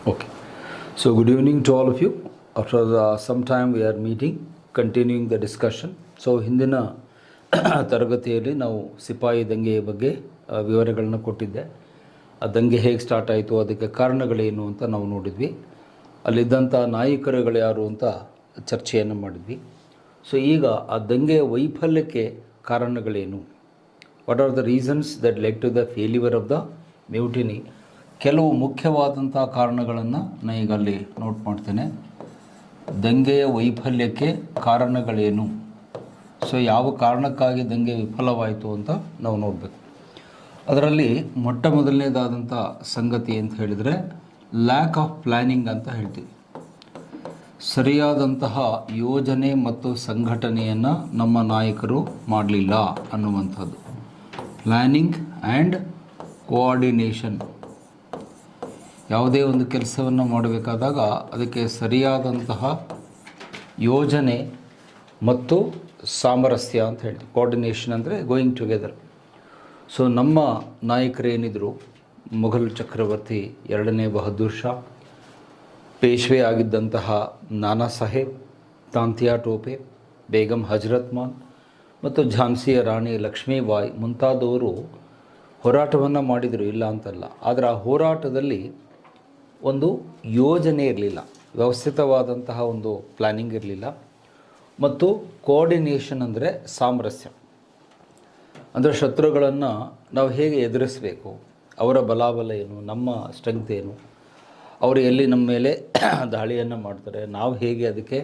Okay. So, good evening to all of you. After some time, we are meeting, continuing the discussion. So, ಹಿಂದಿನ ತರಗತಿಯಲ್ಲಿ ನಾವು ಸಿಪಾಯಿ ದಂಗೆಯ ಬಗ್ಗೆ ವಿವರಗಳನ್ನು ಕೊಟ್ಟಿದ್ದೆ. ಆ ದಂಗೆ ಹೇಗೆ ಸ್ಟಾರ್ಟ್ ಆಯಿತು, ಅದಕ್ಕೆ ಕಾರಣಗಳೇನು ಅಂತ ನಾವು ನೋಡಿದ್ವಿ. ಅಲ್ಲಿದ್ದಂಥ ನಾಯಕರುಗಳು ಯಾರು ಅಂತ ಚರ್ಚೆಯನ್ನು ಮಾಡಿದ್ವಿ. ಸೊ ಈಗ ಆ ದಂಗೆಯ ವೈಫಲ್ಯಕ್ಕೆ ಕಾರಣಗಳೇನು, what are the reasons that led to the failure of the mutiny. ಕೆಲವು ಮುಖ್ಯವಾದಂಥ ಕಾರಣಗಳನ್ನು ನಾನು ಈಗ ಅಲ್ಲಿ ನೋಟ್ ಮಾಡ್ತೇನೆ. ದಂಗೆಯ ವೈಫಲ್ಯಕ್ಕೆ ಕಾರಣಗಳೇನು, ಸೊ ಯಾವ ಕಾರಣಕ್ಕಾಗಿ ದಂಗೆ ವಿಫಲವಾಯಿತು ಅಂತ ನಾವು ನೋಡಬೇಕು. ಅದರಲ್ಲಿ ಮೊಟ್ಟ ಮೊದಲನೇದಾದಂಥ ಸಂಗತಿ ಅಂತ ಹೇಳಿದರೆ ಲ್ಯಾಕ್ ಆಫ್ ಪ್ಲ್ಯಾನಿಂಗ್ ಅಂತ ಹೇಳ್ತೀವಿ. ಸರಿಯಾದಂತಹ ಯೋಜನೆ ಮತ್ತು ಸಂಘಟನೆಯನ್ನು ನಮ್ಮ ನಾಯಕರು ಮಾಡಲಿಲ್ಲ ಅನ್ನುವಂಥದ್ದು. Planning and coordination. ಯಾವುದೇ ಒಂದು ಕೆಲಸವನ್ನು ಮಾಡಬೇಕಾದಾಗ ಅದಕ್ಕೆ ಸರಿಯಾದಂತಹ ಯೋಜನೆ ಮತ್ತು ಸಾಮರಸ್ಯ ಅಂತ ಹೇಳ್ತೀವಿ. ಕೋಆರ್ಡಿನೇಷನ್ ಅಂದರೆ ಗೋಯಿಂಗ್ ಟುಗೆದರ್. ಸೊ ನಮ್ಮ ನಾಯಕರೇನಿದ್ರು, ಮೊಘಲ್ ಚಕ್ರವರ್ತಿ ಎರಡನೇ ಬಹದ್ದೂರ್ ಶಾ, ಪೇಶ್ವೆ ಆಗಿದ್ದಂತಹ ನಾನಾ ಸಾಹೇಬ್, ತಾಂತಿಯಾ ಟೋಪೆ, ಬೇಗಂ ಹಜರತ್ ಮಾನ್ ಮತ್ತು ಝಾನ್ಸಿಯ ರಾಣಿ ಲಕ್ಷ್ಮೀಬಾಯಿ ಮುಂತಾದವರು ಹೋರಾಟವನ್ನು ಮಾಡಿದರು, ಇಲ್ಲ ಅಂತಲ್ಲ. ಆದರೆ ಆ ಹೋರಾಟದಲ್ಲಿ ಒಂದು ಯೋಜನೆ ಇರಲಿಲ್ಲ, ವ್ಯವಸ್ಥಿತವಾದಂತಹ ಒಂದು ಪ್ಲ್ಯಾನಿಂಗ್ ಇರಲಿಲ್ಲ. ಮತ್ತು ಕೋಆರ್ಡಿನೇಷನ್ ಅಂದರೆ ಸಾಮರಸ್ಯ, ಅಂದರೆ ಶತ್ರುಗಳನ್ನು ನಾವು ಹೇಗೆ ಎದುರಿಸಬೇಕು, ಅವರ ಬಲಾಬಲ ಏನು, ನಮ್ಮ ಸ್ಟ್ರೆಂತ್ ಏನು, ಅವರು ಎಲ್ಲಿ ನಮ್ಮ ಮೇಲೆ ದಾಳಿಯನ್ನು ಮಾಡ್ತಾರೆ, ನಾವು ಹೇಗೆ ಅದಕ್ಕೆ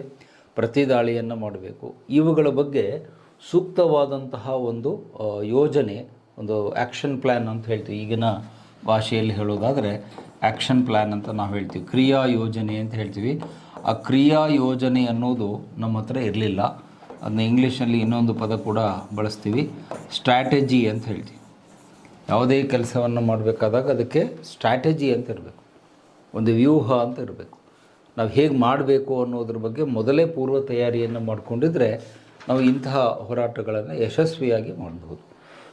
ಪ್ರತಿ ದಾಳಿಯನ್ನು ಮಾಡಬೇಕು, ಇವುಗಳ ಬಗ್ಗೆ ಸೂಕ್ತವಾದಂತಹ ಒಂದು ಯೋಜನೆ, ಒಂದು ಆ್ಯಕ್ಷನ್ ಪ್ಲ್ಯಾನ್ ಅಂತ ಹೇಳ್ತೀವಿ. ಈಗಿನ ಭಾಷೆಯಲ್ಲಿ ಹೇಳೋದಾದರೆ ಆ್ಯಕ್ಷನ್ ಪ್ಲ್ಯಾನ್ ಅಂತ ನಾವು ಹೇಳ್ತೀವಿ, ಕ್ರಿಯಾ ಯೋಜನೆ ಅಂತ ಹೇಳ್ತೀವಿ. ಆ ಕ್ರಿಯಾ ಯೋಜನೆ ಅನ್ನೋದು ನಮ್ಮ ಹತ್ರ ಇರಲಿಲ್ಲ. ಅದನ್ನ ಇಂಗ್ಲೀಷಲ್ಲಿ ಇನ್ನೊಂದು ಪದ ಕೂಡ ಬಳಸ್ತೀವಿ, ಸ್ಟ್ರಾಟಜಿ ಅಂತ ಹೇಳ್ತೀವಿ. ಯಾವುದೇ ಕೆಲಸವನ್ನು ಮಾಡಬೇಕಾದಾಗ ಅದಕ್ಕೆ ಸ್ಟ್ರಾಟಜಿ ಅಂತ ಇರಬೇಕು, ಒಂದು ವ್ಯೂಹ ಅಂತ ಇರಬೇಕು. ನಾವು ಹೇಗೆ ಮಾಡಬೇಕು ಅನ್ನೋದ್ರ ಬಗ್ಗೆ ಮೊದಲೇ ಪೂರ್ವ ತಯಾರಿಯನ್ನು ಮಾಡಿಕೊಂಡಿದ್ರೆ ನಾವು ಇಂತಹ ಹೋರಾಟಗಳನ್ನು ಯಶಸ್ವಿಯಾಗಿ ಮಾಡಬಹುದು.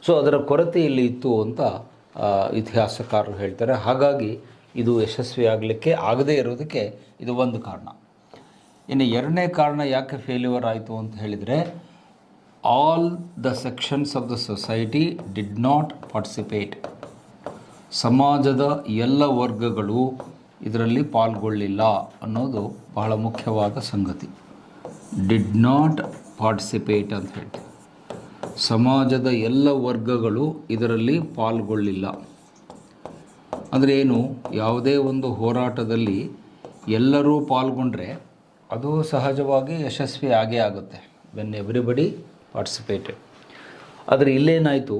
ಸೊ ಅದರ ಕೊರತೆ ಇಲ್ಲಿ ಇತ್ತು ಅಂತ ಇತಿಹಾಸಕಾರರು ಹೇಳ್ತಾರೆ. ಹಾಗಾಗಿ ಇದು ಯಶಸ್ವಿಯಾಗಲಿಕ್ಕೆ ಆಗದೇ ಇರೋದಕ್ಕೆ ಇದು ಒಂದು ಕಾರಣ. ಇನ್ನು ಎರಡನೇ ಕಾರಣ ಯಾಕೆ ಫೇಲ್ಯೂರ್ ಆಯಿತು ಅಂತ ಹೇಳಿದರೆ, all the sections of the society did not participate. ಸಮಾಜದ ಎಲ್ಲ ವರ್ಗಗಳು ಇದರಲ್ಲಿ ಪಾಲ್ಗೊಳ್ಳಿಲ್ಲ ಅನ್ನೋದು ಬಹಳ ಮುಖ್ಯವಾದ ಸಂಗತಿ. ಡಿಡ್ ನಾಟ್ ಪಾರ್ಟಿಸಿಪೇಟ್ ಅಂತ ಹೇಳ್ತೀವಿ. ಸಮಾಜದ ಎಲ್ಲ ವರ್ಗಗಳು ಇದರಲ್ಲಿ ಪಾಲ್ಗೊಳ್ಳಿಲ್ಲ ಅಂದರೆ ಏನು? ಯಾವುದೇ ಒಂದು ಹೋರಾಟದಲ್ಲಿ ಎಲ್ಲರೂ ಪಾಲ್ಗೊಂಡ್ರೆ ಅದು ಸಹಜವಾಗಿ ಯಶಸ್ವಿ ಆಗೇ ಆಗುತ್ತೆ, ವೆನ್ ಎವ್ರಿಬಡಿ ಪಾರ್ಟಿಸಿಪೇಟೆಡ್. ಆದರೆ ಇಲ್ಲೇನಾಯಿತು,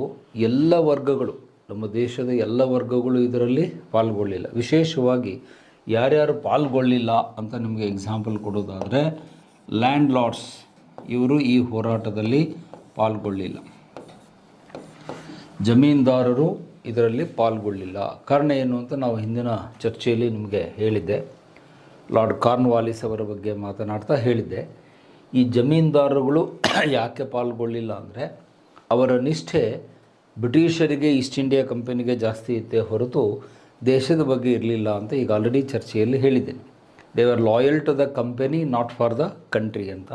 ಎಲ್ಲ ವರ್ಗಗಳು, ನಮ್ಮ ದೇಶದ ಎಲ್ಲ ವರ್ಗಗಳು ಇದರಲ್ಲಿ ಪಾಲ್ಗೊಳ್ಳಿಲ್ಲ. ವಿಶೇಷವಾಗಿ ಯಾರ್ಯಾರು ಪಾಲ್ಗೊಳ್ಳಿಲ್ಲ ಅಂತ ನಿಮಗೆ ಎಕ್ಸಾಂಪಲ್ ಕೊಡೋದಾದರೆ, ಲ್ಯಾಂಡ್ ಲಾರ್ಡ್ಸ್, ಇವರು ಈ ಹೋರಾಟದಲ್ಲಿ ಪಾಲ್ಗೊಳ್ಳಿಲ್ಲ. ಜಮೀನ್ದಾರರು ಇದರಲ್ಲಿ ಪಾಲ್ಗೊಳ್ಳಿಲ್ಲ. ಕಾರಣ ಏನು ಅಂತ ನಾವು ಹಿಂದಿನ ಚರ್ಚೆಯಲ್ಲಿ ನಿಮಗೆ ಹೇಳಿದ್ದೆ. ಲಾರ್ಡ್ ಕಾರ್ನ್ವಾಲಿಸ್ ಅವರ ಬಗ್ಗೆ ಮಾತನಾಡ್ತಾ ಹೇಳಿದ್ದೆ. ಈ ಜಮೀನ್ದಾರರುಗಳು ಯಾಕೆ ಪಾಲ್ಗೊಳ್ಳಿಲ್ಲ ಅಂದರೆ, ಅವರ ನಿಷ್ಠೆ ಬ್ರಿಟಿಷರಿಗೆ, ಈಸ್ಟ್ ಇಂಡಿಯಾ ಕಂಪನಿಗೆ ಜಾಸ್ತಿ ಇತ್ತೇ ಹೊರತು ದೇಶದ ಬಗ್ಗೆ ಇರಲಿಲ್ಲ ಅಂತ ಈಗ ಆಲ್ರೆಡಿ ಚರ್ಚೆಯಲ್ಲಿ ಹೇಳಿದ್ದೇನೆ. They are loyal to the company, not for the country ಅಂತ.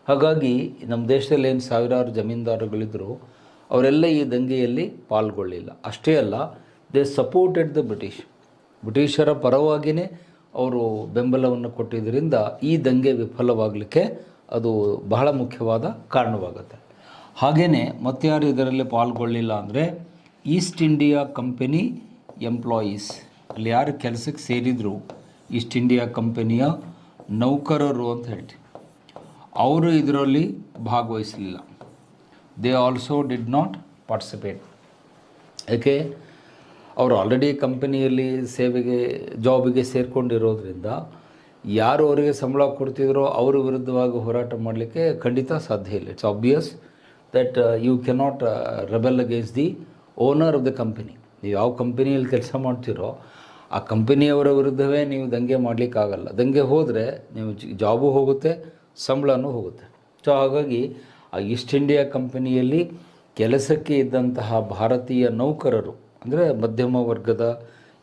ಹಾಗಾಗಿ ನಮ್ಮ ದೇಶದಲ್ಲಿ ಏನು ಸಾವಿರಾರು ಜಮೀನ್ದಾರರುಗಳಿದ್ದರು, ಅವರೆಲ್ಲ ಈ ದಂಗೆಯಲ್ಲಿ ಪಾಲ್ಗೊಳ್ಳಿಲ್ಲ. ಅಷ್ಟೇ ಅಲ್ಲ, ದೇ ಸಪೋರ್ಟೆಡ್ ದ ಬ್ರಿಟಿಷರ ಪರವಾಗಿಯೇ ಅವರು ಬೆಂಬಲವನ್ನು ಕೊಟ್ಟಿದ್ದರಿಂದ ಈ ದಂಗೆ ವಿಫಲವಾಗಲಿಕ್ಕೆ ಅದು ಬಹಳ ಮುಖ್ಯವಾದ ಕಾರಣವಾಗುತ್ತೆ. ಹಾಗೆಯೇ ಮತ್ತಾರು ಇದರಲ್ಲಿ ಪಾಲ್ಗೊಳ್ಳಿಲ್ಲ ಅಂದರೆ, ಈಸ್ಟ್ ಇಂಡಿಯಾ ಕಂಪನಿ ಎಂಪ್ಲಾಯೀಸ್, ಅಲ್ಲಿ ಯಾರು ಕೆಲಸಕ್ಕೆ ಸೇರಿದ್ರು, ಈಸ್ಟ್ ಇಂಡಿಯಾ ಕಂಪನಿಯ ನೌಕರರು ಅಂತ ಹೇಳ್ತೀವಿ, ಅವರು ಇದರಲ್ಲಿ ಭಾಗವಹಿಸಲಿಲ್ಲ. They also did not participate. ಯಾಕೆ? ಅವರು ಆಲ್ರೆಡಿ ಕಂಪನಿಯಲ್ಲಿ ಜಾಬಿಗೆ ಸೇರಿಕೊಂಡಿರೋದ್ರಿಂದ ಯಾರು ಅವರಿಗೆ ಸಂಬಳ ಕೊಡ್ತಿದ್ರೋ ಅವ್ರ ವಿರುದ್ಧವಾಗಿ ಹೋರಾಟ ಮಾಡಲಿಕ್ಕೆ ಖಂಡಿತ ಸಾಧ್ಯ ಇಲ್ಲ. It's obvious that you cannot rebel against the owner of the company. ನೀವು ಯಾವ ಕಂಪನಿಯಲ್ಲಿ ಕೆಲಸ ಮಾಡ್ತೀರೋ ಆ ಕಂಪನಿಯವರ ವಿರುದ್ಧವೇ ನೀವು ದಂಗೆ ಮಾಡಲಿಕ್ಕಾಗಲ್ಲ. ದಂಗೆ ಹೋದರೆ ನೀವು ಜಾಬು ಹೋಗುತ್ತೆ, ಸಂಬಳನೂ ಹೋಗುತ್ತೆ. ಸೊ ಹಾಗಾಗಿ ಆ ಈಸ್ಟ್ ಇಂಡಿಯಾ ಕಂಪನಿಯಲ್ಲಿ ಕೆಲಸಕ್ಕೆ ಇದ್ದಂತಹ ಭಾರತೀಯ ನೌಕರರು, ಅಂದರೆ ಮಧ್ಯಮ ವರ್ಗದ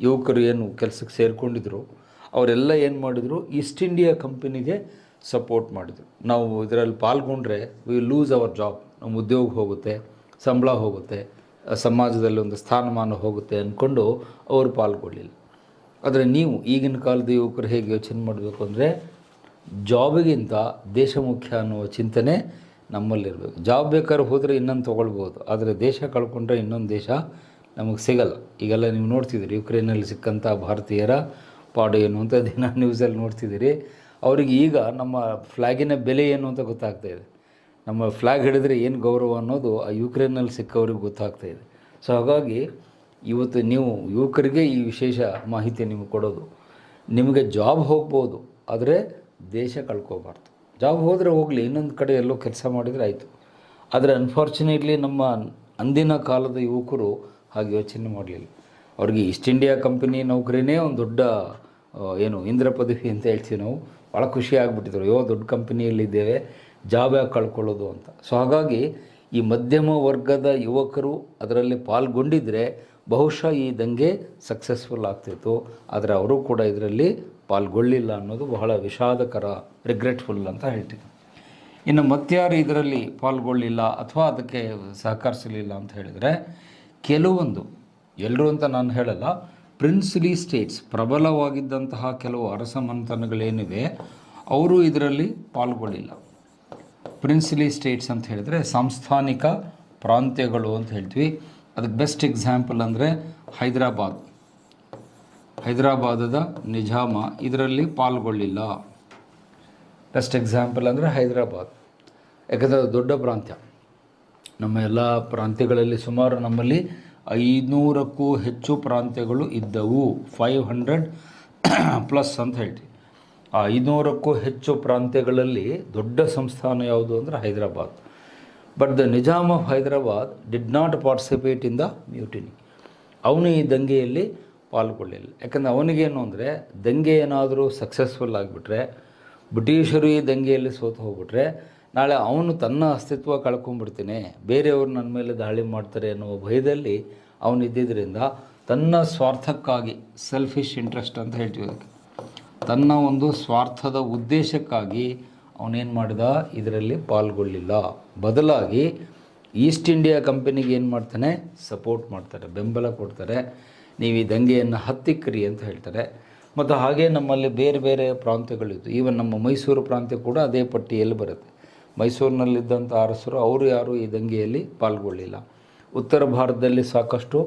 ಯುವಕರು ಏನು ಕೆಲಸಕ್ಕೆ ಸೇರಿಕೊಂಡಿದ್ರು, ಅವರೆಲ್ಲ ಏನು ಮಾಡಿದರು, ಈಸ್ಟ್ ಇಂಡಿಯಾ ಕಂಪನಿಗೆ ಸಪೋರ್ಟ್ ಮಾಡಿದರು. ನಾವು ಇದರಲ್ಲಿ ಪಾಲ್ಗೊಂಡ್ರೆ ವಿ ಲೂಸ್ ಅವರ್ ಜಾಬ್, ನಮ್ಮ ಉದ್ಯೋಗ ಹೋಗುತ್ತೆ, ಸಂಬಳ ಹೋಗುತ್ತೆ, ಸಮಾಜದಲ್ಲಿ ಒಂದು ಸ್ಥಾನಮಾನ ಹೋಗುತ್ತೆ ಅಂದ್ಕೊಂಡು ಅವರು ಪಾಲ್ಗೊಳ್ಳಿಲ್ಲ. ಆದರೆ ನೀವು ಈಗಿನ ಕಾಲದ ಯುವಕರು ಹೇಗೆ ಯೋಚನೆ ಮಾಡಬೇಕು ಅಂದರೆ, ಜಾಬಿಗಿಂತ ದೇಶ ಮುಖ್ಯ ಅನ್ನುವ ಚಿಂತನೆ ನಮ್ಮಲ್ಲಿರಬೇಕು. ಜಾಬ್ ಬೇಕಾದ್ರೆ ಹೋದರೆ ಇನ್ನೊಂದು ತೊಗೊಳ್ಬೋದು, ಆದರೆ ದೇಶ ಕಳ್ಕೊಂಡ್ರೆ ಇನ್ನೊಂದು ದೇಶ ನಮಗೆ ಸಿಗಲ್ಲ. ಈಗೆಲ್ಲ ನೀವು ನೋಡ್ತಿದ್ದೀರಿ, ಯುಕ್ರೇನಲ್ಲಿ ಸಿಕ್ಕಂಥ ಭಾರತೀಯರ ಪಾಡು ಏನು ಅಂತ ದಿನ ನ್ಯೂಸಲ್ಲಿ ನೋಡ್ತಿದ್ದೀರಿ. ಅವ್ರಿಗೆ ಈಗ ನಮ್ಮ ಫ್ಲ್ಯಾಗಿನ ಬೆಲೆ ಏನು ಅಂತ ಗೊತ್ತಾಗ್ತಾಯಿದೆ. ನಮ್ಮ ಫ್ಲ್ಯಾಗ್ ಹಿಡಿದ್ರೆ ಏನು ಗೌರವ ಅನ್ನೋದು ಆ ಯುಕ್ರೇನಲ್ಲಿ ಸಿಕ್ಕವ್ರಿಗೆ ಗೊತ್ತಾಗ್ತಾಯಿದೆ. ಸೊ ಹಾಗಾಗಿ ಇವತ್ತು ನೀವು ಯುವಕರಿಗೆ ಈ ವಿಶೇಷ ಮಾಹಿತಿ ನಿಮಗೆ ಕೊಡೋದು, ನಿಮಗೆ ಜಾಬ್ ಹೋಗ್ಬೋದು, ಆದರೆ ದೇಶ ಕಳ್ಕೋಬಾರ್ದು. ಜಾಬ್ ಹೋದರೆ ಹೋಗಲಿ, ಇನ್ನೊಂದು ಕಡೆ ಎಲ್ಲೋ ಕೆಲಸ ಮಾಡಿದರೆ ಆಯಿತು. ಆದರೆ ಅನ್ಫಾರ್ಚುನೇಟ್ಲಿ ನಮ್ಮ ಅಂದಿನ ಕಾಲದ ಯುವಕರು ಹಾಗೆ ಯೋಚನೆ ಮಾಡಲಿಲ್ಲ. ಅವ್ರಿಗೆ ಈಸ್ಟ್ ಇಂಡಿಯಾ ಕಂಪನಿ ನೌಕರಿನೇ ಒಂದು ದೊಡ್ಡ ಏನು ಇಂದ್ರ ಪದವಿ ಅಂತ ಹೇಳ್ತೀವಿ ನಾವು. ಭಾಳ ಖುಷಿ ಆಗಿಬಿಟ್ಟಿದ್ರು, ಅಯ್ಯೋ ದೊಡ್ಡ ಕಂಪನಿಯಲ್ಲಿದ್ದೇವೆ, ಜಾಬ್ ಯಾಕೆ ಕಳ್ಕೊಳ್ಳೋದು ಅಂತ. ಸೊ ಹಾಗಾಗಿ ಈ ಮಧ್ಯಮ ವರ್ಗದ ಯುವಕರು ಅದರಲ್ಲಿ ಪಾಲ್ಗೊಂಡಿದ್ದರೆ ಬಹುಶಃ ಈ ದಂಗೆ ಸಕ್ಸಸ್ಫುಲ್ ಆಗ್ತಿತ್ತು. ಆದರೆ ಅವರು ಕೂಡ ಇದರಲ್ಲಿ ಪಾಲ್ಗೊಳ್ಳಿಲ್ಲ ಅನ್ನೋದು ಬಹಳ ವಿಷಾದಕರ, ರಿಗ್ರೆಟ್ಫುಲ್ ಅಂತ ಹೇಳ್ತೀನಿ. ಇನ್ನು ಮತ್ಯಾರು ಇದರಲ್ಲಿ ಪಾಲ್ಗೊಳ್ಳಿಲ್ಲ ಅಥವಾ ಅದಕ್ಕೆ ಸಹಕರಿಸಲಿಲ್ಲ ಅಂತ ಹೇಳಿದರೆ, ಕೆಲವೊಂದು, ಎಲ್ಲರೂ ಅಂತ ನಾನು ಹೇಳಲ್ಲ, ಪ್ರಿನ್ಸ್ಲಿ ಸ್ಟೇಟ್ಸ್, ಪ್ರಬಲವಾಗಿದ್ದಂತಹ ಕೆಲವು ಅರಸ ಮನೆತನಗಳೇನಿವೆ ಅವರು ಇದರಲ್ಲಿ ಪಾಲ್ಗೊಳ್ಳಿಲ್ಲ. ಪ್ರಿನ್ಸ್ಲಿ ಸ್ಟೇಟ್ಸ್ ಅಂತ ಹೇಳಿದರೆ ಸಂಸ್ಥಾನಿಕ ಪ್ರಾಂತ್ಯಗಳು ಅಂತ ಹೇಳ್ತೀವಿ. ಅದಕ್ಕೆ ಬೆಸ್ಟ್ ಎಕ್ಸಾಂಪಲ್ ಅಂದರೆ ಹೈದರಾಬಾದದ ನಿಜಾಮ ಇದರಲ್ಲಿ ಪಾಲ್ಗೊಳ್ಳಿಲ್ಲ. ಬೆಸ್ಟ್ ಎಕ್ಸಾಂಪಲ್ ಅಂದರೆ ಹೈದರಾಬಾದ್, ಯಾಕಂದರೆ ಅದು ದೊಡ್ಡ ಪ್ರಾಂತ್ಯ. ನಮ್ಮ ಎಲ್ಲ ಪ್ರಾಂತ್ಯಗಳಲ್ಲಿ ಸುಮಾರು ನಮ್ಮಲ್ಲಿ 500ಕ್ಕೂ ಹೆಚ್ಚು ಪ್ರಾಂತ್ಯಗಳು ಇದ್ದವು. 500+ ಅಂತ ಹೇಳ್ತೀವಿ. ಆ 500ಕ್ಕೂ ಹೆಚ್ಚು ಪ್ರಾಂತ್ಯಗಳಲ್ಲಿ ದೊಡ್ಡ ಸಂಸ್ಥಾನ ಯಾವುದು ಅಂದರೆ Hyderabad. But the Nizam of Hyderabad did not participate in the mutiny. ಅವನು ಈ ದಂಗೆಯಲ್ಲಿ ಪಾಲ್ಗೊಳ್ಳಿಲ್ಲ. ಯಾಕಂದರೆ ಅವನಿಗೇನು ಅಂದರೆ, ದಂಗೆ ಏನಾದರೂ ಸಕ್ಸಸ್ಫುಲ್ ಆಗಿಬಿಟ್ರೆ, ಬ್ರಿಟಿಷರು ಈ ದಂಗೆಯಲ್ಲಿ ಸೋತು ಹೋಗ್ಬಿಟ್ರೆ, ನಾಳೆ ಅವನು ತನ್ನ ಅಸ್ತಿತ್ವ ಕಳ್ಕೊಂಡ್ಬಿಡ್ತೀನಿ, ಬೇರೆಯವರು ನನ್ನ ಮೇಲೆ ದಾಳಿ ಮಾಡ್ತಾರೆ ಅನ್ನುವ ಭಯದಲ್ಲಿ ಅವನಿದ್ದಿದ್ದರಿಂದ ತನ್ನ ಸ್ವಾರ್ಥಕ್ಕಾಗಿ, ಸೆಲ್ಫಿಶ್ ಇಂಟ್ರೆಸ್ಟ್ ಅಂತ ಹೇಳ್ತೀವಿ ಅದಕ್ಕೆ, ತನ್ನ ಒಂದು ಸ್ವಾರ್ಥದ ಉದ್ದೇಶಕ್ಕಾಗಿ ಅವನೇನು ಮಾಡಿದ, ಇದರಲ್ಲಿ ಪಾಲ್ಗೊಳ್ಳಿಲ್ಲ. ಬದಲಾಗಿ ಈಸ್ಟ್ ಇಂಡಿಯಾ ಕಂಪನಿಗೆ ಏನು ಮಾಡ್ತಾನೆ, ಸಪೋರ್ಟ್ ಮಾಡ್ತಾರೆ, ಬೆಂಬಲ ಕೊಡ್ತಾರೆ, ನೀವು ಈ ದಂಗೆಯನ್ನು ಹತ್ತಿಕ್ಕಿರಿ ಅಂತ ಹೇಳ್ತಾರೆ. ಮತ್ತು ಹಾಗೆ ನಮ್ಮಲ್ಲಿ ಬೇರೆ ಬೇರೆ ಪ್ರಾಂತ್ಯಗಳಿತ್ತು. ಈವನ್ ನಮ್ಮ ಮೈಸೂರು ಪ್ರಾಂತ್ಯ ಕೂಡ ಅದೇ ಪಟ್ಟಿಯಲ್ಲಿ ಬರುತ್ತೆ. ಮೈಸೂರಿನಲ್ಲಿದ್ದಂಥ ಅರಸರು ಅವರು ಯಾರೂ ಈ ದಂಗೆಯಲ್ಲಿ ಪಾಲ್ಗೊಳ್ಳಿಲ್ಲ. ಉತ್ತರ ಭಾರತದಲ್ಲಿ ಸಾಕಷ್ಟು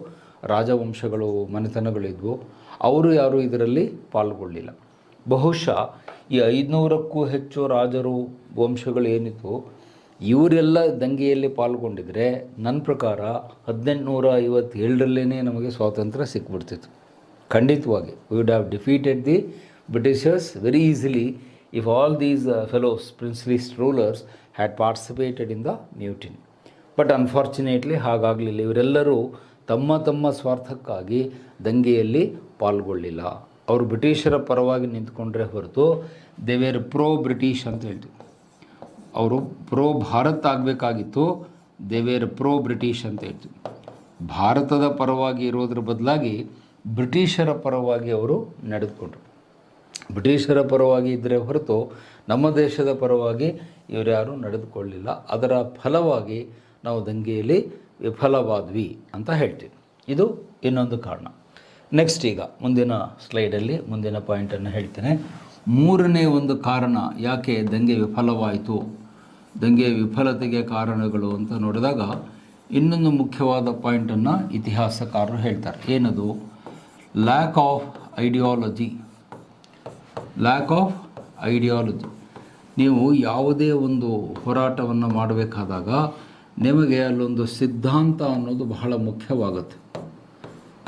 ರಾಜವಂಶಗಳು, ಮನೆತನಗಳಿದ್ವು, ಅವರು ಯಾರೂ ಇದರಲ್ಲಿ ಪಾಲ್ಗೊಳ್ಳಿಲ್ಲ. ಬಹುಶಃ ಈ 500ಕ್ಕೂ ಹೆಚ್ಚು ರಾಜರು, ವಂಶಗಳು ಏನಿತ್ತು, ಇವರೆಲ್ಲ ದಂಗೆಯಲ್ಲಿ ಪಾಲ್ಗೊಂಡಿದ್ರೆ ನನ್ನ ಪ್ರಕಾರ 1857ರಲ್ಲೇ ನಮಗೆ ಸ್ವಾತಂತ್ರ್ಯ ಸಿಕ್ಬಿಡ್ತಿತ್ತು. ಖಂಡಿತವಾಗಿ we would have defeated the Britishers very easily if all these fellows, princely rulers had participated in the mutiny. But unfortunately ಹಾಗಾಗಲಿಲ್ಲ. ಇವರೆಲ್ಲರೂ ತಮ್ಮ ತಮ್ಮ ಸ್ವಾರ್ಥಕ್ಕಾಗಿ ದಂಗೆಯಲ್ಲಿ ಪಾಲ್ಗೊಳ್ಳಿಲ್ಲ. ಅವರು ಬ್ರಿಟಿಷರ ಪರವಾಗಿ ನಿಂತ್ಕೊಂಡ್ರೆ ಹೊರತು ದೇ ವೇರ್ ಪ್ರೋ ಬ್ರಿಟಿಷ್ ಅಂತ ಹೇಳ್ತೀವಿ. ಅವರು ಪ್ರೋ ಭಾರತ್ ಆಗಬೇಕಾಗಿತ್ತು, ದೇ ವೇರ್ ಪ್ರೋ ಬ್ರಿಟಿಷ್ ಅಂತ ಹೇಳ್ತೀವಿ. ಭಾರತದ ಪರವಾಗಿ ಇರೋದ್ರ ಬದಲಾಗಿ ಬ್ರಿಟಿಷರ ಪರವಾಗಿ ಅವರು ನಡೆದುಕೊಂಡ್ರು. ಬ್ರಿಟಿಷರ ಪರವಾಗಿ ಇದ್ದರೆ ಹೊರತು ನಮ್ಮ ದೇಶದ ಪರವಾಗಿ ಇವರು ಯಾರೂ ನಡೆದುಕೊಳ್ಳಿಲ್ಲ. ಅದರ ಫಲವಾಗಿ ನಾವು ದಂಗೆಯಲ್ಲಿ ವಿಫಲವಾದ್ವಿ ಅಂತ ಹೇಳ್ತೀವಿ. ಇದು ಇನ್ನೊಂದು ಕಾರಣ. ನೆಕ್ಸ್ಟ್, ಈಗ ಮುಂದಿನ ಸ್ಲೈಡಲ್ಲಿ ಮುಂದಿನ ಪಾಯಿಂಟನ್ನು ಹೇಳ್ತೇನೆ. ಮೂರನೇ ಒಂದು ಕಾರಣ ಯಾಕೆ ದಂಗೆ ವಿಫಲವಾಯಿತು, ದಂಗೆ ವಿಫಲತೆಗೆ ಕಾರಣಗಳು ಅಂತ ನೋಡಿದಾಗ ಇನ್ನೊಂದು ಮುಖ್ಯವಾದ ಪಾಯಿಂಟನ್ನು ಇತಿಹಾಸಕಾರರು ಹೇಳ್ತಾರೆ. ಏನದು? Lack of ideology. ನೀವು ಯಾವುದೇ ಒಂದು ಹೋರಾಟವನ್ನು ಮಾಡಬೇಕಾದಾಗ ನಿಮಗೆ ಅಲ್ಲೊಂದು ಸಿದ್ಧಾಂತ ಅನ್ನೋದು ಬಹಳ ಮುಖ್ಯವಾಗುತ್ತೆ.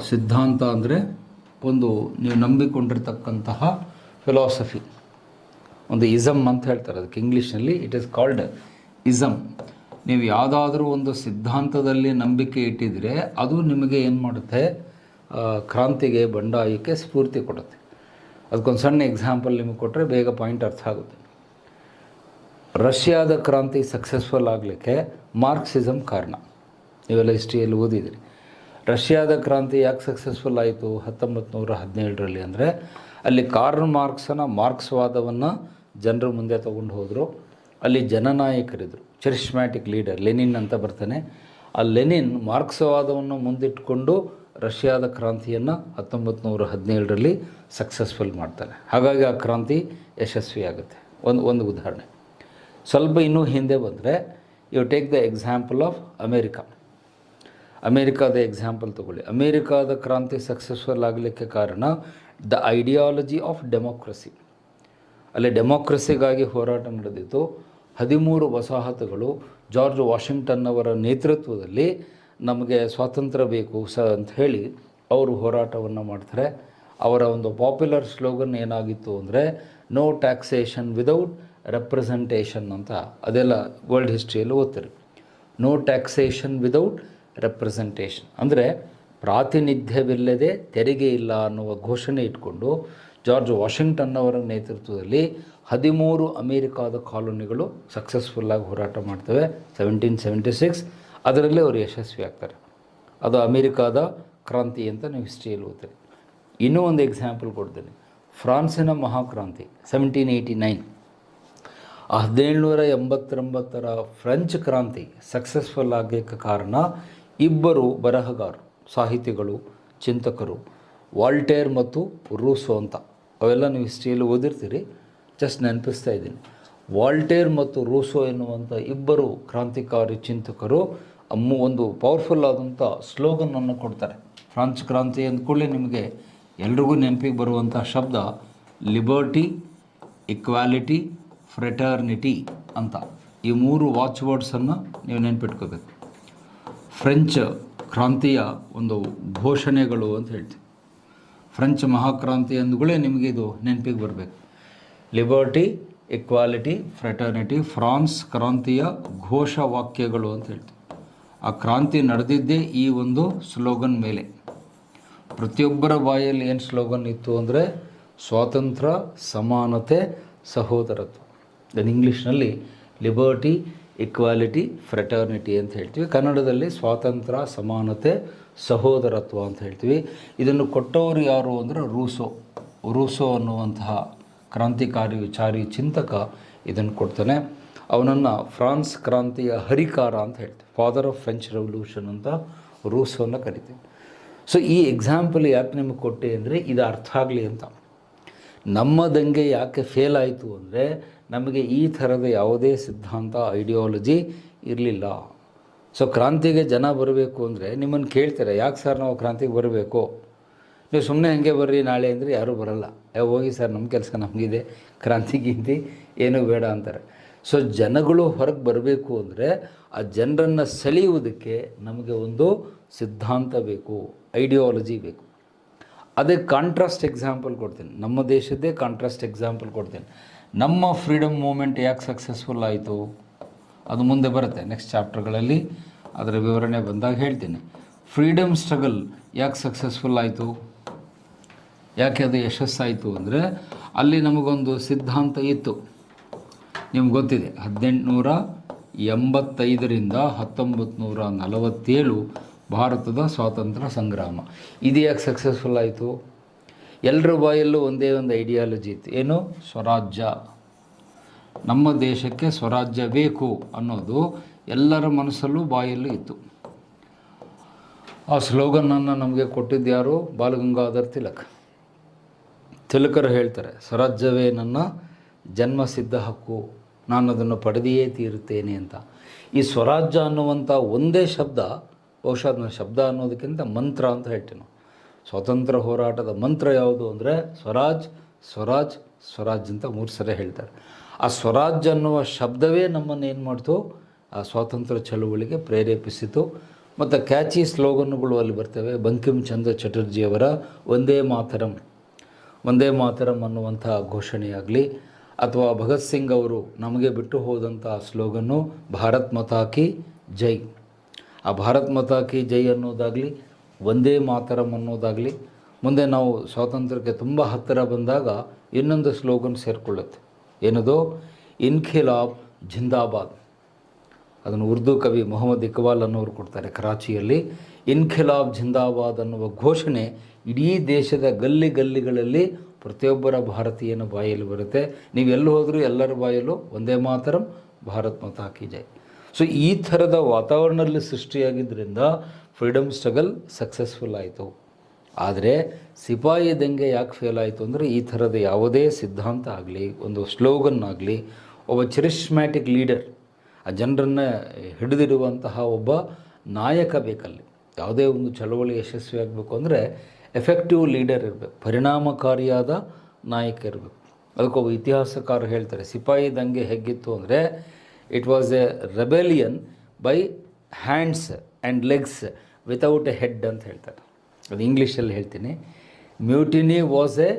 ಸಿದ್ಧಾಂತ ಅಂದರೆ ಒಂದು ನೀವು ನಂಬಿಕೊಂಡಿರ್ತಕ್ಕಂತಹ ಫಿಲಾಸಫಿ, ಒಂದು ಇಸಮ್ ಅಂತ ಹೇಳ್ತಾರೆ. ಅದಕ್ಕೆ ಇಂಗ್ಲೀಷ್ನಲ್ಲಿ ಇಟ್ ಈಸ್ ಕಾಲ್ಡ್ ಇಸಮ್. ನೀವು ಯಾವುದಾದ್ರೂ ಒಂದು ಸಿದ್ಧಾಂತದಲ್ಲಿ ನಂಬಿಕೆ ಇಟ್ಟಿದ್ರೆ ಅದು ನಿಮಗೆ ಏನು ಮಾಡುತ್ತೆ, ಕ್ರಾಂತಿಗೆ, ಬಂಡಾಯಕ್ಕೆ ಸ್ಫೂರ್ತಿ ಕೊಡುತ್ತೆ. ಅದಕ್ಕೊಂದು ಸಣ್ಣ ಎಕ್ಸಾಂಪಲ್ ನಿಮಗೆ ಕೊಟ್ಟರೆ ಬೇಗ ಪಾಯಿಂಟ್ ಅರ್ಥ ಆಗುತ್ತೆ. ರಷ್ಯಾದ ಕ್ರಾಂತಿ ಸಕ್ಸಸ್ಫುಲ್ ಆಗಲಿಕ್ಕೆ ಮಾರ್ಕ್ಸಿಸಮ್ ಕಾರಣ. ನೀವೆಲ್ಲ ಹಿಸ್ಟ್ರಿಯಲ್ಲಿ ಓದಿದಿರಿ. ರಷ್ಯಾದ ಕ್ರಾಂತಿ ಯಾಕೆ ಸಕ್ಸಸ್ಫುಲ್ ಆಯಿತು 1917ರಲ್ಲಿ ಅಂದರೆ ಅಲ್ಲಿ ಕಾರ್ಲ್ ಮಾರ್ಕ್ಸ್ವಾದವನ್ನು ಜನರ ಮುಂದೆ ತೊಗೊಂಡು ಹೋದರು. ಅಲ್ಲಿ ಜನನಾಯಕರಿದ್ದರು, ಚರಿಸ್ಮ್ಯಾಟಿಕ್ ಲೀಡರ್ ಲೆನಿನ್ ಅಂತ ಬರ್ತಾನೆ. ಆ ಲೆನಿನ್ ಮಾರ್ಕ್ಸ್ವಾದವನ್ನು ಮುಂದಿಟ್ಟುಕೊಂಡು ರಷ್ಯಾದ ಕ್ರಾಂತಿಯನ್ನು 1917ರಲ್ಲಿ ಸಕ್ಸಸ್ಫುಲ್ ಮಾಡ್ತಾನೆ. ಹಾಗಾಗಿ ಆ ಕ್ರಾಂತಿ ಯಶಸ್ವಿಯಾಗುತ್ತೆ. ಒಂದು ಉದಾಹರಣೆ. ಸ್ವಲ್ಪ ಇನ್ನೂ ಹಿಂದೆ ಬಂದರೆ you take the example of ಅಮೇರಿಕಾದ ಎಕ್ಸಾಂಪಲ್ ತಗೊಳ್ಳಿ. ಅಮೇರಿಕಾದ ಕ್ರಾಂತಿ ಸಕ್ಸಸ್ಫುಲ್ ಆಗಲಿಕ್ಕೆ ಕಾರಣ ದ ಐಡಿಯಾಲಜಿ ಆಫ್ ಡೆಮೋಕ್ರಸಿ. ಅಲ್ಲಿ ಡೆಮೋಕ್ರಸಿಗಾಗಿ ಹೋರಾಟ ನಡೆದಿತ್ತು. 13 ವಸಾಹತುಗಳು ಜಾರ್ಜ್ ವಾಷಿಂಗ್ಟನ್ ಅವರ ನೇತೃತ್ವದಲ್ಲಿ ನಮಗೆ ಸ್ವಾತಂತ್ರ್ಯ ಬೇಕು ಅಂತ ಹೇಳಿ ಅವರು ಹೋರಾಟವನ್ನು ಮಾಡ್ತಾರೆ. ಅವರ ಒಂದು ಪಾಪ್ಯುಲರ್ ಸ್ಲೋಗನ್ ಏನಾಗಿತ್ತು ಅಂದರೆ ನೋ ಟ್ಯಾಕ್ಸೇಷನ್ ವಿದೌಟ್ ರೆಪ್ರೆಸೆಂಟೇಷನ್ ಅಂತ. ಅದೆಲ್ಲ ವರ್ಲ್ಡ್ ಹಿಸ್ಟ್ರಿಯಲ್ಲಿ ಓದ್ತಾರೆ. ನೋ ಟ್ಯಾಕ್ಸೇಷನ್ ವಿದೌಟ್ ರೆಪ್ರೆಸೆಂಟೇಷನ್ ಅಂದರೆ ಪ್ರಾತಿನಿಧ್ಯವಿಲ್ಲದೆ ತೆರಿಗೆ ಇಲ್ಲ ಅನ್ನುವ ಘೋಷಣೆ ಇಟ್ಕೊಂಡು ಜಾರ್ಜ್ ವಾಷಿಂಗ್ಟನ್ ಅವರ ನೇತೃತ್ವದಲ್ಲಿ 13 ಅಮೇರಿಕಾದ ಕಾಲೋನಿಗಳು ಸಕ್ಸಸ್ಫುಲ್ಲಾಗಿ ಹೋರಾಟ ಮಾಡ್ತವೆ 1776. ಅದರಲ್ಲೇ ಅವರು ಯಶಸ್ವಿ ಆಗ್ತಾರೆ. ಅದು ಅಮೇರಿಕಾದ ಕ್ರಾಂತಿ ಅಂತ ನೀವು ಹಿಸ್ಟ್ರಿಯಲ್ಲಿ ಓದ್ತೀರಿ. ಇನ್ನೂ ಒಂದು ಎಕ್ಸಾಂಪಲ್ ಕೊಡ್ತೀನಿ. ಫ್ರಾನ್ಸಿನ ಮಹಾಕ್ರಾಂತಿ 1789. 1789ರ ಫ್ರೆಂಚ್ ಕ್ರಾಂತಿ ಸಕ್ಸಸ್ಫುಲ್ ಆಗಲಿಕ್ಕೆ ಕಾರಣ ಇಬ್ಬರು ಬರಹಗಾರರು, ಸಾಹಿತಿಗಳು, ಚಿಂತಕರು, ವಾಲ್ಟೇರ್ ಮತ್ತು ರೂಸೋ ಅಂತ. ಅವೆಲ್ಲ ನೀವು ಹಿಸ್ಟ್ರಿಯಲ್ಲಿ ಓದಿರ್ತೀರಿ, ಜಸ್ಟ್ ನೆನಪಿಸ್ತಾ ಇದ್ದೀನಿ. ವಾಲ್ಟೇರ್ ಮತ್ತು ರೂಸೋ ಎನ್ನುವಂಥ ಇಬ್ಬರು ಕ್ರಾಂತಿಕಾರಿ ಚಿಂತಕರು ಒಂದು ಪವರ್ಫುಲ್ ಆದಂಥ ಸ್ಲೋಗನನ್ನು ಕೊಡ್ತಾರೆ. ಫ್ರಾನ್ಸ್ ಕ್ರಾಂತಿ ಅಂದ್ಕೊಳ್ಳಿ ನಿಮಗೆ ಎಲ್ರಿಗೂ ನೆನಪಿಗೆ ಬರುವಂಥ ಶಬ್ದ ಲಿಬರ್ಟಿ, ಇಕ್ವಾಲಿಟಿ, ಫ್ರೆಟರ್ನಿಟಿ ಅಂತ. ಈ 3 ವಾಚ್ ವರ್ಡ್ಸನ್ನು ನೀವು ನೆನಪಿಟ್ಕೋಬೇಕು. ಫ್ರೆಂಚ್ ಕ್ರಾಂತಿಯ ಒಂದು ಘೋಷಣೆಗಳು ಅಂತ ಹೇಳ್ತೀವಿ. ಫ್ರೆಂಚ್ ಮಹಾಕ್ರಾಂತಿ ಅಂದ್ಗಳೇ ನಿಮಗೆ ಇದು ನೆನಪಿಗೆ ಬರಬೇಕು. ಲಿಬರ್ಟಿ, ಇಕ್ವಾಲಿಟಿ, ಫ್ರೆಟರ್ನಿಟಿ ಫ್ರಾನ್ಸ್ ಕ್ರಾಂತಿಯ ಘೋಷವಾಕ್ಯಗಳು ಅಂತ ಹೇಳ್ತೀವಿ. ಆ ಕ್ರಾಂತಿ ನಡೆದಿದ್ದೇ ಈ ಒಂದು ಸ್ಲೋಗನ್ ಮೇಲೆ. ಪ್ರತಿಯೊಬ್ಬರ ಬಾಯಲ್ಲಿ ಏನು ಸ್ಲೋಗನ್ ಇತ್ತು ಅಂದರೆ ಸ್ವಾತಂತ್ರ್ಯ, ಸಮಾನತೆ, ಸಹೋದರತ್ವ. ದೆನ್ ಇಂಗ್ಲೀಷ್ನಲ್ಲಿ ಲಿಬರ್ಟಿ, ಇಕ್ವಾಲಿಟಿ, ಫ್ರೆಟರ್ನಿಟಿ ಅಂತ ಹೇಳ್ತೀವಿ. ಕನ್ನಡದಲ್ಲಿ ಸ್ವಾತಂತ್ರ್ಯ, ಸಮಾನತೆ, ಸಹೋದರತ್ವ ಅಂತ ಹೇಳ್ತೀವಿ. ಇದನ್ನು ಕೊಟ್ಟವರು ಯಾರು ಅಂದರೆ ರೂಸೋ ಅನ್ನುವಂತಹ ಕ್ರಾಂತಿಕಾರಿ ವಿಚಾರಿ ಚಿಂತಕ ಇದನ್ನು ಕೊಡ್ತಾನೆ. ಅವನನ್ನು ಫ್ರಾನ್ಸ್ ಕ್ರಾಂತಿಯ ಹರಿಕಾರ ಅಂತ ಹೇಳ್ತೀವಿ. ಫಾದರ್ ಆಫ್ ಫ್ರೆಂಚ್ ರೆವಲ್ಯೂಷನ್ ಅಂತ ರೂಸೋನ ಕರಿತೀವಿ. ಸೊ ಈ ಎಕ್ಸಾಂಪಲ್ ಯಾಕೆ ನಿಮಗೆ ಕೊಟ್ಟೆ ಅಂದರೆ ಇದು ಅರ್ಥ ಆಗಲಿ ಅಂತ. ನಮ್ಮ ದಂಗೆ ಯಾಕೆ ಫೇಲ್ ಆಯಿತು ಅಂದರೆ ನಮಗೆ ಈ ಥರದ ಯಾವುದೇ ಸಿದ್ಧಾಂತ, ಐಡಿಯಾಲಜಿ ಇರಲಿಲ್ಲ. ಸೊ ಕ್ರಾಂತಿಗೆ ಜನ ಬರಬೇಕು ಅಂದರೆ ನಿಮ್ಮನ್ನು ಕೇಳ್ತಾರೆ, ಯಾಕೆ ಸರ್ ನಾವು ಕ್ರಾಂತಿಗೆ ಬರಬೇಕು? ನೀವು ಸುಮ್ಮನೆ ಹಾಗೆ ಬರ್ರಿ ನಾಳೆ ಅಂದರೆ ಯಾರೂ ಬರಲ್ಲ. ಹೋಗಿ ಸರ್ ನಮ್ಮ ಕೆಲಸ ನಮಗಿದೆ, ಕ್ರಾಂತಿ ಏನೂ ಬೇಡ ಅಂತಾರೆ. ಸೊ ಜನಗಳು ಹೊರಗೆ ಬರಬೇಕು ಅಂದರೆ ಆ ಜನರನ್ನು ಸೆಳೆಯುವುದಕ್ಕೆ ನಮಗೆ ಒಂದು ಸಿದ್ಧಾಂತ ಬೇಕು, ಐಡಿಯಾಲಜಿ ಬೇಕು. ಅದೇ ಕಾಂಟ್ರಾಸ್ಟ್ ಎಕ್ಸಾಂಪಲ್ ಕೊಡ್ತೀನಿ. ನಮ್ಮ ದೇಶದ್ದೇ ಕಾಂಟ್ರಾಸ್ಟ್ ಎಕ್ಸಾಂಪಲ್ ಕೊಡ್ತೀನಿ. ನಮ್ಮ ಫ್ರೀಡಮ್ ಮೂಮೆಂಟ್ ಯಾಕೆ ಸಕ್ಸಸ್ಫುಲ್ ಆಯಿತು ಅದು ಮುಂದೆ ಬರುತ್ತೆ, ನೆಕ್ಸ್ಟ್ ಚಾಪ್ಟರ್ಗಳಲ್ಲಿ ಅದರ ವಿವರಣೆ ಬಂದಾಗ ಹೇಳ್ತೀನಿ. ಫ್ರೀಡಮ್ ಸ್ಟ್ರಗಲ್ ಯಾಕೆ ಸಕ್ಸಸ್ಫುಲ್ ಆಯಿತು, ಯಾಕೆ ಅದು ಯಶಸ್ಸಾಯಿತು ಅಂದರೆ ಅಲ್ಲಿ ನಮಗೊಂದು ಸಿದ್ಧಾಂತ ಇತ್ತು. ನಿಮ್ಗೆ ಗೊತ್ತಿದೆ, 1885ರಿಂದ 1947 ಭಾರತದ ಸ್ವಾತಂತ್ರ್ಯ ಸಂಗ್ರಾಮ. ಇದು ಯಾಕೆ ಸಕ್ಸಸ್ಫುಲ್ ಆಯಿತು? ಎಲ್ಲರ ಬಾಯಲ್ಲೂ ಒಂದೇ ಒಂದು ಐಡಿಯಾಲಜಿ ಇತ್ತು. ಏನು? ಸ್ವರಾಜ್ಯ. ನಮ್ಮ ದೇಶಕ್ಕೆ ಸ್ವರಾಜ್ಯ ಬೇಕು ಅನ್ನೋದು ಎಲ್ಲರ ಮನಸ್ಸಲ್ಲೂ ಬಾಯಲ್ಲೂ ಇತ್ತು. ಆ ಸ್ಲೋಗನನ್ನು ನಮಗೆ ಕೊಟ್ಟಿದ್ದು ಯಾರು? ಬಾಲಗಂಗಾಧರ್ ತಿಲಕರು ಹೇಳ್ತಾರೆ, ಸ್ವರಾಜ್ಯವೇ ನನ್ನ ಜನ್ಮಸಿದ್ಧ ಹಕ್ಕು, ನಾನು ಅದನ್ನು ಪಡೆದಿಯೇ ತೀರುತ್ತೇನೆ ಅಂತ. ಈ ಸ್ವರಾಜ್ಯ ಅನ್ನುವಂಥ ಒಂದೇ ಶಬ್ದ, ಬಹುಶಃ ಅದನ್ನ ಶಬ್ದ ಅನ್ನೋದಕ್ಕಿಂತ ಮಂತ್ರ ಅಂತ ಹೇಳ್ತೀವಿ ನಾವು. ಸ್ವಾತಂತ್ರ್ಯ ಹೋರಾಟದ ಮಂತ್ರ ಯಾವುದು ಅಂದರೆ ಸ್ವರಾಜ್ ಸ್ವರಾಜ್ ಸ್ವರಾಜ್ ಅಂತ 3 ಸರಿ ಹೇಳ್ತಾರೆ. ಆ ಸ್ವರಾಜ್ ಅನ್ನುವ ಶಬ್ದವೇ ನಮ್ಮನ್ನು ಏನು ಮಾಡ್ತು? ಆ ಸ್ವಾತಂತ್ರ್ಯ ಚಳುವಳಿಗೆ ಪ್ರೇರೇಪಿಸಿತು. ಮತ್ತು ಕ್ಯಾಚಿ ಸ್ಲೋಗನ್ನುಗಳು ಅಲ್ಲಿ ಬರ್ತವೆ. ಬಂಕಿಮ್ ಚಂದ್ರ ಚಟರ್ಜಿಯವರ ವಂದೇ ಮಾತರಂ ಅನ್ನುವಂಥ ಘೋಷಣೆಯಾಗಲಿ, ಅಥವಾ ಭಗತ್ ಸಿಂಗ್ ಅವರು ನಮಗೆ ಬಿಟ್ಟು ಹೋದಂಥ ಸ್ಲೋಗನ್ನು ಭಾರತ್ ಮಾತಾ ಕಿ ಜೈ. ಆ ಭಾರತ್ ಮಾತಾ ಕಿ ಜೈ ಅನ್ನೋದಾಗಲಿ, ವಂದೇ ಮಾತರಂ ಅನ್ನೋದಾಗಲಿ, ಮುಂದೆ ನಾವು ಸ್ವಾತಂತ್ರ್ಯಕ್ಕೆ ತುಂಬ ಹತ್ತಿರ ಬಂದಾಗ ಇನ್ನೊಂದು ಸ್ಲೋಗನ್ ಸೇರಿಕೊಳ್ಳುತ್ತೆ. ಏನದು? ಇನ್ಖಿಲಾಬ್ ಜಿಂದಾಬಾದ್. ಅದನ್ನು ಉರ್ದು ಕವಿ ಮೊಹಮ್ಮದ್ ಇಕ್ಬಾಲ್ ಅನ್ನೋರು ಕೊಡ್ತಾರೆ ಕರಾಚಿಯಲ್ಲಿ. ಇನ್ಖಿಲಾಬ್ ಜಿಂದಾಬಾದ್ ಅನ್ನುವ ಘೋಷಣೆ ಇಡೀ ದೇಶದ ಗಲ್ಲಿ ಗಲ್ಲಿಗಳಲ್ಲಿ ಪ್ರತಿಯೊಬ್ಬರ ಭಾರತೀಯನ ಬಾಯಲ್ಲಿ ಬರುತ್ತೆ. ನೀವೆಲ್ಲಿ ಹೋದರೂ ಎಲ್ಲರ ಬಾಯಲ್ಲೂ ಒಂದೇ ಮಾತರಂ, ಭಾರತ್ ಮಾತಾ ಕಿ ಜೈ. ಸೊ ಈ ಥರದ ವಾತಾವರಣದಲ್ಲಿ ಸೃಷ್ಟಿಯಾಗಿದ್ದರಿಂದ ಫ್ರೀಡಮ್ ಸ್ಟ್ರಗಲ್ ಸಕ್ಸಸ್ಫುಲ್ ಆಯಿತು. ಆದರೆ ಸಿಪಾಯಿ ದಂಗೆ ಯಾಕೆ ಫೇಲ್ ಆಯಿತು ಅಂದರೆ ಈ ಥರದ ಯಾವುದೇ ಸಿದ್ಧಾಂತ ಆಗಲಿ, ಒಂದು ಸ್ಲೋಗನ್ ಆಗಲಿ, ಒಬ್ಬ ಚರಿಸ್ಮ್ಯಾಟಿಕ್ ಲೀಡರ್, ಆ ಜನರನ್ನು ಹಿಡಿದಿಡುವಂತಹ ಒಬ್ಬ ನಾಯಕ ಬೇಕಲ್ಲಿ. ಯಾವುದೇ ಒಂದು ಚಳವಳಿ ಯಶಸ್ವಿಯಾಗಬೇಕು ಅಂದರೆ ಎಫೆಕ್ಟಿವ್ ಲೀಡರ್ ಇರಬೇಕು, ಪರಿಣಾಮಕಾರಿಯಾದ ನಾಯಕ ಇರಬೇಕು. ಅದಕ್ಕೊಬ್ಬ ಇತಿಹಾಸಕಾರ ಹೇಳ್ತಾರೆ, ಸಿಪಾಯಿ ದಂಗೆ ಹೇಗಿತ್ತು ಅಂದರೆ it was A rebellion by hands and legs without A head ಅಂತ ಹೇಳ್ತಾರೆ. ಅದು ಇಂಗ್ಲೀಷಲ್ಲಿ ಹೇಳ್ತೀನಿ. Mutiny was A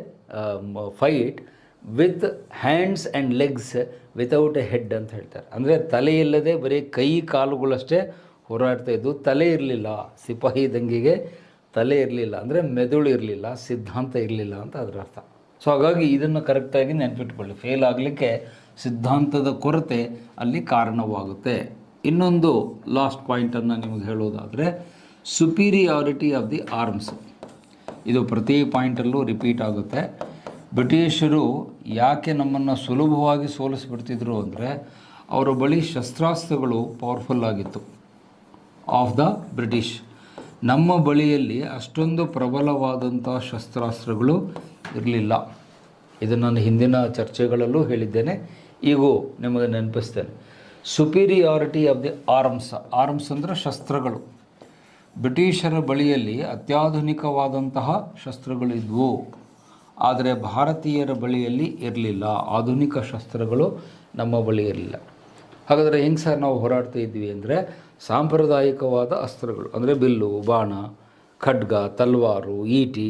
fight with hands and legs without A head ಅಂತ ಹೇಳ್ತಾರೆ. ಅಂದರೆ ತಲೆ ಇಲ್ಲದೆ ಬರೀ ಕೈ ಕಾಲುಗಳಷ್ಟೇ ಹೋರಾಡ್ತಾ ಇದ್ದು, ತಲೆ ಇರಲಿಲ್ಲ. ಸಿಪಾಯಿ ದಂಗೆಗೆ ತಲೆ ಇರಲಿಲ್ಲ ಅಂದರೆ ಮೆದುಳು ಇರಲಿಲ್ಲ, ಸಿದ್ಧಾಂತ ಇರಲಿಲ್ಲ ಅಂತ ಅದರ ಅರ್ಥ. ಸೊ ಹಾಗಾಗಿ ಇದನ್ನು ಕರೆಕ್ಟಾಗಿ ನೆನಪಿಟ್ಕೊಳ್ಳಿ. ಫೇಲ್ ಆಗಲಿಕ್ಕೆ ಸಿದ್ಧಾಂತದ ಕೊರತೆ ಅಲ್ಲಿ ಕಾರಣವಾಗುತ್ತೆ. ಇನ್ನೊಂದು ಲಾಸ್ಟ್ ಪಾಯಿಂಟನ್ನು ನಿಮಗೆ ಹೇಳೋದಾದರೆ ಸುಪೀರಿಯಾರಿಟಿ ಆಫ್ ದಿ ಆರ್ಮ್ಸ್. ಇದು ಪ್ರತಿ ಪಾಯಿಂಟಲ್ಲೂ ರಿಪೀಟ್ ಆಗುತ್ತೆ. ಬ್ರಿಟಿಷರು ಯಾಕೆ ನಮ್ಮನ್ನು ಸುಲಭವಾಗಿ ಸೋಲಿಸ್ಬಿಡ್ತಿದ್ರು ಅಂದರೆ ಅವರ ಬಳಿ ಶಸ್ತ್ರಾಸ್ತ್ರಗಳು ಪವರ್ಫುಲ್ ಆಗಿತ್ತು ಆಫ್ ದ ಬ್ರಿಟಿಷ್. ನಮ್ಮ ಬಳಿಯಲ್ಲಿ ಅಷ್ಟೊಂದು ಪ್ರಬಲವಾದಂಥ ಶಸ್ತ್ರಾಸ್ತ್ರಗಳು ಇರಲಿಲ್ಲ. ಇದನ್ನು ನಾನು ಹಿಂದಿನ ಚರ್ಚೆಗಳಲ್ಲೂ ಹೇಳಿದ್ದೇನೆ, ಈಗೂ ನಿಮಗೆ ನೆನಪಿಸ್ತೇನೆ. Superiority of the arms. Arms ಅಂದರೆ ಶಸ್ತ್ರಗಳು. ಬ್ರಿಟಿಷರ ಬಳಿಯಲ್ಲಿ ಅತ್ಯಾಧುನಿಕವಾದಂತಹ ಶಸ್ತ್ರಗಳಿದ್ವು, ಆದರೆ ಭಾರತೀಯರ ಬಳಿಯಲ್ಲಿ ಇರಲಿಲ್ಲ. ಆಧುನಿಕ ಶಸ್ತ್ರಗಳು ನಮ್ಮ ಬಳಿ ಇರಲಿಲ್ಲ. ಹಾಗಾದರೆ ಹೆಂಗೆ ಸರ್ ನಾವು ಹೋರಾಡ್ತಾ ಇದ್ವಿ ಅಂದರೆ ಸಾಂಪ್ರದಾಯಿಕವಾದ ಅಸ್ತ್ರಗಳು ಅಂದರೆ ಬಿಲ್ಲು, ಬಾಣ, ಖಡ್ಗ, ತಲ್ವಾರು, ಈಟಿ,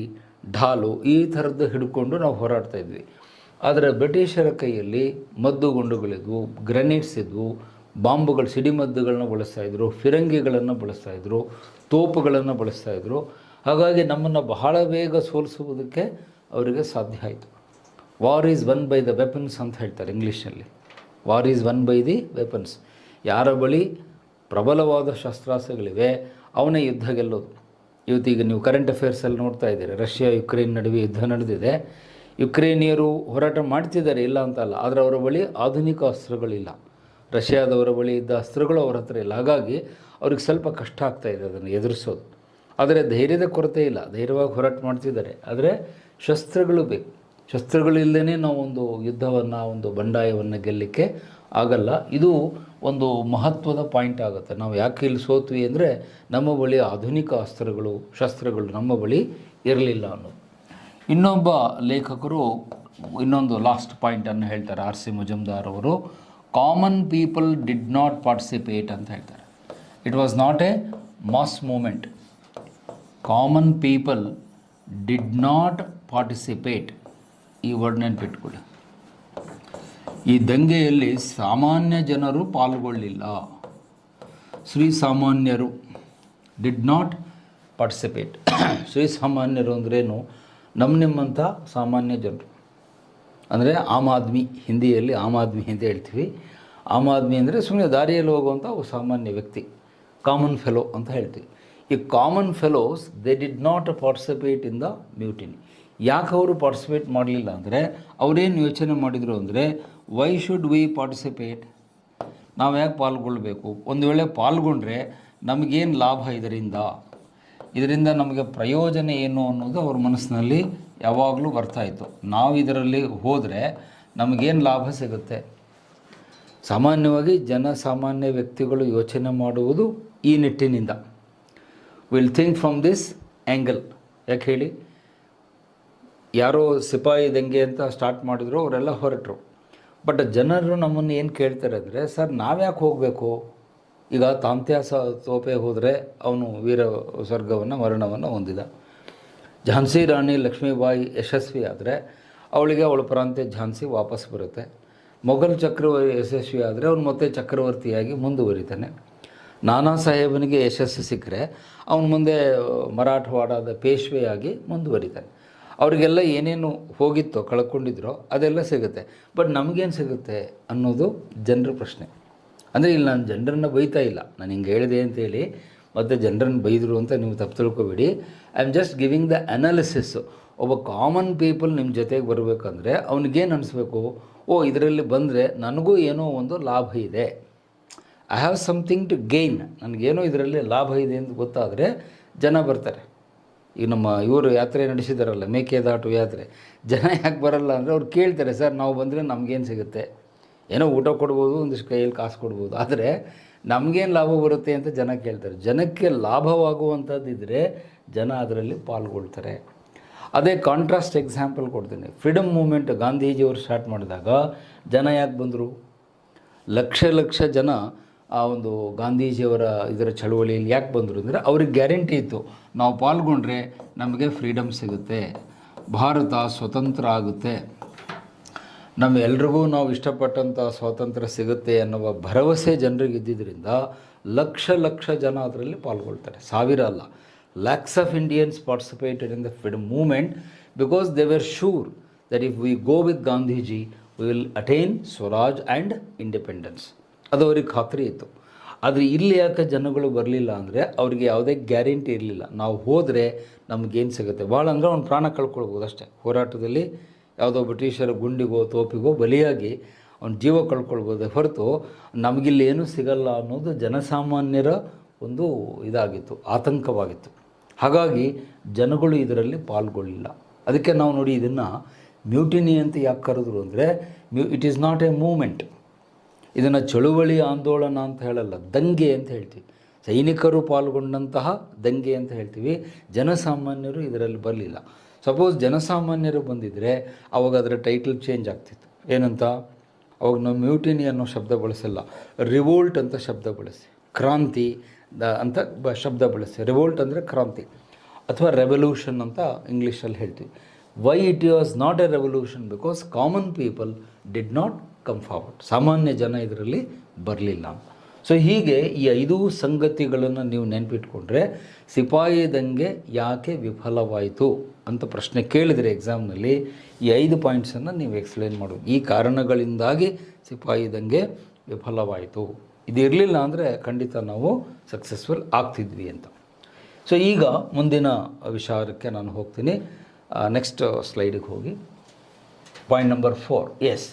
ಢಾಲು ಈ ಥರದ್ದು ಹಿಡ್ಕೊಂಡು ನಾವು ಹೋರಾಡ್ತಾ ಇದ್ವಿ. ಆದರೆ ಬ್ರಿಟಿಷರ ಕೈಯಲ್ಲಿ ಮದ್ದುಗುಂಡುಗಳಿದ್ವು, ಗ್ರೆನೇಡ್ಸ್ ಇದ್ವು, ಬಾಂಬುಗಳು, ಸಿಡಿಮದ್ದುಗಳನ್ನ ಬಳಸ್ತಾಯಿದ್ರು, ಫಿರಂಗಿಗಳನ್ನು ಬಳಸ್ತಾಯಿದ್ರು, ತೋಪುಗಳನ್ನು ಬಳಸ್ತಾಯಿದ್ರು. ಹಾಗಾಗಿ ನಮ್ಮನ್ನು ಬಹಳ ಬೇಗ ಸೋಲಿಸುವುದಕ್ಕೆ ಅವರಿಗೆ ಸಾಧ್ಯ ಆಯಿತು. War is one by the weapons ಅಂತ ಹೇಳ್ತಾರೆ ಇಂಗ್ಲೀಷಲ್ಲಿ. War is one by the weapons. ಯಾರ ಬಳಿ ಪ್ರಬಲವಾದ ಶಸ್ತ್ರಾಸ್ತ್ರಗಳಿವೆ ಅವನೇ ಯುದ್ಧ ಗೆಲ್ಲೋದು. ಇವತ್ತೀಗ ನೀವು ಕರೆಂಟ್ ಅಫೇರ್ಸಲ್ಲಿ ನೋಡ್ತಾ ಇದ್ದೀರಿ, ರಷ್ಯಾ ಯುಕ್ರೇನ್ ನಡುವೆ ಯುದ್ಧ ನಡೆದಿದೆ. ಯುಕ್ರೇನಿಯರು ಹೋರಾಟ ಮಾಡ್ತಿದ್ದಾರೆ, ಇಲ್ಲ ಅಂತಲ್ಲ, ಆದರೆ ಅವರ ಬಳಿ ಆಧುನಿಕ ಅಸ್ತ್ರಗಳಿಲ್ಲ. ರಷ್ಯಾದವರ ಬಳಿ ಇದ್ದ ಅಸ್ತ್ರಗಳು ಅವರ ಹತ್ರ ಇಲ್ಲ. ಹಾಗಾಗಿ ಅವ್ರಿಗೆ ಸ್ವಲ್ಪ ಕಷ್ಟ ಆಗ್ತಾಯಿದೆ ಅದನ್ನು ಎದುರಿಸೋದು. ಆದರೆ ಧೈರ್ಯದ ಕೊರತೆ ಇಲ್ಲ, ಧೈರ್ಯವಾಗಿ ಹೋರಾಟ ಮಾಡ್ತಿದ್ದಾರೆ. ಆದರೆ ಶಸ್ತ್ರಗಳು ಬೇಕು. ಶಸ್ತ್ರಗಳಿಲ್ಲದೇ ನಾವು ಒಂದು ಯುದ್ಧವನ್ನು, ಒಂದು ಬಂಡಾಯವನ್ನು ಗೆಲ್ಲಲಿಕ್ಕೆ ಆಗಲ್ಲ. ಇದು ಒಂದು ಮಹತ್ವದ ಪಾಯಿಂಟ್ ಆಗುತ್ತೆ. ನಾವು ಯಾಕೆ ಇಲ್ಲಿ ಸೋತ್ವಿ ಅಂದರೆ ನಮ್ಮ ಬಳಿ ಆಧುನಿಕ ಅಸ್ತ್ರಗಳು, ಶಸ್ತ್ರಗಳು ನಮ್ಮ ಬಳಿ ಇರಲಿಲ್ಲ ಅನ್ನೋದು. ಇನ್ನೊಬ್ಬ ಲೇಖಕರು ಇನ್ನೊಂದು ಲಾಸ್ಟ್ ಪಾಯಿಂಟನ್ನು ಹೇಳ್ತಾರೆ, ಆರ್ ಸಿ ಮುಜುಮ್ದಾರ್ ಅವರು. Common people did not participate ಅಂತ ಹೇಳ್ತಾರೆ. It was not a mass movement. Common people did not participate. ಈ ವರ್ಡ್ ನೆನಪಿಟ್ಕೊಳ್ಳಿ. ಈ ದಂಗೆಯಲ್ಲಿ ಸಾಮಾನ್ಯ ಜನರು ಪಾಲ್ಗೊಳ್ಳಿಲ್ಲ. ಶ್ರೀಸಾಮಾನ್ಯರು ಡಿಡ್ ನಾಟ್ ಪಾರ್ಟಿಸಿಪೇಟ್. ಶ್ರೀಸಾಮಾನ್ಯರು ಅಂದ್ರೇನು? ನಿಮ್ಮಂಥ ಸಾಮಾನ್ಯ ಜನರು ಅಂದರೆ ಆಮ್ ಆದ್ಮಿ, ಹಿಂದಿಯಲ್ಲಿ ಆಮ್ ಆದ್ಮಿ ಅಂತ ಹೇಳ್ತೀವಿ. ಆಮ್ ಆದ್ಮಿ ಅಂದರೆ ಸುಮ್ಮನೆ ದಾರಿಯಲ್ಲಿ ಹೋಗುವಂಥ ಸಾಮಾನ್ಯ ವ್ಯಕ್ತಿ, ಕಾಮನ್ ಫೆಲೋ ಅಂತ ಹೇಳ್ತೀವಿ. ಈ common fellows they did not participate in the mutiny. ಯಾಕೆ ಅವರು ಪಾರ್ಟಿಸಿಪೇಟ್ ಮಾಡಲಿಲ್ಲ ಅಂದರೆ ಅವರೇನು ಯೋಚನೆ ಮಾಡಿದರು ಅಂದರೆ ವೈ ಶುಡ್ ವಿ ಪಾರ್ಟಿಸಿಪೇಟ್, ನಾವು ಯಾಕೆ ಪಾಲ್ಗೊಳ್ಬೇಕು? ಒಂದು ವೇಳೆ ಪಾಲ್ಗೊಂಡ್ರೆ ನಮಗೇನು ಲಾಭ ಇದರಿಂದ ನಮಗೆ ಪ್ರಯೋಜನ ಏನು ಅನ್ನೋದು ಅವ್ರ ಮನಸ್ಸಿನಲ್ಲಿ ಯಾವಾಗಲೂ ಬರ್ತಾಯಿತ್ತು. ನಾವು ಇದರಲ್ಲಿ ಹೋದರೆ ನಮಗೇನು ಲಾಭ ಸಿಗುತ್ತೆ? ಸಾಮಾನ್ಯವಾಗಿ ಜನಸಾಮಾನ್ಯ ವ್ಯಕ್ತಿಗಳು ಯೋಚನೆ ಮಾಡುವುದು ಈ ನಿಟ್ಟಿನಿಂದ. Will think from this angle. ಯಾಕೆ ಹೇಳಿ, ಯಾರೋ ಸಿಪಾಯಿ ದಂಗೆ ಅಂತ ಸ್ಟಾರ್ಟ್ ಮಾಡಿದ್ರು, ಅವರೆಲ್ಲ ಹೊರಟರು. ಬಟ್ ಜನರು ನಮ್ಮನ್ನು ಏನು ಕೇಳ್ತಾರೆ ಅಂದರೆ, ಸರ್ ನಾವ್ಯಾಕೆ ಹೋಗಬೇಕು? ಈಗ ತಾಂತ್ಯಾಸ ತೋಪೆ ಹೋದರೆ ಅವನು ವೀರ ಸ್ವರ್ಗವನ್ನು, ಮರಣವನ್ನು ಹೊಂದಿದ. ಝಾನ್ಸಿ ರಾಣಿ ಲಕ್ಷ್ಮೀಬಾಯಿ ಯಶಸ್ವಿ ಆದರೆ ಅವಳಿಗೆ ಅವಳ ಪ್ರಾಂತ್ಯ ಝಾನ್ಸಿ ವಾಪಸ್ ಬರುತ್ತೆ. ಮೊಘಲ್ ಚಕ್ರವರ್ತಿ ಯಶಸ್ವಿ ಆದರೆ ಅವನು ಮತ್ತೆ ಚಕ್ರವರ್ತಿಯಾಗಿ ಮುಂದುವರಿತಾನೆ. ನಾನಾ ಸಾಹೇಬನಿಗೆ ಯಶಸ್ಸು ಸಿಕ್ಕರೆ ಅವನು ಮುಂದೆ ಮರಾಠವಾಡದ ಪೇಶ್ವೆಯಾಗಿ ಮುಂದುವರಿತಾನೆ. ಅವರಿಗೆಲ್ಲ ಏನೇನು ಹೋಗಿತ್ತೋ, ಕಳ್ಕೊಂಡಿದ್ರೋ ಅದೆಲ್ಲ ಸಿಗುತ್ತೆ. ಬಟ್ ನಮಗೇನು ಸಿಗುತ್ತೆ ಅನ್ನೋದು ಜನರ ಪ್ರಶ್ನೆ. ಅಂದರೆ ಇಲ್ಲಿ ನಾನು ಜನರನ್ನು ಬೈತಾ ಇಲ್ಲ, ನಾನು ಹಿಂಗೆ ಹೇಳಿದೆ ಅಂತೇಳಿ ಮತ್ತು ಜನರನ್ನು ಬೈದರು ಅಂತ ನೀವು ತಪ್ಪು ತಿಳ್ಕೊಬೇಡಿ. I am just giving the analysis. ಒಬ್ಬ ಕಾಮನ್ ಪೀಪಲ್ ನಿಮ್ಮ ಜೊತೆಗೆ ಬರಬೇಕಂದ್ರೆ ಅವ್ನಿಗೇನು ಅನಿಸ್ಬೇಕು, ಓ ಇದರಲ್ಲಿ ಬಂದರೆ ನನಗೂ ಏನೋ ಒಂದು ಲಾಭ ಇದೆ, I have something to gain, ನನಗೇನೋ ಇದರಲ್ಲಿ ಲಾಭ ಇದೆ ಅಂತ ಗೊತ್ತಾದರೆ ಜನ ಬರ್ತಾರೆ. ಈಗ ನಮ್ಮ ಇವರು ಯಾತ್ರೆ ನಡೆಸಿದಾರಲ್ಲ, ಮೇಕೆದಾಟು ಯಾತ್ರೆ, ಜನ ಯಾಕೆ ಬರಲ್ಲ ಅಂದರೆ ಅವ್ರು ಕೇಳ್ತಾರೆ, ಸರ್ ನಾವು ಬಂದರೆ ನಮಗೇನು ಸಿಗುತ್ತೆ, ಏನೋ ಊಟ ಕೊಡ್ಬೋದು, ಒಂದಿಷ್ಟು ಕೈಯಲ್ಲಿ ಕಾಸು ಕೊಡ್ಬೋದು, ಆದರೆ ನಮಗೇನು ಲಾಭ ಬರುತ್ತೆ ಅಂತ ಜನ ಕೇಳ್ತಾರೆ. ಜನಕ್ಕೆ ಲಾಭವಾಗುವಂಥದ್ದಿದ್ದರೆ ಜನ ಅದರಲ್ಲಿ ಪಾಲ್ಗೊಳ್ತಾರೆ. ಅದೇ ಕಾಂಟ್ರಾಸ್ಟ್ ಎಕ್ಸಾಂಪಲ್ ಕೊಡ್ತೀನಿ. ಫ್ರೀಡಮ್ ಮೂಮೆಂಟ್ ಗಾಂಧೀಜಿಯವರು ಸ್ಟಾರ್ಟ್ ಮಾಡಿದಾಗ ಜನ ಯಾಕೆ ಬಂದರು? ಲಕ್ಷ ಜನ ಆ ಒಂದು ಗಾಂಧೀಜಿಯವರ ಇದರ ಚಳುವಳಿಯಲ್ಲಿ ಯಾಕೆ ಬಂದರು ಅಂದರೆ ಅವ್ರಿಗೆ ಗ್ಯಾರಂಟಿ ಇತ್ತು, ನಾವು ಪಾಲ್ಗೊಂಡ್ರೆ ನಮಗೆ ಫ್ರೀಡಮ್ ಸಿಗುತ್ತೆ, ಭಾರತ ಸ್ವತಂತ್ರ ಆಗುತ್ತೆ, ನಮ್ಮೆಲ್ರಿಗೂ ನಾವು ಇಷ್ಟಪಟ್ಟಂಥ ಸ್ವಾತಂತ್ರ್ಯ ಸಿಗುತ್ತೆ ಅನ್ನುವ ಭರವಸೆ ಜನರಿಗೆ ಇದ್ದಿದ್ದರಿಂದ ಲಕ್ಷ ಜನ ಅದರಲ್ಲಿ ಪಾಲ್ಗೊಳ್ತಾರೆ. ಸಾವಿರ ಅಲ್ಲ, lakhs of Indians participated in the freedom movement because they were sure that if we go with Gandhiji, we will attain Swaraj and independence. ಅದು ಅವ್ರಿಗೆ ಖಾತ್ರಿ ಇತ್ತು. ಆದರೆ ಇಲ್ಲಿ ಯಾಕೆ ಜನಗಳು ಬರಲಿಲ್ಲ ಅಂದರೆ ಅವ್ರಿಗೆ ಯಾವುದೇ ಗ್ಯಾರಂಟಿ ಇರಲಿಲ್ಲ, ನಾವು ಹೋದರೆ ನಮಗೇನು ಸಿಗುತ್ತೆ. ಭಾಳ ಅಂದರೆ ಅವ್ನು ಪ್ರಾಣ ಕಳ್ಕೊಳ್ಬೋದು ಅಷ್ಟೇ. ಹೋರಾಟದಲ್ಲಿ ಯಾವುದೋ ಬ್ರಿಟಿಷರ ಗುಂಡಿಗೋ ತೋಪಿಗೋ ಬಲಿಯಾಗಿ ಅವ್ನ ಜೀವ ಕಳ್ಕೊಳ್ಬೋದು ಹೊರತು ನಮಗಿಲ್ಲಿ ಏನೂ ಸಿಗಲ್ಲ ಅನ್ನೋದು ಜನಸಾಮಾನ್ಯರ ಒಂದು ಇದಾಗಿತ್ತು, ಆತಂಕವಾಗಿತ್ತು. ಹಾಗಾಗಿ ಜನಗಳು ಇದರಲ್ಲಿ ಪಾಲ್ಗೊಳ್ಳಿಲ್ಲ. ಅದಕ್ಕೆ ನಾವು ನೋಡಿ ಇದನ್ನು ಮ್ಯೂಟಿನಿ ಅಂತ ಯಾಕೆ ಕರೆದ್ರು ಅಂದರೆ it is not a movement. ಇದನ್ನು ಚಳುವಳಿ ಆಂದೋಲನ ಅಂತ ಹೇಳಲ್ಲ, ದಂಗೆ ಅಂತ ಹೇಳ್ತೀವಿ. ಸೈನಿಕರು ಪಾಲ್ಗೊಂಡಂತಹ ದಂಗೆ ಅಂತ ಹೇಳ್ತೀವಿ. ಜನಸಾಮಾನ್ಯರು ಇದರಲ್ಲಿ ಬರಲಿಲ್ಲ. ಸಪೋಸ್ ಜನಸಾಮಾನ್ಯರು ಬಂದಿದ್ದರೆ ಅವಾಗ ಅದರ ಟೈಟಲ್ ಚೇಂಜ್ ಆಗ್ತಿತ್ತು. ಏನಂತ? ಅವಾಗ ನಾವು ಮ್ಯೂಟಿನಿ ಅನ್ನೋ ಶಬ್ದ ಬಳಸಲ್ಲ, ರಿವೋಲ್ಟ್ ಅಂತ ಶಬ್ದ ಬಳಸಿ, ಕ್ರಾಂತಿ ಅಂತ ಶಬ್ದ ಬಳಸಿ. ರಿವೋಲ್ಟ್ ಅಂದರೆ ಕ್ರಾಂತಿ ಅಥವಾ ರೆವಲ್ಯೂಷನ್ ಅಂತ ಇಂಗ್ಲೀಷಲ್ಲಿ ಹೇಳ್ತೀವಿ. Why it was not A revolution? Because common people did not come forward. ಸಾಮಾನ್ಯ ಜನ ಇದರಲ್ಲಿ ಬರಲಿಲ್ಲ. ಸೊ ಹೀಗೆ ಈ 5 ಸಂಗತಿಗಳನ್ನು ನೀವು ನೆನಪಿಟ್ಕೊಂಡ್ರೆ ಸಿಪಾಯಿ ದಂಗೆ ಯಾಕೆ ವಿಫಲವಾಯಿತು ಅಂತ ಪ್ರಶ್ನೆ ಕೇಳಿದರೆ ಎಕ್ಸಾಮ್ನಲ್ಲಿ ಈ 5 ಪಾಯಿಂಟ್ಸನ್ನು ನೀವು ಎಕ್ಸ್ಪ್ಲೇನ್ ಮಾಡೋದು. ಈ ಕಾರಣಗಳಿಂದಾಗಿ ಸಿಪಾಯಿ ದಂಗೆ ವಿಫಲವಾಯಿತು, ಇದು ಇರಲಿಲ್ಲ ಅಂದರೆ ಖಂಡಿತ ನಾವು ಸಕ್ಸಸ್ಫುಲ್ ಆಗ್ತಿದ್ವಿ ಅಂತ. ಸೊ ಈಗ ಮುಂದಿನ ವಿಚಾರಕ್ಕೆ ನಾನು ಹೋಗ್ತೀನಿ. ನೆಕ್ಸ್ಟ್ ಸ್ಲೈಡಿಗೆ ಹೋಗಿ point number 4. Yes,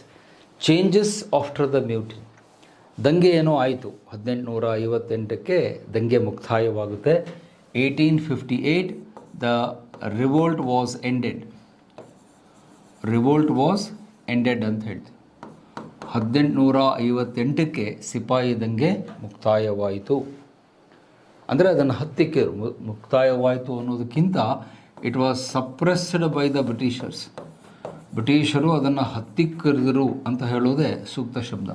changes after the mutiny. ದಂಗೆ ಏನೋ ಆಯಿತು, 1858ಕ್ಕೆ ದಂಗೆ ಮುಕ್ತಾಯವಾಗುತ್ತೆ. 1858 the revolt was ended. Revolt was ended ಅಂತ ಹೇಳ್ತೀವಿ. 1858ಕ್ಕೆ ಸಿಪಾಯಿ ದಂಗೆ ಮುಕ್ತಾಯವಾಯಿತು. ಅಂದರೆ ಅದನ್ನು ಹತ್ತಿಕ್ಕರು. ಮುಕ್ತಾಯವಾಯಿತು ಅನ್ನೋದಕ್ಕಿಂತ it was suppressed by the Britishers. ಬ್ರಿಟಿಷರು ಅದನ್ನು ಹತ್ತಿಕ್ಕರಿದರು ಅಂತ ಹೇಳೋದೇ ಸೂಕ್ತ ಶಬ್ದ.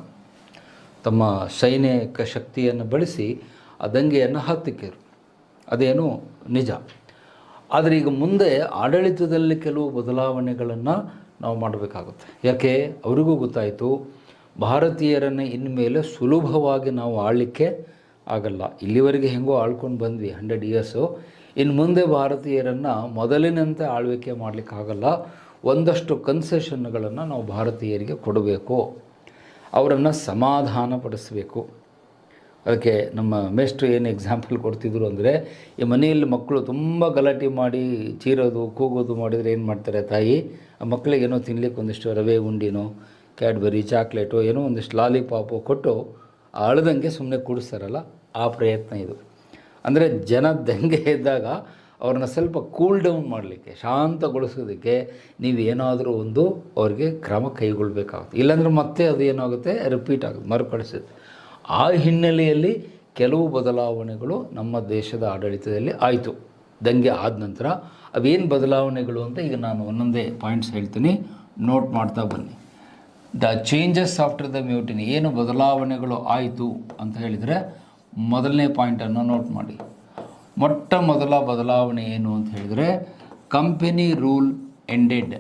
ತಮ್ಮ ಸೈನಿಕ ಶಕ್ತಿಯನ್ನು ಬಳಸಿ ಆ ದಂಗೆಯನ್ನು ಹತ್ತಿಕ್ಕರು, ಅದೇನು ನಿಜ. ಆದರೆ ಈಗ ಮುಂದೆ ಆಡಳಿತದಲ್ಲಿ ಕೆಲವು ಬದಲಾವಣೆಗಳನ್ನು ನಾವು ಮಾಡಬೇಕಾಗುತ್ತೆ. ಯಾಕೆ? ಅವರಿಗೂ ಗೊತ್ತಾಯಿತು ಭಾರತೀಯರನ್ನು ಇನ್ಮೇಲೆ ಸುಲಭವಾಗಿ ನಾವು ಆಳಲಿಕ್ಕೆ ಆಗಲ್ಲ. ಇಲ್ಲಿವರೆಗೆ ಹೆಂಗೋ ಆಳ್ಕೊಂಡು ಬಂದ್ವಿ 100 ಇಯರ್ಸು. ಇನ್ನು ಮುಂದೆ ಭಾರತೀಯರನ್ನು ಮೊದಲಿನಂತೆ ಆಳ್ವಿಕೆ ಮಾಡಲಿಕ್ಕಾಗಲ್ಲ. ಒಂದಷ್ಟು ಕನ್ಸೆಷನ್ಗಳನ್ನು ನಾವು ಭಾರತೀಯರಿಗೆ ಕೊಡಬೇಕು, ಅವರನ್ನು ಸಮಾಧಾನಪಡಿಸಬೇಕು. ಅದಕ್ಕೆ ನಮ್ಮ ಮೇಷ್ಟ್ರು ಏನು ಎಕ್ಸಾಂಪಲ್ ಕೊಡ್ತಿದ್ರು ಅಂದರೆ, ಈ ಮನೆಯಲ್ಲಿ ಮಕ್ಕಳು ತುಂಬ ಗಲಾಟೆ ಮಾಡಿ ಚೀರೋದು ಕೂಗೋದು ಮಾಡಿದರೆ ಏನು ಮಾಡ್ತಾರೆ ತಾಯಿ, ಆ ಮಕ್ಕಳಿಗೆ ಏನೋ ತಿನ್ಲಿಕ್ಕೆ ಒಂದಿಷ್ಟು ರವೆ ಉಂಡಿನೋ ಕ್ಯಾಡ್ಬರಿ ಚಾಕ್ಲೇಟು ಏನೋ ಒಂದಿಷ್ಟು ಲಾಲಿಪಾಪು ಕೊಟ್ಟು ಅಳ್ದಂಗೆ ಸುಮ್ಮನೆ ಕೂಡಿಸ್ತಾರಲ್ಲ, ಆ ಪ್ರಯತ್ನ ಇದು. ಅಂದರೆ ಜನ ದಂಗೆ ಇದ್ದಾಗ ಅವ್ರನ್ನ ಸ್ವಲ್ಪ ಕೂಲ್ ಡೌನ್ ಮಾಡಲಿಕ್ಕೆ, ಶಾಂತಗೊಳಿಸೋದಕ್ಕೆ ನೀವು ಏನಾದರೂ ಒಂದು ಅವ್ರಿಗೆ ಕ್ರಮ ಕೈಗೊಳ್ಳಬೇಕಾಗುತ್ತೆ. ಇಲ್ಲಾಂದರೆ ಮತ್ತೆ ಅದು ಏನಾಗುತ್ತೆ, ರಿಪೀಟ್ ಆಗುತ್ತೆ, ಮರುಕಳಿಸುತ್ತೆ. ಆ ಹಿನ್ನೆಲೆಯಲ್ಲಿ ಕೆಲವು ಬದಲಾವಣೆಗಳು ನಮ್ಮ ದೇಶದ ಆಡಳಿತದಲ್ಲಿ ಆಯಿತು ದಂಗೆ ಆದ ನಂತರ. ಅವೇನು ಬದಲಾವಣೆಗಳು ಅಂತ ಈಗ ನಾನು ಒಂದೊಂದೇ ಪಾಯಿಂಟ್ಸ್ ಹೇಳ್ತೀನಿ, ನೋಟ್ ಮಾಡ್ತಾ ಬನ್ನಿ. The changes after the mutiny, ಏನು ಬದಲಾವಣೆಗಳು ಆಯಿತು ಅಂತ ಹೇಳಿದರೆ ಮೊದಲನೇ ಪಾಯಿಂಟನ್ನು ನೋಟ್ ಮಾಡಿ. ಮೊಟ್ಟ ಮೊದಲ ಬದಲಾವಣೆ ಏನು ಅಂತ ಹೇಳಿದರೆ ಕಂಪನಿ ರೂಲ್ ಎಂಡೆಡ್.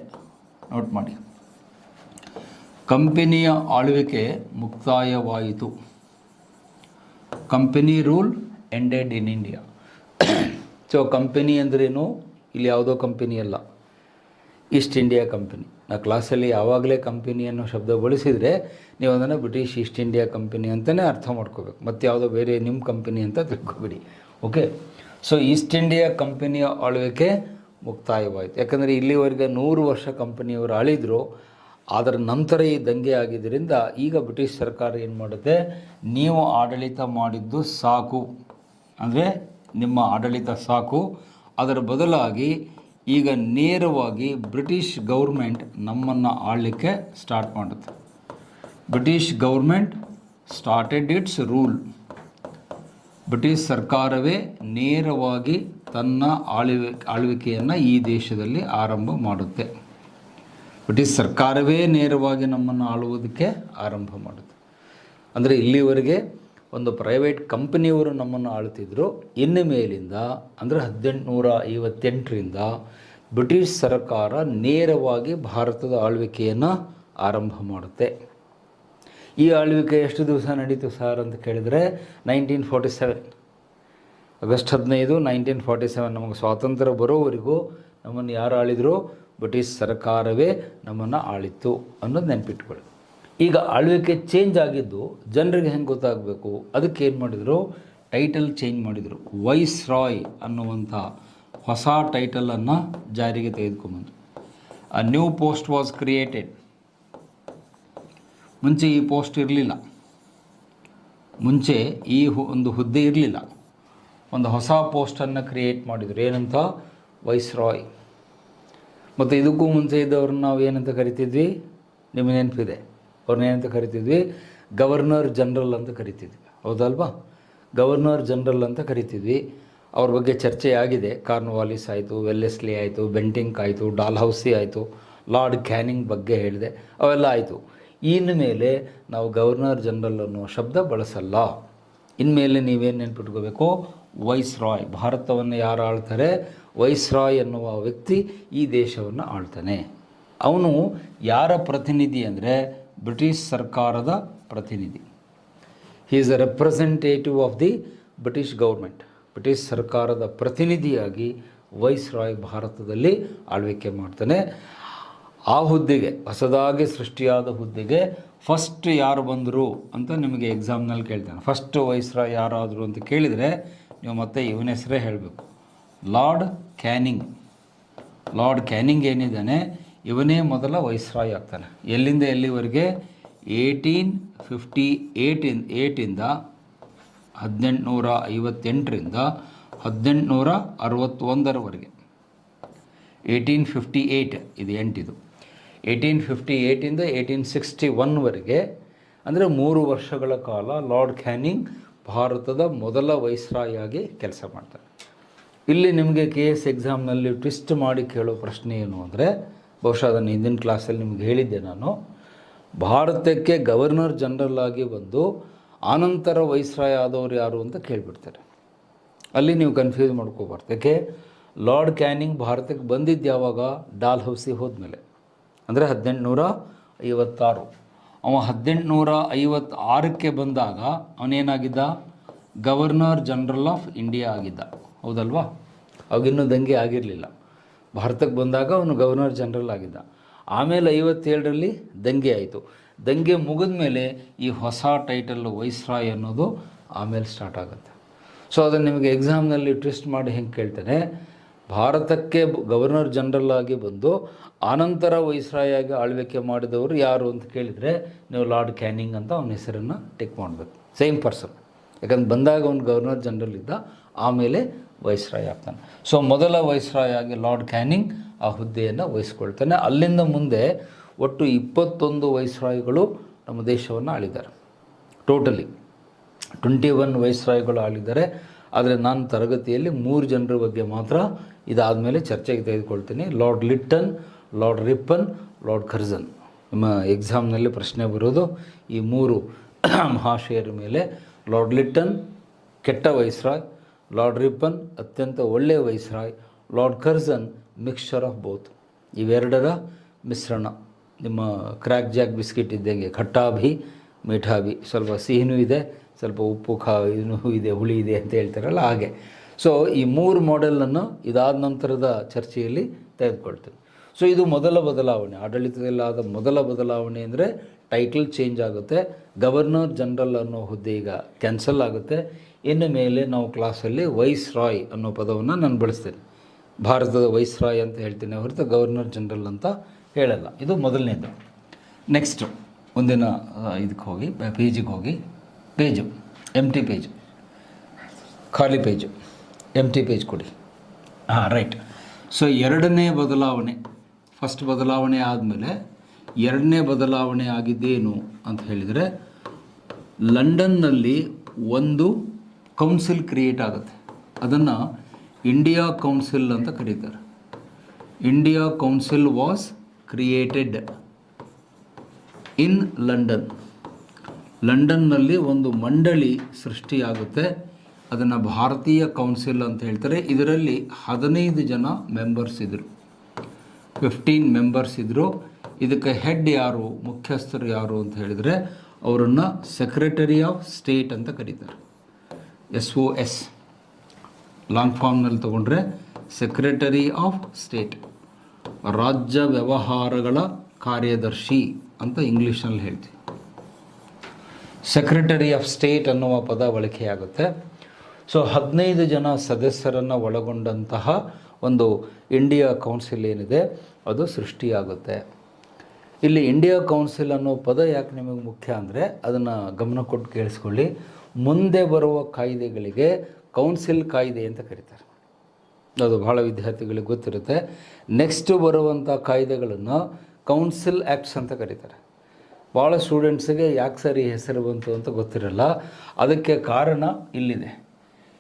ನೋಟ್ ಮಾಡಿ, ಕಂಪನಿಯ ಆಳ್ವಿಕೆ ಮುಕ್ತಾಯವಾಯಿತು. Company rule ended in India. So company ಅಂದ್ರೇನು? ಇಲ್ಲಿ ಯಾವುದೋ ಕಂಪನಿ ಅಲ್ಲ, ಈಸ್ಟ್ ಇಂಡಿಯಾ ಕಂಪನಿ. ನಾವು ಕ್ಲಾಸಲ್ಲಿ ಯಾವಾಗಲೇ ಕಂಪನಿ ಅನ್ನೋ ಶಬ್ದ ಬಳಸಿದರೆ ನೀವು ಅದನ್ನು ಬ್ರಿಟಿಷ್ ಈಸ್ಟ್ ಇಂಡಿಯಾ ಕಂಪನಿ ಅಂತಲೇ ಅರ್ಥ ಮಾಡ್ಕೋಬೇಕು. ಮತ್ತು ಯಾವುದೋ ಬೇರೆ ನಿಮ್ಮ ಕಂಪನಿ ಅಂತ ತಿಳ್ಕೊಬೇಡಿ. ಓಕೆ. ಸೊ ಈಸ್ಟ್ ಇಂಡಿಯಾ ಕಂಪನಿಯ ಆಳ್ವಿಕೆ ಮುಕ್ತಾಯವಾಯಿತು. ಯಾಕಂದರೆ ಇಲ್ಲಿವರೆಗೆ 100 ವರ್ಷ ಕಂಪನಿಯವರು ಆಳಿದ್ರು. ಅದರ ನಂತರ ಈ ದಂಗೆ ಆಗಿದ್ದರಿಂದ ಈಗ ಬ್ರಿಟಿಷ್ ಸರ್ಕಾರ ಏನು ಮಾಡುತ್ತೆ, ನೀವು ಆಡಳಿತ ಮಾಡಿದ್ದು ಸಾಕು, ಅಂದರೆ ನಿಮ್ಮ ಆಡಳಿತ ಸಾಕು, ಅದರ ಬದಲಾಗಿ ಈಗ ನೇರವಾಗಿ ಬ್ರಿಟಿಷ್ ಗೌರ್ಮೆಂಟ್ ನಮ್ಮನ್ನು ಆಳಲಿಕ್ಕೆ ಸ್ಟಾರ್ಟ್ ಮಾಡುತ್ತೆ. British government started it's rule. British ಸರ್ಕಾರವೇ ನೇರವಾಗಿ ತನ್ನ ಆಳ್ವಿಕೆಯನ್ನು ಈ ದೇಶದಲ್ಲಿ ಆರಂಭ ಮಾಡುತ್ತೆ. ಬ್ರಿಟಿಷ್ ಸರ್ಕಾರವೇ ನೇರವಾಗಿ ನಮ್ಮನ್ನು ಆಳುವುದಕ್ಕೆ ಆರಂಭ ಮಾಡುತ್ತೆ. ಅಂದರೆ ಇಲ್ಲಿವರೆಗೆ ಒಂದು ಪ್ರೈವೇಟ್ ಕಂಪನಿಯವರು ನಮ್ಮನ್ನು ಆಳ್ತಿದ್ರು. ಇನ್ನು ಮೇಲಿಂದ ಅಂದರೆ 1858ರಿಂದ ಬ್ರಿಟಿಷ್ ಸರ್ಕಾರ ನೇರವಾಗಿ ಭಾರತದ ಆಳ್ವಿಕೆಯನ್ನು ಆರಂಭ ಮಾಡುತ್ತೆ. ಈ ಆಳ್ವಿಕೆ ಎಷ್ಟು ದಿವಸ ನಡೀತು ಸರ್ ಅಂತ ಕೇಳಿದರೆ 1947 ಆಗಸ್ಟ್ 15, 1947 ನಮಗೆ ಸ್ವಾತಂತ್ರ್ಯ ಬರೋವರೆಗೂ ನಮ್ಮನ್ನು ಯಾರು ಆಳಿದ್ರು? ಬ್ರಿಟಿಷ್ ಸರ್ಕಾರವೇ ನಮ್ಮನ್ನು ಆಳಿತ್ತು ಅನ್ನೋದು ನೆನಪಿಟ್ಕೊಳ್ಳಿ. ಈಗ ಆಳ್ವಿಕೆ ಚೇಂಜ್ ಆಗಿದ್ದು ಜನರಿಗೆ ಹೆಂಗೆ ಗೊತ್ತಾಗಬೇಕು, ಅದಕ್ಕೆ ಏನು ಮಾಡಿದರು, ಟೈಟಲ್ ಚೇಂಜ್ ಮಾಡಿದರು. ವೈಸ್ ರಾಯ್ ಅನ್ನುವಂಥ ಹೊಸ ಟೈಟಲನ್ನು ಜಾರಿಗೆ ತೆಗೆದುಕೊಂಬಂದರು. A new post was created. ಮುಂಚೆ ಈ ಪೋಸ್ಟ್ ಇರಲಿಲ್ಲ, ಮುಂಚೆ ಈ ಒಂದು ಹುದ್ದೆ ಇರಲಿಲ್ಲ. ಒಂದು ಹೊಸ ಪೋಸ್ಟನ್ನು ಕ್ರಿಯೇಟ್ ಮಾಡಿದರು. ಏನಂತ? ವೈಸ್ ರಾಯ್. ಮತ್ತು ಇದಕ್ಕೂ ಮುಂಚೆ ಇದ್ದವ್ರನ್ನ ನಾವು ಏನಂತ ಕರಿತಿದ್ವಿ? ನಿಮಗೆ ನೆನಪಿದೆ, ಅವ್ರನ್ನ ಏನಂತ ಕರಿತಿದ್ವಿ? ಗವರ್ನರ್ ಜನರಲ್ ಅಂತ ಕರಿತಿದ್ವಿ, ಹೌದಲ್ವಾ? ಗವರ್ನರ್ ಜನರಲ್ ಅಂತ ಕರಿತಿದ್ವಿ. ಅವ್ರ ಬಗ್ಗೆ ಚರ್ಚೆ ಆಗಿದೆ. ಕಾರ್ನ್ವಾಲಿಸ್ ಆಯಿತು, ವೆಲ್ಲೆಸ್ಲಿ ಆಯಿತು, ಬೆಂಟಿಂಕ್ ಆಯಿತು, ಡಾಲ್ಹೌಸಿ ಆಯಿತು, ಲಾರ್ಡ್ ಕ್ಯಾನಿಂಗ್ ಬಗ್ಗೆ ಹೇಳಿದೆ, ಅವೆಲ್ಲ ಆಯಿತು. ಇನ್ಮೇಲೆ ನಾವು ಗವರ್ನರ್ ಜನರಲ್ ಅನ್ನೋ ಶಬ್ದ ಬಳಸಲ್ಲ. ಇನ್ಮೇಲೆ ನೀವೇನು ನೆನ್ಪಿಟ್ಕೋಬೇಕು? ವೈಸ್ ರಾಯ್. ಭಾರತವನ್ನು ಯಾರು ಆಳ್ತಾರೆ? ವೈಸ್ ರಾಯ್ ಎನ್ನುವ ವ್ಯಕ್ತಿ ಈ ದೇಶವನ್ನು ಆಳ್ತಾನೆ. ಅವನು ಯಾರ ಪ್ರತಿನಿಧಿ ಅಂದರೆ ಬ್ರಿಟಿಷ್ ಸರ್ಕಾರದ ಪ್ರತಿನಿಧಿ. He is a representative of the British government. British ಸರ್ಕಾರದ ಪ್ರತಿನಿಧಿಯಾಗಿ ವೈಸ್ ರಾಯ್ ಭಾರತದಲ್ಲಿ ಆಳ್ವಿಕೆ ಮಾಡ್ತಾನೆ. ಆ ಹುದ್ದೆಗೆ, ಹೊಸದಾಗಿ ಸೃಷ್ಟಿಯಾದ ಹುದ್ದೆಗೆ ಫಸ್ಟ್ ಯಾರು ಬಂದರು ಅಂತ ನಿಮಗೆ ಎಕ್ಸಾಮ್ನಲ್ಲಿ ಕೇಳ್ತಾನೆ. ಫಸ್ಟ್ ವೈಸ್ ರಾಯ್ ಯಾರಾದರು ಅಂತ ಕೇಳಿದರೆ ನೀವು ಮತ್ತೆ ಇವನ ಹೆಸರೇ ಹೇಳಬೇಕು, ಲಾರ್ಡ್ ಕ್ಯಾನಿಂಗ್. ಲಾರ್ಡ್ ಕ್ಯಾನಿಂಗ್ ಏನಿದ್ದಾನೆ, ಇವನೇ ಮೊದಲ ವೈಸ್ ರಾಯ್ ಆಗ್ತಾನೆ. ಎಲ್ಲಿಂದ ಎಲ್ಲಿವರೆಗೆ? 1858ರಿಂದ 1858ರಿಂದ 1861ರವರೆಗೆ. 1858 ಇದು 8. 1858ಯಿಂದ 1861ವರೆಗೆ, ಅಂದರೆ 3 ವರ್ಷಗಳ ಕಾಲ ಲಾರ್ಡ್ ಕ್ಯಾನಿಂಗ್ ಭಾರತದ ಮೊದಲ ವೈಸ್ರಾಯ್ ಆಗಿ ಕೆಲಸ ಮಾಡ್ತಾರೆ. ಇಲ್ಲಿ ನಿಮಗೆ KS ಎಕ್ಸಾಮ್ನಲ್ಲಿ ಟ್ವಿಸ್ಟ್ ಮಾಡಿ ಕೇಳೋ ಪ್ರಶ್ನೆ ಏನು ಅಂದರೆ, ಬಹುಶಃ ಅದನ್ನು ಹಿಂದಿನ ಕ್ಲಾಸಲ್ಲಿ ನಿಮ್ಗೆ ಹೇಳಿದ್ದೆ ನಾನು, ಭಾರತಕ್ಕೆ ಗವರ್ನರ್ ಜನರಲ್ ಆಗಿ ಬಂದು ಆನಂತರ ವೈಸ್ರಾಯ್ ಆದವರು ಯಾರು ಅಂತ ಕೇಳಿಬಿಡ್ತಾರೆ. ಅಲ್ಲಿ ನೀವು ಕನ್ಫ್ಯೂಸ್ ಮಾಡ್ಕೋಬಾರ್ದು. ಯಾಕೆ? ಲಾರ್ಡ್ ಕ್ಯಾನಿಂಗ್ ಭಾರತಕ್ಕೆ ಬಂದಿದ್ದು ಯಾವಾಗ? ಡಾಲ್ಹೌಸಿ ಹೋದ್ಮೇಲೆ, ಅಂದರೆ 1856. ಅವ 1856ಕ್ಕೆ ಬಂದಾಗ ಅವನೇನಾಗಿದ್ದ? ಗವರ್ನರ್ ಜನರಲ್ ಆಫ್ ಇಂಡಿಯಾ ಆಗಿದ್ದ, ಹೌದಲ್ವಾ? ಅವಾಗಿನ್ನೂ ದಂಗೆ ಆಗಿರಲಿಲ್ಲ. ಭಾರತಕ್ಕೆ ಬಂದಾಗ ಅವನು ಗವರ್ನರ್ ಜನರಲ್ ಆಗಿದ್ದ. ಆಮೇಲೆ 57ರಲ್ಲಿ ದಂಗೆ ಆಯಿತು. ದಂಗೆ ಮುಗಿದ ಮೇಲೆ ಈ ಹೊಸ ಟೈಟಲ್ಲು ವೈಸ್ರಾಯ್ ಅನ್ನೋದು ಆಮೇಲೆ ಸ್ಟಾರ್ಟ್ ಆಗುತ್ತೆ. ಸೊ ಅದನ್ನು ನಿಮಗೆ ಎಕ್ಸಾಮ್ನಲ್ಲಿ ಟ್ವಿಸ್ಟ್ ಮಾಡಿ ಹೆಂಗೆ ಕೇಳ್ತಾನೆ, ಭಾರತಕ್ಕೆ ಗವರ್ನರ್ ಜನರಲ್ ಆಗಿ ಬಂದು ಆನಂತರ ವೈಸ್ರಾಯ್ ಆಗಿ ಆಳ್ವಿಕೆ ಮಾಡಿದವರು ಯಾರು ಅಂತ ಕೇಳಿದರೆ ನೀವು ಲಾರ್ಡ್ ಕ್ಯಾನಿಂಗ್ ಅಂತ ಅವನ ಹೆಸರನ್ನು ಟಿಕ್ ಮಾಡಬೇಕು. Same person. ಯಾಕಂದ್ರೆ ಬಂದಾಗ ಅವನು ಗವರ್ನರ್ ಜನರಲ್ ಇದ್ದ, ಆಮೇಲೆ ವೈಸ್ರಾಯ್ ಆಗ್ತಾನೆ. ಸೊ ಮೊದಲ ವೈಸ್ರಾಯ್ ಆಗಿ ಲಾರ್ಡ್ ಕ್ಯಾನಿಂಗ್ ಆ ಹುದ್ದೆಯನ್ನು ವಹಿಸ್ಕೊಳ್ತಾನೆ. ಅಲ್ಲಿಂದ ಮುಂದೆ ಒಟ್ಟು 21 ವೈಸ್ರಾಯ್ಗಳು ನಮ್ಮ ದೇಶವನ್ನು ಆಳಿದ್ದಾರೆ. ಟೋಟಲಿ 21 ವೈಸ್ರಾಯ್ಗಳು ಆಳಿದ್ದಾರೆ. ಆದರೆ ನಾನು ತರಗತಿಯಲ್ಲಿ 3 ಜನರ ಬಗ್ಗೆ ಮಾತ್ರ ಇದಾದಮೇಲೆ ಚರ್ಚೆಗೆ ತೆಗೆದುಕೊಳ್ತೀನಿ. Lord Lytton, Lord Ripon, Lord Curzon. ನಿಮ್ಮ ಎಕ್ಸಾಮ್ನಲ್ಲಿ ಪ್ರಶ್ನೆ ಬರೋದು ಈ 3 ಮಹಾಶಯರ ಮೇಲೆ. ಲಾರ್ಡ್ ಲಿಟ್ಟನ್ ಕೆಟ್ಟ ವೈಸ್ರಾಯ್, ಲಾರ್ಡ್ ರಿಪ್ಪನ್ ಅತ್ಯಂತ ಒಳ್ಳೆಯ viceroy, Lord Curzon mixture of both. ಇವೆರಡರ ಮಿಶ್ರಣ. ನಿಮ್ಮ ಕ್ರ್ಯಾಕ್ ಜಾಕ್ ಬಿಸ್ಕಿಟ್ ಇದ್ದಂಗೆ ಖಟ್ಟಾ ಭಿ ಮೀಠಾ ಭಿ, ಸ್ವಲ್ಪ ಸಿಹಿನೂ ಇದೆ, ಸ್ವಲ್ಪ ಉಪ್ಪು ಇದೂ ಇದೆ, ಹುಳಿ ಇದೆ ಅಂತ ಹೇಳ್ತಾರಲ್ಲ ಹಾಗೆ. ಸೊ ಈ 3 ಮಾಡೆಲನ್ನು ಇದಾದ ನಂತರದ ಚರ್ಚೆಯಲ್ಲಿ ತೆಗೆದುಕೊಳ್ತೇವೆ. ಸೊ ಇದು ಮೊದಲ ಬದಲಾವಣೆ, ಆಡಳಿತದಲ್ಲಾದ ಮೊದಲ ಬದಲಾವಣೆ ಅಂದರೆ ಟೈಟಲ್ ಚೇಂಜ್ ಆಗುತ್ತೆ. ಗವರ್ನರ್ ಜನರಲ್ ಅನ್ನೋ ಹುದ್ದೆ ಈಗ ಕ್ಯಾನ್ಸಲ್ ಆಗುತ್ತೆ. ಇನ್ನು ಮೇಲೆ ನಾವು ಕ್ಲಾಸಲ್ಲಿ ವೈಸ್ ರಾಯ್ ಅನ್ನೋ ಪದವನ್ನು ನಾನು ಬಳಸ್ತೇನೆ. ಭಾರತದ ವೈಸ್ ರಾಯ್ ಅಂತ ಹೇಳ್ತೀನಿ ಹೊರತು ಗವರ್ನರ್ ಜನರಲ್ ಅಂತ ಹೇಳಲ್ಲ. ಇದು ಮೊದಲನೇದು. ನೆಕ್ಸ್ಟು ಮುಂದಿನ ಇದಕ್ಕೆ ಹೋಗಿ ಪೇಜಿಗೆ ಹೋಗಿ, ಪೇಜು ಎಂಟಿ ಪೇಜು, ಖಾಲಿ ಪೇಜು, ಎಂಟಿ ಪೇಜ್ ಕೊಡಿ. ಹಾಂ, ರೈಟ್. ಸೊ ಎರಡನೇ ಬದಲಾವಣೆ, ಫಸ್ಟ್ ಬದಲಾವಣೆ ಆದಮೇಲೆ ಎರಡನೇ ಬದಲಾವಣೆ ಆಗಿದ್ದೇನು ಅಂತ ಹೇಳಿದರೆ, ಲಂಡನ್ನಲ್ಲಿ ಒಂದು ಕೌನ್ಸಿಲ್ ಕ್ರಿಯೇಟ್ ಆಗುತ್ತೆ. ಅದನ್ನು ಇಂಡಿಯಾ ಕೌನ್ಸಿಲ್ ಅಂತ ಕರೀತಾರೆ. India council was created in London. ಲಂಡನ್ನಲ್ಲಿ ಒಂದು ಮಂಡಳಿ ಸೃಷ್ಟಿಯಾಗುತ್ತೆ. ಅದನ್ನು ಭಾರತೀಯ ಕೌನ್ಸಿಲ್ ಅಂತ ಹೇಳ್ತಾರೆ. ಇದರಲ್ಲಿ 15 ಜನ ಮೆಂಬರ್ಸ್ ಇದ್ದರು, 15 ಮೆಂಬರ್ಸ್ ಇದ್ದರು. ಇದಕ್ಕೆ ಹೆಡ್ ಯಾರು, ಮುಖ್ಯಸ್ಥರು ಯಾರು ಅಂತ ಹೇಳಿದರೆ ಅವರನ್ನು ಸೆಕ್ರೆಟರಿ ಆಫ್ ಸ್ಟೇಟ್ ಅಂತ ಕರೀತಾರೆ. SOS ಲಾಂಗ್ ಫಾರ್ಮ್ನಲ್ಲಿ ತೊಗೊಂಡ್ರೆ ಸೆಕ್ರೆಟರಿ ಆಫ್ ಸ್ಟೇಟ್, ರಾಜ್ಯ ವ್ಯವಹಾರಗಳ ಕಾರ್ಯದರ್ಶಿ ಅಂತ ಇಂಗ್ಲೀಷ್ನಲ್ಲಿ ಹೇಳ್ತೀವಿ. ಸೆಕ್ರೆಟರಿ ಆಫ್ ಸ್ಟೇಟ್ ಅನ್ನುವ ಪದ ಬಳಕೆಯಾಗುತ್ತೆ. ಸೊ 15 ಜನ ಸದಸ್ಯರನ್ನು ಒಳಗೊಂಡಂತಹ ಒಂದು ಇಂಡಿಯಾ ಕೌನ್ಸಿಲ್ ಏನಿದೆ ಅದು ಸೃಷ್ಟಿಯಾಗುತ್ತೆ. ಇಲ್ಲಿ ಇಂಡಿಯಾ ಕೌನ್ಸಿಲ್ ಅನ್ನೋ ಪದ ಯಾಕೆ ನಿಮಗೆ ಮುಖ್ಯ ಅಂದರೆ, ಅದನ್ನು ಗಮನ ಕೊಟ್ಟು ಕೇಳಿಸ್ಕೊಳ್ಳಿ. ಮುಂದೆ ಬರುವ ಕಾಯ್ದೆಗಳಿಗೆ ಕೌನ್ಸಿಲ್ ಕಾಯ್ದೆ ಅಂತ ಕರೀತಾರೆ. ಅದು ಭಾಳ ವಿದ್ಯಾರ್ಥಿಗಳಿಗೆ ಗೊತ್ತಿರುತ್ತೆ. ನೆಕ್ಸ್ಟ್ ಬರುವಂಥ ಕಾಯ್ದೆಗಳನ್ನು ಕೌನ್ಸಿಲ್ ಆ್ಯಕ್ಟ್ಸ್ ಅಂತ ಕರೀತಾರೆ. ಭಾಳ ಸ್ಟೂಡೆಂಟ್ಸಿಗೆ ಯಾಕೆ ಸರ್ ಈ ಹೆಸರು ಬಂತು ಅಂತ ಗೊತ್ತಿರಲ್ಲ. ಅದಕ್ಕೆ ಕಾರಣ ಇಲ್ಲಿದೆ.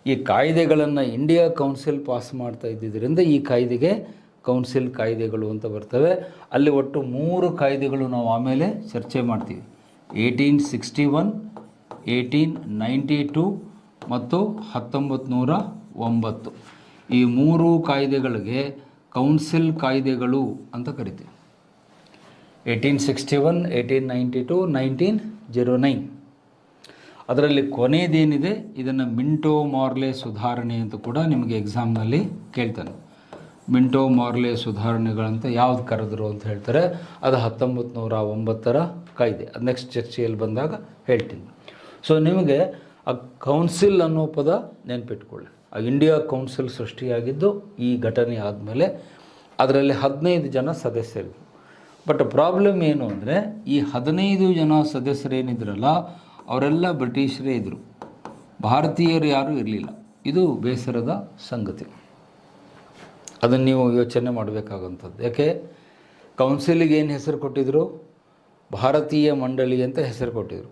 ಈ ಕಾಯ್ದೆಗಳನ್ನು ಇಂಡಿಯಾ ಕೌನ್ಸಿಲ್ ಪಾಸ್ ಮಾಡ್ತಾ ಇದ್ದಿದ್ದರಿಂದ ಈ ಕಾಯ್ದೆಗೆ ಕೌನ್ಸಿಲ್ ಕಾಯ್ದೆಗಳು ಅಂತ ಬರ್ತವೆ. ಅಲ್ಲಿ ಒಟ್ಟು 3 ಕಾಯ್ದೆಗಳು ನಾವು ಆಮೇಲೆ ಚರ್ಚೆ ಮಾಡ್ತೀವಿ. 1861, 1892 ಮತ್ತು 1909. ಈ 3 ಕಾಯ್ದೆಗಳಿಗೆ ಕೌನ್ಸಿಲ್ ಕಾಯ್ದೆಗಳು ಅಂತ ಕರಿತೀವಿ. 1861, 1892, 1909. ಅದರಲ್ಲಿ ಕೊನೆಯದೇನಿದೆ ಇದನ್ನು ಮಿಂಟೋ ಮಾರ್ಲೆ ಸುಧಾರಣೆ ಅಂತ ಕೂಡ ನಿಮಗೆ ಎಕ್ಸಾಮ್ನಲ್ಲಿ ಕೇಳ್ತಾನೆ. ಮಿಂಟೋ ಮಾರ್ಲೆ ಸುಧಾರಣೆಗಳಂತ ಯಾವ್ದು ಕರೆದ್ರು ಅಂತ ಹೇಳ್ತಾರೆ. ಅದು 1909 ಕಾಯ್ದೆ. ಅದು ನೆಕ್ಸ್ಟ್ ಚರ್ಚೆಯಲ್ಲಿ ಬಂದಾಗ ಹೇಳ್ತೀನಿ. ಸೊ ನಿಮಗೆ ಆ ಕೌನ್ಸಿಲ್ ಅನ್ನೋ ಪದ ನೆನಪಿಟ್ಕೊಳ್ಳಿ. ಆ ಇಂಡಿಯಾ ಕೌನ್ಸಿಲ್ ಸೃಷ್ಟಿಯಾಗಿದ್ದು ಈ ಘಟನೆ ಆದಮೇಲೆ ಅದರಲ್ಲಿ 15 ಜನ ಸದಸ್ಯರು. ಬಟ್ ಪ್ರಾಬ್ಲಮ್ ಏನು ಅಂದರೆ, ಈ 15 ಜನ ಸದಸ್ಯರೇನಿದ್ರಲ್ಲ ಅವರೆಲ್ಲ ಬ್ರಿಟಿಷರೇ ಇದ್ದರು, ಭಾರತೀಯರು ಯಾರೂ ಇರಲಿಲ್ಲ. ಇದು ಬೇಸರದ ಸಂಗತಿ. ಅದನ್ನು ನೀವು ಯೋಚನೆ ಮಾಡಬೇಕಾಗುವಂಥದ್ದು. ಯಾಕೆ ಕೌನ್ಸಿಲಿಗೆ ಏನು ಹೆಸರು ಕೊಟ್ಟಿದ್ದರು, ಭಾರತೀಯ ಮಂಡಳಿ ಅಂತ ಹೆಸರು ಕೊಟ್ಟಿದ್ದರು.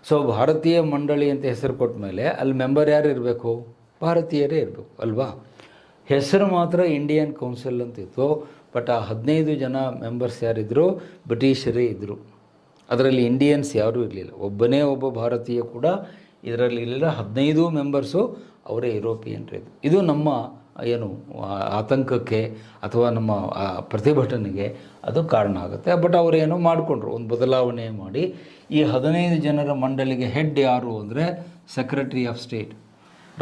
ಸೊ ಭಾರತೀಯ ಮಂಡಳಿ ಅಂತ ಹೆಸರು ಕೊಟ್ಟ ಮೇಲೆ ಅಲ್ಲಿ ಮೆಂಬರ್ ಯಾರು ಇರಬೇಕು, ಭಾರತೀಯರೇ ಇರಬೇಕು ಅಲ್ವಾ. ಹೆಸರು ಮಾತ್ರ ಇಂಡಿಯನ್ ಕೌನ್ಸಿಲ್ ಅಂತಿತ್ತು. ಬಟ್ ಆ 15 ಜನ ಮೆಂಬರ್ಸ್ ಯಾರಿದ್ದರು, ಬ್ರಿಟಿಷರೇ ಇದ್ದರು. ಅದರಲ್ಲಿ ಇಂಡಿಯನ್ಸ್ ಯಾರೂ ಇರಲಿಲ್ಲ. ಒಬ್ಬನೇ ಒಬ್ಬ ಭಾರತೀಯ ಕೂಡ ಇದರಲ್ಲಿ ಇರಲಿಲ್ಲ. 15 ಮೆಂಬರ್ಸು ಅವರೇ ಯುರೋಪಿಯನ್ರೇ ಇದ್ದರು. ಇದು ನಮ್ಮ ಏನು ಆತಂಕಕ್ಕೆ ಅಥವಾ ನಮ್ಮ ಪ್ರತಿಭಟನೆಗೆ ಅದು ಕಾರಣ ಆಗುತ್ತೆ. ಬಟ್ ಅವರೇನೋ ಮಾಡಿಕೊಂಡ್ರು, ಒಂದು ಬದಲಾವಣೆ ಮಾಡಿ ಈ 15 ಜನರ ಮಂಡಳಿಗೆ ಹೆಡ್ ಯಾರು ಅಂದರೆ ಸೆಕ್ರೆಟರಿ ಆಫ್ ಸ್ಟೇಟ್,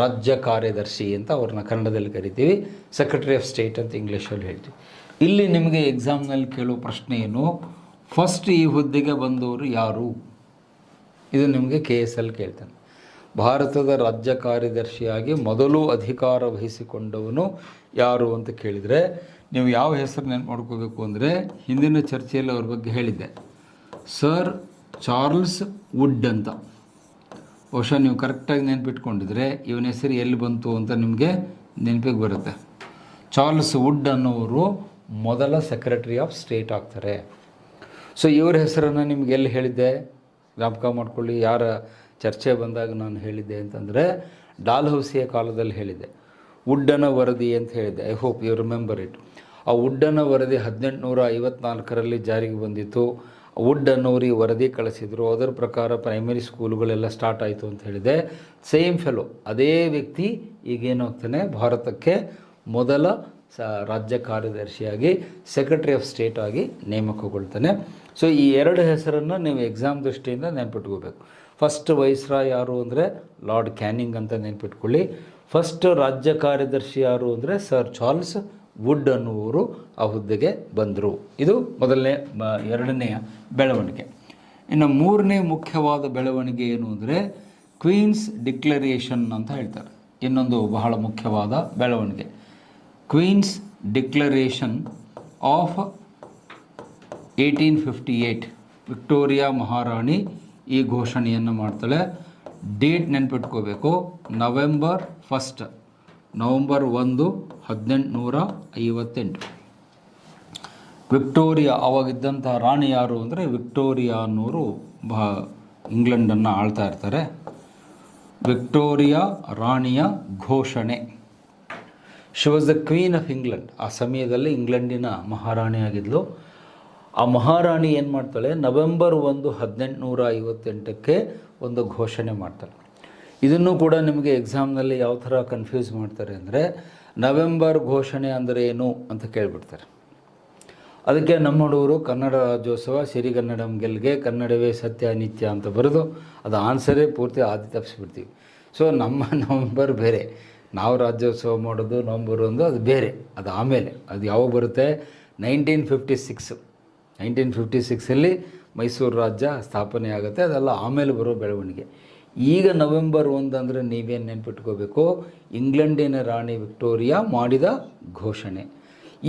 ರಾಜ್ಯ ಕಾರ್ಯದರ್ಶಿ ಅಂತ ಅವ್ರನ್ನ ಕನ್ನಡದಲ್ಲಿ ಕರಿತೀವಿ. ಸೆಕ್ರೆಟರಿ ಆಫ್ ಸ್ಟೇಟ್ ಅಂತ ಇಂಗ್ಲೀಷಲ್ಲಿ ಹೇಳ್ತೀವಿ. ಇಲ್ಲಿ ನಿಮಗೆ ಎಕ್ಸಾಮ್ನಲ್ಲಿ ಕೇಳೋ ಪ್ರಶ್ನೆ ಏನು, ಫಸ್ಟ್ ಈ ಹುದ್ದೆಗೆ ಬಂದವರು ಯಾರು, ಇದು ನಿಮಗೆ KSL ಕೇಳ್ತಾನೆ. ಭಾರತದ ರಾಜ್ಯ ಕಾರ್ಯದರ್ಶಿಯಾಗಿ ಮೊದಲು ಅಧಿಕಾರ ವಹಿಸಿಕೊಂಡವನು ಯಾರು ಅಂತ ಕೇಳಿದರೆ ನೀವು ಯಾವ ಹೆಸರು ನೆನಪು ಮಾಡ್ಕೋಬೇಕು ಅಂದರೆ, ಹಿಂದಿನ ಚರ್ಚೆಯಲ್ಲಿ ಅವ್ರ ಬಗ್ಗೆ ಹೇಳಿದ್ದೆ, ಸರ್ ಚಾರ್ಲ್ಸ್ ವುಡ್ ಅಂತ. ಬಹುಶಃ ನೀವು ಕರೆಕ್ಟಾಗಿ ನೆನಪಿಟ್ಕೊಂಡಿದ್ರೆ ಇವನ ಹೆಸರು ಎಲ್ಲಿ ಬಂತು ಅಂತ ನಿಮಗೆ ನೆನಪಿಗೆ ಬರುತ್ತೆ. ಚಾರ್ಲ್ಸ್ ವುಡ್ ಅನ್ನೋರು ಮೊದಲ ಸೆಕ್ರೆಟರಿ ಆಫ್ ಸ್ಟೇಟ್ ಆಗ್ತಾರೆ. ಸೊ ಇವ್ರ ಹೆಸರನ್ನು ನಿಮ್ಗೆ ಎಲ್ಲಿ ಹೇಳಿದ್ದೆ, ಜ್ಞಾಪಕ ಮಾಡ್ಕೊಳ್ಳಿ. ಯಾರ ಚರ್ಚೆ ಬಂದಾಗ ನಾನು ಹೇಳಿದ್ದೆ ಅಂತಂದರೆ ಡಾಲ್ಹೌಸಿಯ ಕಾಲದಲ್ಲಿ ಹೇಳಿದ್ದೆ. ವುಡ್ಡನ ವರದಿ ಅಂತ ಹೇಳಿದ್ದೆ. I hope you remember it. ಆ ವುಡ್ಡನ ವರದಿ 1854ರಲ್ಲಿ ಜಾರಿಗೆ ಬಂದಿತ್ತು. ವುಡ್ ಅನ್ನೋರು ಈ ವರದಿ ಕಳಿಸಿದರು. ಅದರ ಪ್ರಕಾರ ಪ್ರೈಮರಿ ಸ್ಕೂಲುಗಳೆಲ್ಲ ಸ್ಟಾರ್ಟ್ ಆಯಿತು ಅಂತ ಹೇಳಿದೆ. ಸೇಮ್ ಫೆಲೋ ಅದೇ ವ್ಯಕ್ತಿ ಈಗೇನಾಗ್ತಾನೆ, ಭಾರತಕ್ಕೆ ಮೊದಲ ರಾಜ್ಯ ಕಾರ್ಯದರ್ಶಿಯಾಗಿ ಸೆಕ್ರೆಟರಿ ಆಫ್ ಸ್ಟೇಟ್ ಆಗಿ ನೇಮಕಗೊಳ್ತಾನೆ. ಸೊ ಈ 2 ಹೆಸರನ್ನು ನೀವು ಎಕ್ಸಾಮ್ ದೃಷ್ಟಿಯಿಂದ ನೆನ್ಪಿಟ್ಕೋಬೇಕು. ಫಸ್ಟ್ ವೈಸ್ರಾಯ್ ಯಾರು ಅಂದರೆ ಲಾರ್ಡ್ ಕ್ಯಾನಿಂಗ್ ಅಂತ ನೆನ್ಪಿಟ್ಕೊಳ್ಳಿ. ಫಸ್ಟ್ ರಾಜ್ಯ ಕಾರ್ಯದರ್ಶಿ ಯಾರು ಅಂದರೆ ಸರ್ ಚಾರ್ಲ್ಸ್ ವುಡ್ ಅನ್ನುವರು ಆ ಹುದ್ದೆಗೆ ಬಂದರು. ಇದು ಮೊದಲನೇ 2ನೆಯ ಬೆಳವಣಿಗೆ. ಇನ್ನು ಮೂರನೇ ಮುಖ್ಯವಾದ ಬೆಳವಣಿಗೆ ಏನು ಅಂದರೆ ಕ್ವೀನ್ಸ್ ಡಿಕ್ಲರೇಷನ್ ಅಂತ ಹೇಳ್ತಾರೆ. ಇನ್ನೊಂದು ಬಹಳ ಮುಖ್ಯವಾದ ಬೆಳವಣಿಗೆ ಕ್ವೀನ್ಸ್ ಡಿಕ್ಲರೇಷನ್ ಆಫ್ 1858. ವಿಕ್ಟೋರಿಯಾ ಮಹಾರಾಣಿ ಈ ಘೋಷಣೆಯನ್ನು ಮಾಡ್ತಾಳೆ. ಡೇಟ್ ನೆನ್ಪಿಟ್ಕೋಬೇಕು, ನವೆಂಬರ್ 1, ನವಂಬರ್ 1, 1858. ವಿಕ್ಟೋರಿಯಾ ಆವಾಗಿದ್ದಂಥ ರಾಣಿ ಯಾರು ಅಂದರೆ ವಿಕ್ಟೋರಿಯಾ ಅನ್ನೋರು ಇಂಗ್ಲೆಂಡನ್ನು ಆಳ್ತಾ ಇರ್ತಾರೆ. ವಿಕ್ಟೋರಿಯಾ ರಾಣಿಯ ಘೋಷಣೆ. She was the queen of England. ಆ ಸಮಯದಲ್ಲಿ ಇಂಗ್ಲೆಂಡಿನ ಮಹಾರಾಣಿ ಆಗಿದ್ಲು. ಆ ಮಹಾರಾಣಿ ಏನು ಮಾಡ್ತಾಳೆ, ನವೆಂಬರ್ 1, 1858ಕ್ಕೆ ಒಂದು ಘೋಷಣೆ ಮಾಡ್ತಾಳೆ. ಇದನ್ನು ಕೂಡ ನಿಮಗೆ ಎಕ್ಸಾಮ್ನಲ್ಲಿ ಯಾವ ಥರ ಕನ್ಫ್ಯೂಸ್ ಮಾಡ್ತಾರೆ ಅಂದರೆ, ನವೆಂಬರ್ ಘೋಷಣೆ ಅಂದರೆ ಏನು ಅಂತ ಕೇಳಿಬಿಡ್ತಾರೆ. ಅದಕ್ಕೆ ನಮ್ಮ ಹುಡುಗರು ಕನ್ನಡ ರಾಜ್ಯೋತ್ಸವ ಸಿರಿಗನ್ನಡಂ ಗೆಲ್ಗೆ ಕನ್ನಡವೇ ಸತ್ಯ ನಿತ್ಯ ಅಂತ ಬರೆದು ಅದು ಆನ್ಸರೇ ಪೂರ್ತಿ ಆದಿ ತಪ್ಪಿಸ್ಬಿಡ್ತೀವಿ. ಸೊ ನಮ್ಮ ನವಂಬರ್ ಬೇರೆ, ನಾವು ರಾಜ್ಯೋತ್ಸವ ಮಾಡೋದು ನವಂಬರ್ 1 ಅದು ಬೇರೆ. ಅದು ಆಮೇಲೆ ಅದು ಯಾವಾಗ ಬರುತ್ತೆ, 1956. 1956 ಮೈಸೂರು ರಾಜ್ಯ ಸ್ಥಾಪನೆ ಆಗುತ್ತೆ. ಅದೆಲ್ಲ ಆಮೇಲೆ ಬರೋ ಬೆಳವಣಿಗೆ. ಈಗ ನವೆಂಬರ್ 1 ಅಂದರೆ ನೀವೇನು ನೆನ್ಪಿಟ್ಕೋಬೇಕು, ಇಂಗ್ಲೆಂಡಿನ ರಾಣಿ ವಿಕ್ಟೋರಿಯಾ ಮಾಡಿದ ಘೋಷಣೆ.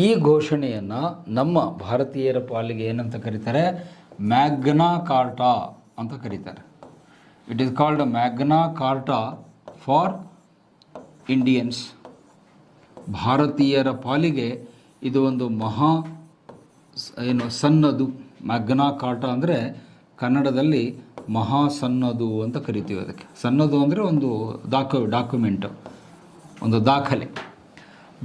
ಈ ಘೋಷಣೆಯನ್ನು ನಮ್ಮ ಭಾರತೀಯರ ಪಾಲಿಗೆ ಏನಂತ ಕರೀತಾರೆ, ಮ್ಯಾಗ್ನಾ ಕಾರ್ಟಾ ಅಂತ ಕರೀತಾರೆ. It is called Magna Carta for Indians. ಭಾರತೀಯರ ಪಾಲಿಗೆ ಇದು ಒಂದು ಸನ್ನದು. ಮ್ಯಾಗ್ನಾ ಕಾರ್ಟಾ ಅಂದರೆ ಕನ್ನಡದಲ್ಲಿ ಮಹಾಸನ್ನದು ಅಂತ ಕರಿತೀವಿ. ಅದಕ್ಕೆ ಸನ್ನದು ಅಂದರೆ ಒಂದು ಡಾಕ್ಯುಮೆಂಟ್, ಒಂದು ದಾಖಲೆ.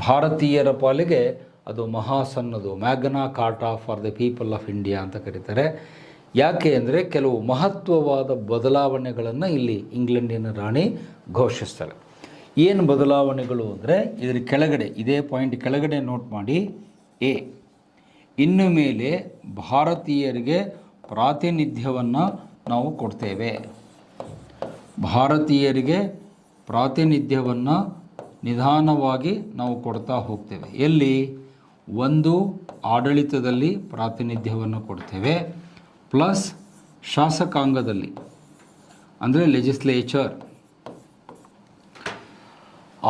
ಭಾರತೀಯರ ಪಾಲಿಗೆ ಅದು ಮಹಾಸನ್ನದು, Magna Carta for the people of India ಅಂತ ಕರೀತಾರೆ. ಯಾಕೆ ಅಂದರೆ ಕೆಲವು ಮಹತ್ವವಾದ ಬದಲಾವಣೆಗಳನ್ನು ಇಲ್ಲಿ ಇಂಗ್ಲೆಂಡಿನ ರಾಣಿ ಘೋಷಿಸ್ತಾರೆ. ಏನು ಬದಲಾವಣೆಗಳು ಅಂದರೆ ಇದರ ಕೆಳಗಡೆ, ಇದೇ ಪಾಯಿಂಟ್ ಕೆಳಗಡೆ ನೋಟ್ ಮಾಡಿ. ಎ, ಇನ್ನು ಮೇಲೆ ಭಾರತೀಯರಿಗೆ ಪ್ರಾತಿನಿಧ್ಯವನ್ನು ನಾವು ಕೊಡ್ತೇವೆ. ಭಾರತೀಯರಿಗೆ ಪ್ರಾತಿನಿಧ್ಯವನ್ನು ನಿಧಾನವಾಗಿ ನಾವು ಕೊಡ್ತಾ ಹೋಗ್ತೇವೆ. ಎಲ್ಲಿ, ಒಂದು ಆಡಳಿತದಲ್ಲಿ ಪ್ರಾತಿನಿಧ್ಯವನ್ನು ಕೊಡ್ತೇವೆ, ಪ್ಲಸ್ ಶಾಸಕಾಂಗದಲ್ಲಿ ಅಂದರೆ ಲೆಜಿಸ್ಲೇಚರ್.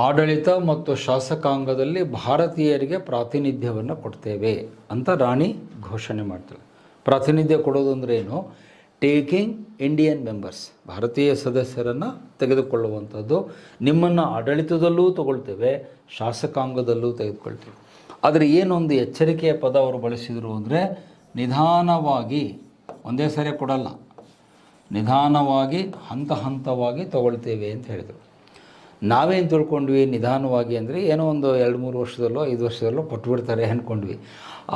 ಆಡಳಿತ ಮತ್ತು ಶಾಸಕಾಂಗದಲ್ಲಿ ಭಾರತೀಯರಿಗೆ ಪ್ರಾತಿನಿಧ್ಯವನ್ನು ಕೊಡ್ತೇವೆ ಅಂತ ರಾಣಿ ಘೋಷಣೆ ಮಾಡ್ತಾಳೆ. ಪ್ರಾತಿನಿಧ್ಯ ಕೊಡೋದು ಅಂದರೆ ಏನು, ಟೇಕಿಂಗ್ ಇಂಡಿಯನ್ ಮೆಂಬರ್ಸ್, ಭಾರತೀಯ ಸದಸ್ಯರನ್ನು ತೆಗೆದುಕೊಳ್ಳುವಂಥದ್ದು. ನಿಮ್ಮನ್ನು ಆಡಳಿತದಲ್ಲೂ ತಗೊಳ್ತೇವೆ, ಶಾಸಕಾಂಗದಲ್ಲೂ ತೆಗೆದುಕೊಳ್ತೇವೆ. ಆದರೆ ಏನೊಂದು ಎಚ್ಚರಿಕೆಯ ಪದ ಅವರು ಬಳಸಿದರು ಅಂದರೆ, ನಿಧಾನವಾಗಿ, ಒಂದೇ ಸರಿ ಕೊಡಲ್ಲ, ನಿಧಾನವಾಗಿ ಹಂತ ಹಂತವಾಗಿ ತಗೊಳ್ತೇವೆ ಅಂತ ಹೇಳಿದರು. ನಾವೇನು ತಿಳ್ಕೊಂಡ್ವಿ ನಿಧಾನವಾಗಿ ಅಂದರೆ ಏನೋ ಒಂದು 2-3 ವರ್ಷದಲ್ಲೋ 5 ವರ್ಷದಲ್ಲೋ ಕೊಟ್ಬಿಡ್ತಾರೆ ಅಂದ್ಕೊಂಡ್ವಿ.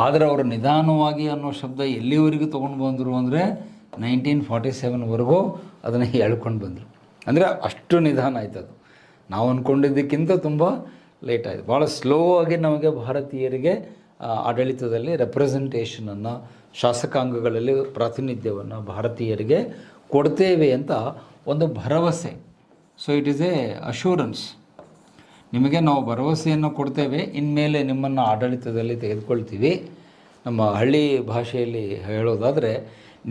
ಆದರೆ ಅವರು ನಿಧಾನವಾಗಿ ಅನ್ನೋ ಶಬ್ದ ಎಲ್ಲಿವರೆಗೂ ತೊಗೊಂಡು ಬಂದರು ಅಂದರೆ 1947ವರೆಗೂ ಅದನ್ನು ಹೇಳ್ಕೊಂಡು ಬಂದರು. ಅಂದರೆ ಅಷ್ಟು ನಿಧಾನ ಆಯ್ತು. ಅದು ನಾವು ಅಂದ್ಕೊಂಡಿದ್ದಕ್ಕಿಂತ ತುಂಬ ಲೇಟ್ ಆಯಿತು. ಭಾಳ ಸ್ಲೋ ಆಗಿ ನಮಗೆ ಭಾರತೀಯರಿಗೆ ಆಡಳಿತದಲ್ಲಿ ರೆಪ್ರೆಸೆಂಟೇಷನನ್ನು, ಶಾಸಕಾಂಗಗಳಲ್ಲಿ ಪ್ರಾತಿನಿಧ್ಯವನ್ನು ಭಾರತೀಯರಿಗೆ ಕೊಡ್ತೇವೆ ಅಂತ ಒಂದು ಭರವಸೆ. So it is A assurance. ನಿಮಗೆ ನಾವು ಭರವಸೆಯನ್ನು ಕೊಡ್ತೇವೆ, ಇನ್ಮೇಲೆ ನಿಮ್ಮನ್ನು ಆಡಳಿತದಲ್ಲಿ ತೆಗೆದುಕೊಳ್ತೀವಿ. ನಮ್ಮ ಹಳ್ಳಿ ಭಾಷೆಯಲ್ಲಿ ಹೇಳೋದಾದರೆ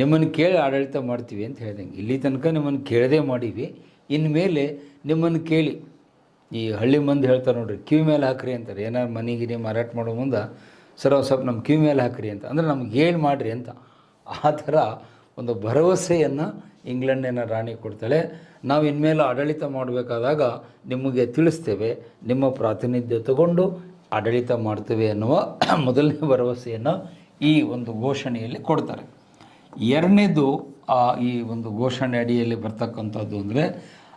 ನಿಮ್ಮನ್ನು ಕೇಳಿ ಆಡಳಿತ ಮಾಡ್ತೀವಿ ಅಂತ ಹೇಳ್ದಂಗೆ. ಇಲ್ಲಿ ತನಕ ನಿಮ್ಮನ್ನು ಕೇಳದೇ ಮಾಡೀವಿ, ಇನ್ಮೇಲೆ ನಿಮ್ಮನ್ನು ಕೇಳಿ. ಈ ಹಳ್ಳಿ ಮಂದಿ ಹೇಳ್ತಾರೆ ನೋಡ್ರಿ, ಕಿವಿ ಮೇಲೆ ಹಾಕ್ರಿ ಅಂತಾರೆ. ಏನಾರು ಮನೆಗಿರಿ ಮಾರಾಟ ಮಾಡೋ ಮುಂದೆ ಸರ್ ಸ್ವಲ್ಪ ನಮ್ಮ ಕಿವಿ ಮೇಲೆ ಹಾಕ್ರಿ ಅಂತ, ಅಂದರೆ ನಮ್ಗೆ ಹೇಳಿ ಮಾಡಿರಿ ಅಂತ. ಆ ಥರ ಒಂದು ಭರವಸೆಯನ್ನು ಇಂಗ್ಲೆಂಡಿನ ರಾಣಿ ಕೊಡ್ತಾಳೆ. ನಾವು ಇನ್ಮೇಲೆ ಆಡಳಿತ ಮಾಡಬೇಕಾದಾಗ ನಿಮಗೆ ತಿಳಿಸ್ತೇವೆ, ನಿಮ್ಮ ಪ್ರಾತಿನಿಧ್ಯ ತಗೊಂಡು ಆಡಳಿತ ಮಾಡ್ತೇವೆ ಅನ್ನುವ ಮೊದಲನೇ ಭರವಸೆಯನ್ನು ಈ ಒಂದು ಘೋಷಣೆಯಲ್ಲಿ ಕೊಡ್ತಾರೆ. ಎರಡನೇದು ಈ ಒಂದು ಘೋಷಣೆ ಅಡಿಯಲ್ಲಿ ಬರ್ತಕ್ಕಂಥದ್ದು ಅಂದರೆ,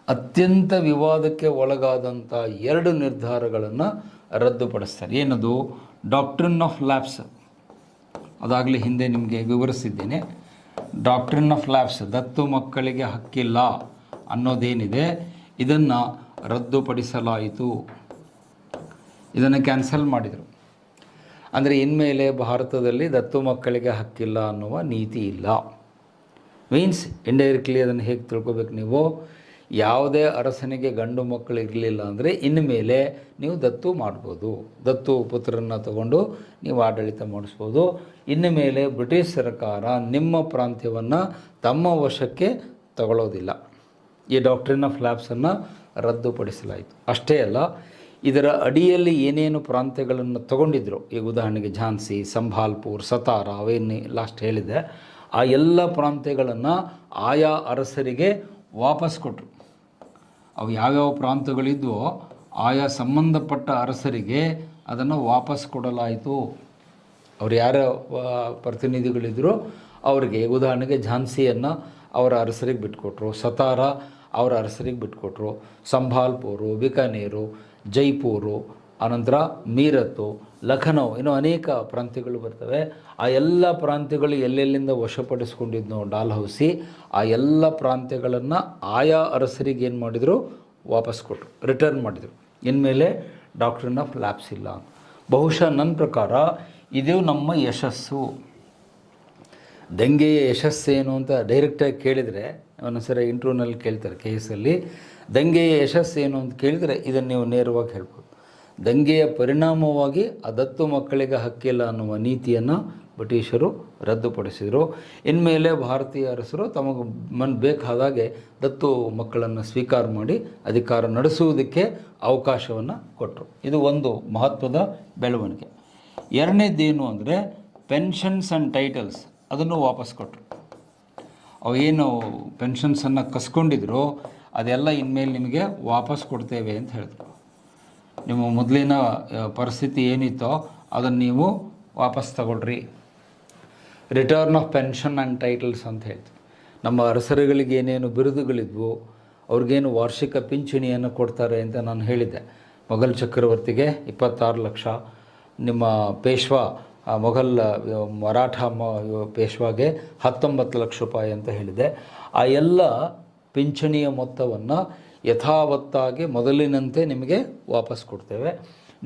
ಅತ್ಯಂತ ವಿವಾದಕ್ಕೆ ಒಳಗಾದಂಥ 2 ನಿರ್ಧಾರಗಳನ್ನು ರದ್ದುಪಡಿಸ್ತಾರೆ. ಏನದು, ಡಾಕ್ಟ್ರಿನ್ ಆಫ್ ಲ್ಯಾಪ್ಸ್. ಅದಾಗಲೇ ಹಿಂದೆ ನಿಮಗೆ ವಿವರಿಸಿದ್ದೇನೆ. ಡಾಕ್ಟ್ರಿನ್ ಆಫ್ ಲ್ಯಾಪ್ಸ್, ದತ್ತು ಮಕ್ಕಳಿಗೆ ಹಕ್ಕಿಲ್ಲ ಅನ್ನೋದೇನಿದೆ, ಇದನ್ನು ರದ್ದುಪಡಿಸಲಾಯಿತು. ಇದನ್ನು ಕ್ಯಾನ್ಸಲ್ ಮಾಡಿದರು. ಅಂದರೆ ಇನ್ಮೇಲೆ ಭಾರತದಲ್ಲಿ ದತ್ತು ಮಕ್ಕಳಿಗೆ ಹಕ್ಕಿಲ್ಲ ಅನ್ನುವ ನೀತಿ ಇಲ್ಲ. ಮೀನ್ಸ್ ಇಂಡೈರೆಕ್ಟ್ಲಿ ಅದನ್ನು ಹೇಗೆ ತಿಳ್ಕೊಬೇಕು ನೀವು, ಯಾವುದೇ ಅರಸನಿಗೆ ಗಂಡು ಮಕ್ಕಳು ಇರಲಿಲ್ಲ ಅಂದರೆ ಇನ್ಮೇಲೆ ನೀವು ದತ್ತು ಮಾಡ್ಬೋದು, ದತ್ತು ಪುತ್ರರನ್ನು ತಗೊಂಡು ನೀವು ಆಡಳಿತ ಮಾಡಿಸ್ಬೋದು. ಇನ್ನು ಮೇಲೆ ಬ್ರಿಟಿಷ್ ಸರ್ಕಾರ ನಿಮ್ಮ ಪ್ರಾಂತ್ಯವನ್ನು ತಮ್ಮ ವಶಕ್ಕೆ ತಗೊಳ್ಳೋದಿಲ್ಲ. ಈ ಡಾಕ್ಟ್ರಿನ್ ಆಫ್ ಲ್ಯಾಪ್ಸನ್ನು ರದ್ದುಪಡಿಸಲಾಯಿತು. ಅಷ್ಟೇ ಅಲ್ಲ, ಇದರ ಅಡಿಯಲ್ಲಿ ಏನೇನು ಪ್ರಾಂತ್ಯಗಳನ್ನು ತಗೊಂಡಿದ್ರು, ಈಗ ಉದಾಹರಣೆಗೆ ಝಾನ್ಸಿ, ಸಂಭಾಲ್ಪುರ್, ಸತಾರ, ಅವೇನು ಲಾಸ್ಟ್ ಹೇಳಿದೆ, ಆ ಎಲ್ಲ ಪ್ರಾಂತ್ಯಗಳನ್ನು ಆಯಾ ಅರಸರಿಗೆ ವಾಪಸ್ ಕೊಟ್ಟರು. ಅವು ಯಾವ್ಯಾವ ಪ್ರಾಂತ್ಯಗಳಿದ್ವೋ ಆಯಾ ಸಂಬಂಧಪಟ್ಟ ಅರಸರಿಗೆ ಅದನ್ನು ವಾಪಸ್ ಕೊಡಲಾಯಿತು. ಅವ್ರು ಯಾರ ಪ್ರತಿನಿಧಿಗಳಿದ್ದರೂ ಅವರಿಗೆ, ಉದಾಹರಣೆಗೆ ಝಾನ್ಸಿಯನ್ನು ಅವರ ಅರಸರಿಗೆ ಬಿಟ್ಕೊಟ್ರು, ಸತಾರ ಅವರ ಅರಸರಿಗೆ ಬಿಟ್ಕೊಟ್ರು, ಸಂಭಾಲ್ಪುರು, ಬಿಕಾನೇರು, ಜೈಪುರು, ಅನಂತರ ಮೀರತ್ತು, ಲಖನೌ, ಇನ್ನೂ ಅನೇಕ ಪ್ರಾಂತ್ಯಗಳು ಬರ್ತವೆ. ಆ ಎಲ್ಲ ಪ್ರಾಂತ್ಯಗಳು ಎಲ್ಲೆಲ್ಲಿಂದ ವಶಪಡಿಸ್ಕೊಂಡಿದ್ನೋ ಡಾಲ್ಹೌಸಿ, ಆ ಎಲ್ಲ ಪ್ರಾಂತ್ಯಗಳನ್ನು ಆಯಾ ಅರಸರಿಗೆ ಏನು ಮಾಡಿದರು, ವಾಪಸ್ ಕೊಟ್ಟರು, ರಿಟರ್ನ್ ಮಾಡಿದರು. ಇನ್ಮೇಲೆ ಡಾಕ್ಟ್ರಿನ್ ಆಫ್ ಲ್ಯಾಪ್ಸ್ ಇಲ್ಲ. ಬಹುಶಃ ನನ್ನ ಪ್ರಕಾರ ಇದು ನಮ್ಮ ಯಶಸ್ಸು. ದಂಗೆಯ ಯಶಸ್ಸೇನು ಅಂತ ಡೈರೆಕ್ಟಾಗಿ ಕೇಳಿದರೆ, ಒಂದೊಂದ್ಸರಿ ಇಂಟರ್ವ್ಯೂನಲ್ಲಿ ಕೇಳ್ತಾರೆ KS ದಂಗೆಯ ಯಶಸ್ಸೇನು ಅಂತ ಕೇಳಿದರೆ ಇದನ್ನು ನೀವು ನೇರವಾಗಿ ಹೇಳ್ಬೋದು. ದಂಗೆಯ ಪರಿಣಾಮವಾಗಿ ಆ ದತ್ತು ಮಕ್ಕಳಿಗೆ ಹಕ್ಕಿಲ್ಲ ಅನ್ನುವ ನೀತಿಯನ್ನು ಬ್ರಿಟಿಷರು ರದ್ದುಪಡಿಸಿದರು. ಇನ್ಮೇಲೆ ಭಾರತೀಯ ಅರಸರು ತಮಗೆ ಬೇಕಾದಾಗೆ ದತ್ತು ಮಕ್ಕಳನ್ನು ಸ್ವೀಕಾರ ಮಾಡಿ ಅಧಿಕಾರ ನಡೆಸುವುದಕ್ಕೆ ಅವಕಾಶವನ್ನು ಕೊಟ್ಟರು. ಇದು ಒಂದು ಮಹತ್ವದ ಬೆಳವಣಿಗೆ. ಎರಡನೇದೇನು ಅಂದರೆ ಪೆನ್ಷನ್ಸ್ ಆ್ಯಂಡ್ ಟೈಟಲ್ಸ್, ಅದನ್ನು ವಾಪಸ್ ಕೊಟ್ಟರು. ಅವೇನು ಪೆನ್ಷನ್ಸನ್ನು ಕಸ್ಕೊಂಡಿದ್ರು ಅದೆಲ್ಲ ಇನ್ಮೇಲೆ ನಿಮಗೆ ವಾಪಸ್ ಕೊಡ್ತೇವೆ ಅಂತ ಹೇಳಿದ್ರು. ನಿಮ್ಮ ಮೊದಲಿನ ಪರಿಸ್ಥಿತಿ ಏನಿತ್ತೋ ಅದನ್ನು ನೀವು ವಾಪಸ್ ತಗೊಳ್ರಿ. Return of pension and titles ಅಂತ ಹೇಳ್ತೀವಿ. ನಮ್ಮ ಅರಸರುಗಳಿಗೆ ಏನೇನು ಬಿರುದುಗಳಿದ್ವು, ಅವ್ರಿಗೇನು ವಾರ್ಷಿಕ ಪಿಂಚಣಿಯನ್ನು ಕೊಡ್ತಾರೆ ಅಂತ ನಾನು ಹೇಳಿದ್ದೆ. ಮೊಘಲ್ ಚಕ್ರವರ್ತಿಗೆ 26 ಲಕ್ಷ, ನಿಮ್ಮ ಪೇಶ್ವಾ ಮೊಘಲ್ ಮರಾಠ ಪೇಶ್ವಾಗೆ 19 ಲಕ್ಷ ರೂಪಾಯಿ ಅಂತ ಹೇಳಿದೆ. ಆ ಎಲ್ಲ ಪಿಂಚಣಿಯ ಮೊತ್ತವನ್ನು ಯಥಾವತ್ತಾಗಿ ಮೊದಲಿನಂತೆ ನಿಮಗೆ ವಾಪಸ್ ಕೊಡ್ತೇವೆ.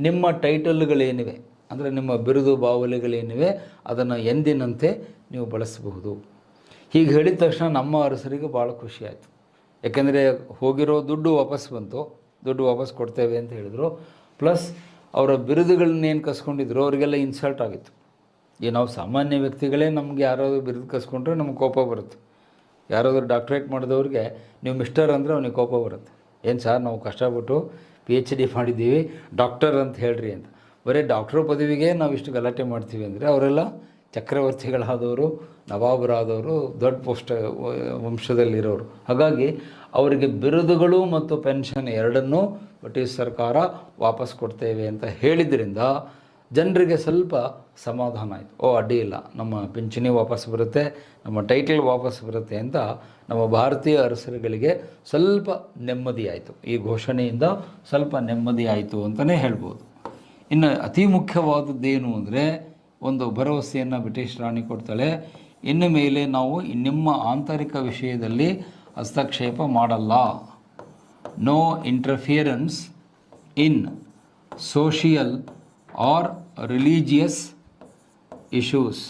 ನಿಮ್ಮ ಟೈಟಲ್ಗಳೇನಿವೆ ಅಂದರೆ ನಿಮ್ಮ ಬಿರುದು ಬಾವಲಿಗಳೇನಿವೆ ಅದನ್ನು ಎಂದಿನಂತೆ ನೀವು ಬಳಸಬಹುದು. ಹೀಗೆ ಹೇಳಿದ ತಕ್ಷಣ ನಮ್ಮ ಅರಸರಿಗೆ ಭಾಳ ಖುಷಿಯಾಯಿತು. ಯಾಕೆಂದರೆ ಹೋಗಿರೋ ದುಡ್ಡು ವಾಪಸ್ ಬಂತು, ದುಡ್ಡು ವಾಪಸ್ ಕೊಡ್ತೇವೆ ಅಂತ ಹೇಳಿದರು. ಪ್ಲಸ್ ಅವರ ಬಿರುದುಗಳನ್ನೇನು ಕಸ್ಕೊಂಡಿದ್ರು ಅವರಿಗೆಲ್ಲ ಇನ್ಸಲ್ಟ್ ಆಗಿತ್ತು. ಈ ನಾವು ಸಾಮಾನ್ಯ ವ್ಯಕ್ತಿಗಳೇ ನಮಗೆ ಯಾರಾದರೂ ಬಿರುದು ಕಸ್ಕೊಂಡ್ರೆ ನಮ್ಗೆ ಕೋಪ ಬರುತ್ತೆ. ಯಾರಾದರೂ ಡಾಕ್ಟ್ರೇಟ್ ಮಾಡಿದವ್ರಿಗೆ ನೀವು ಮಿಸ್ಟರ್ ಅಂದರೆ ಅವನಿಗೆ ಕೋಪ ಬರುತ್ತೆ. ಏನು ಸರ್ ನಾವು ಕಷ್ಟಪಟ್ಟು PhD ಮಾಡಿದ್ದೀವಿ, ಡಾಕ್ಟರ್ ಅಂತ ಹೇಳ್ರಿ ಅಂತ. ಬರೀ ಡಾಕ್ಟ್ರ್ ಪದವಿಗೆ ನಾವು ಇಷ್ಟು ಗಲಾಟೆ ಮಾಡ್ತೀವಿ ಅಂದರೆ ಅವರೆಲ್ಲ ಚಕ್ರವರ್ತಿಗಳಾದವರು, ನವಾಬರಾದವರು, ದೊಡ್ಡ ಪೋಸ್ಟ್ ವಂಶದಲ್ಲಿರೋರು. ಹಾಗಾಗಿ ಅವರಿಗೆ ಬಿರುದುಗಳು ಮತ್ತು ಪೆನ್ಷನ್ ಎರಡನ್ನೂ ಬ್ರಿಟಿಷ್ ಸರ್ಕಾರ ವಾಪಸ್ ಕೊಡ್ತೇವೆ ಅಂತ ಹೇಳಿದ್ರಿಂದ ಜನರಿಗೆ ಸ್ವಲ್ಪ ಸಮಾಧಾನ ಆಯಿತು. ಅಡ್ಡಿ ಇಲ್ಲ, ನಮ್ಮ ಪಿಂಚಣಿ ವಾಪಸ್ ಬರುತ್ತೆ, ನಮ್ಮ ಟೈಟಲ್ ವಾಪಸ್ ಬರುತ್ತೆ ಅಂತ ನಮ್ಮ ಭಾರತೀಯ ಅರಸರುಗಳಿಗೆ ಸ್ವಲ್ಪ ನೆಮ್ಮದಿ ಆಯಿತು. ಈ ಘೋಷಣೆಯಿಂದ ಸ್ವಲ್ಪ ನೆಮ್ಮದಿ ಆಯಿತು ಅಂತಲೇ ಹೇಳ್ಬೋದು. ಇನ್ನು ಅತಿ ಮುಖ್ಯವಾದದ್ದೇನು ಅಂದರೆ ಒಂದು ಭರವಸೆಯನ್ನು ಬ್ರಿಟಿಷ್ ರಾಣಿ ಕೊಡ್ತಾಳೆ. ಇನ್ನು ಮೇಲೆ ನಾವು ನಿಮ್ಮ ಆಂತರಿಕ ವಿಷಯದಲ್ಲಿ ಹಸ್ತಕ್ಷೇಪ ಮಾಡಲ್ಲ. No interference in social or religious issues.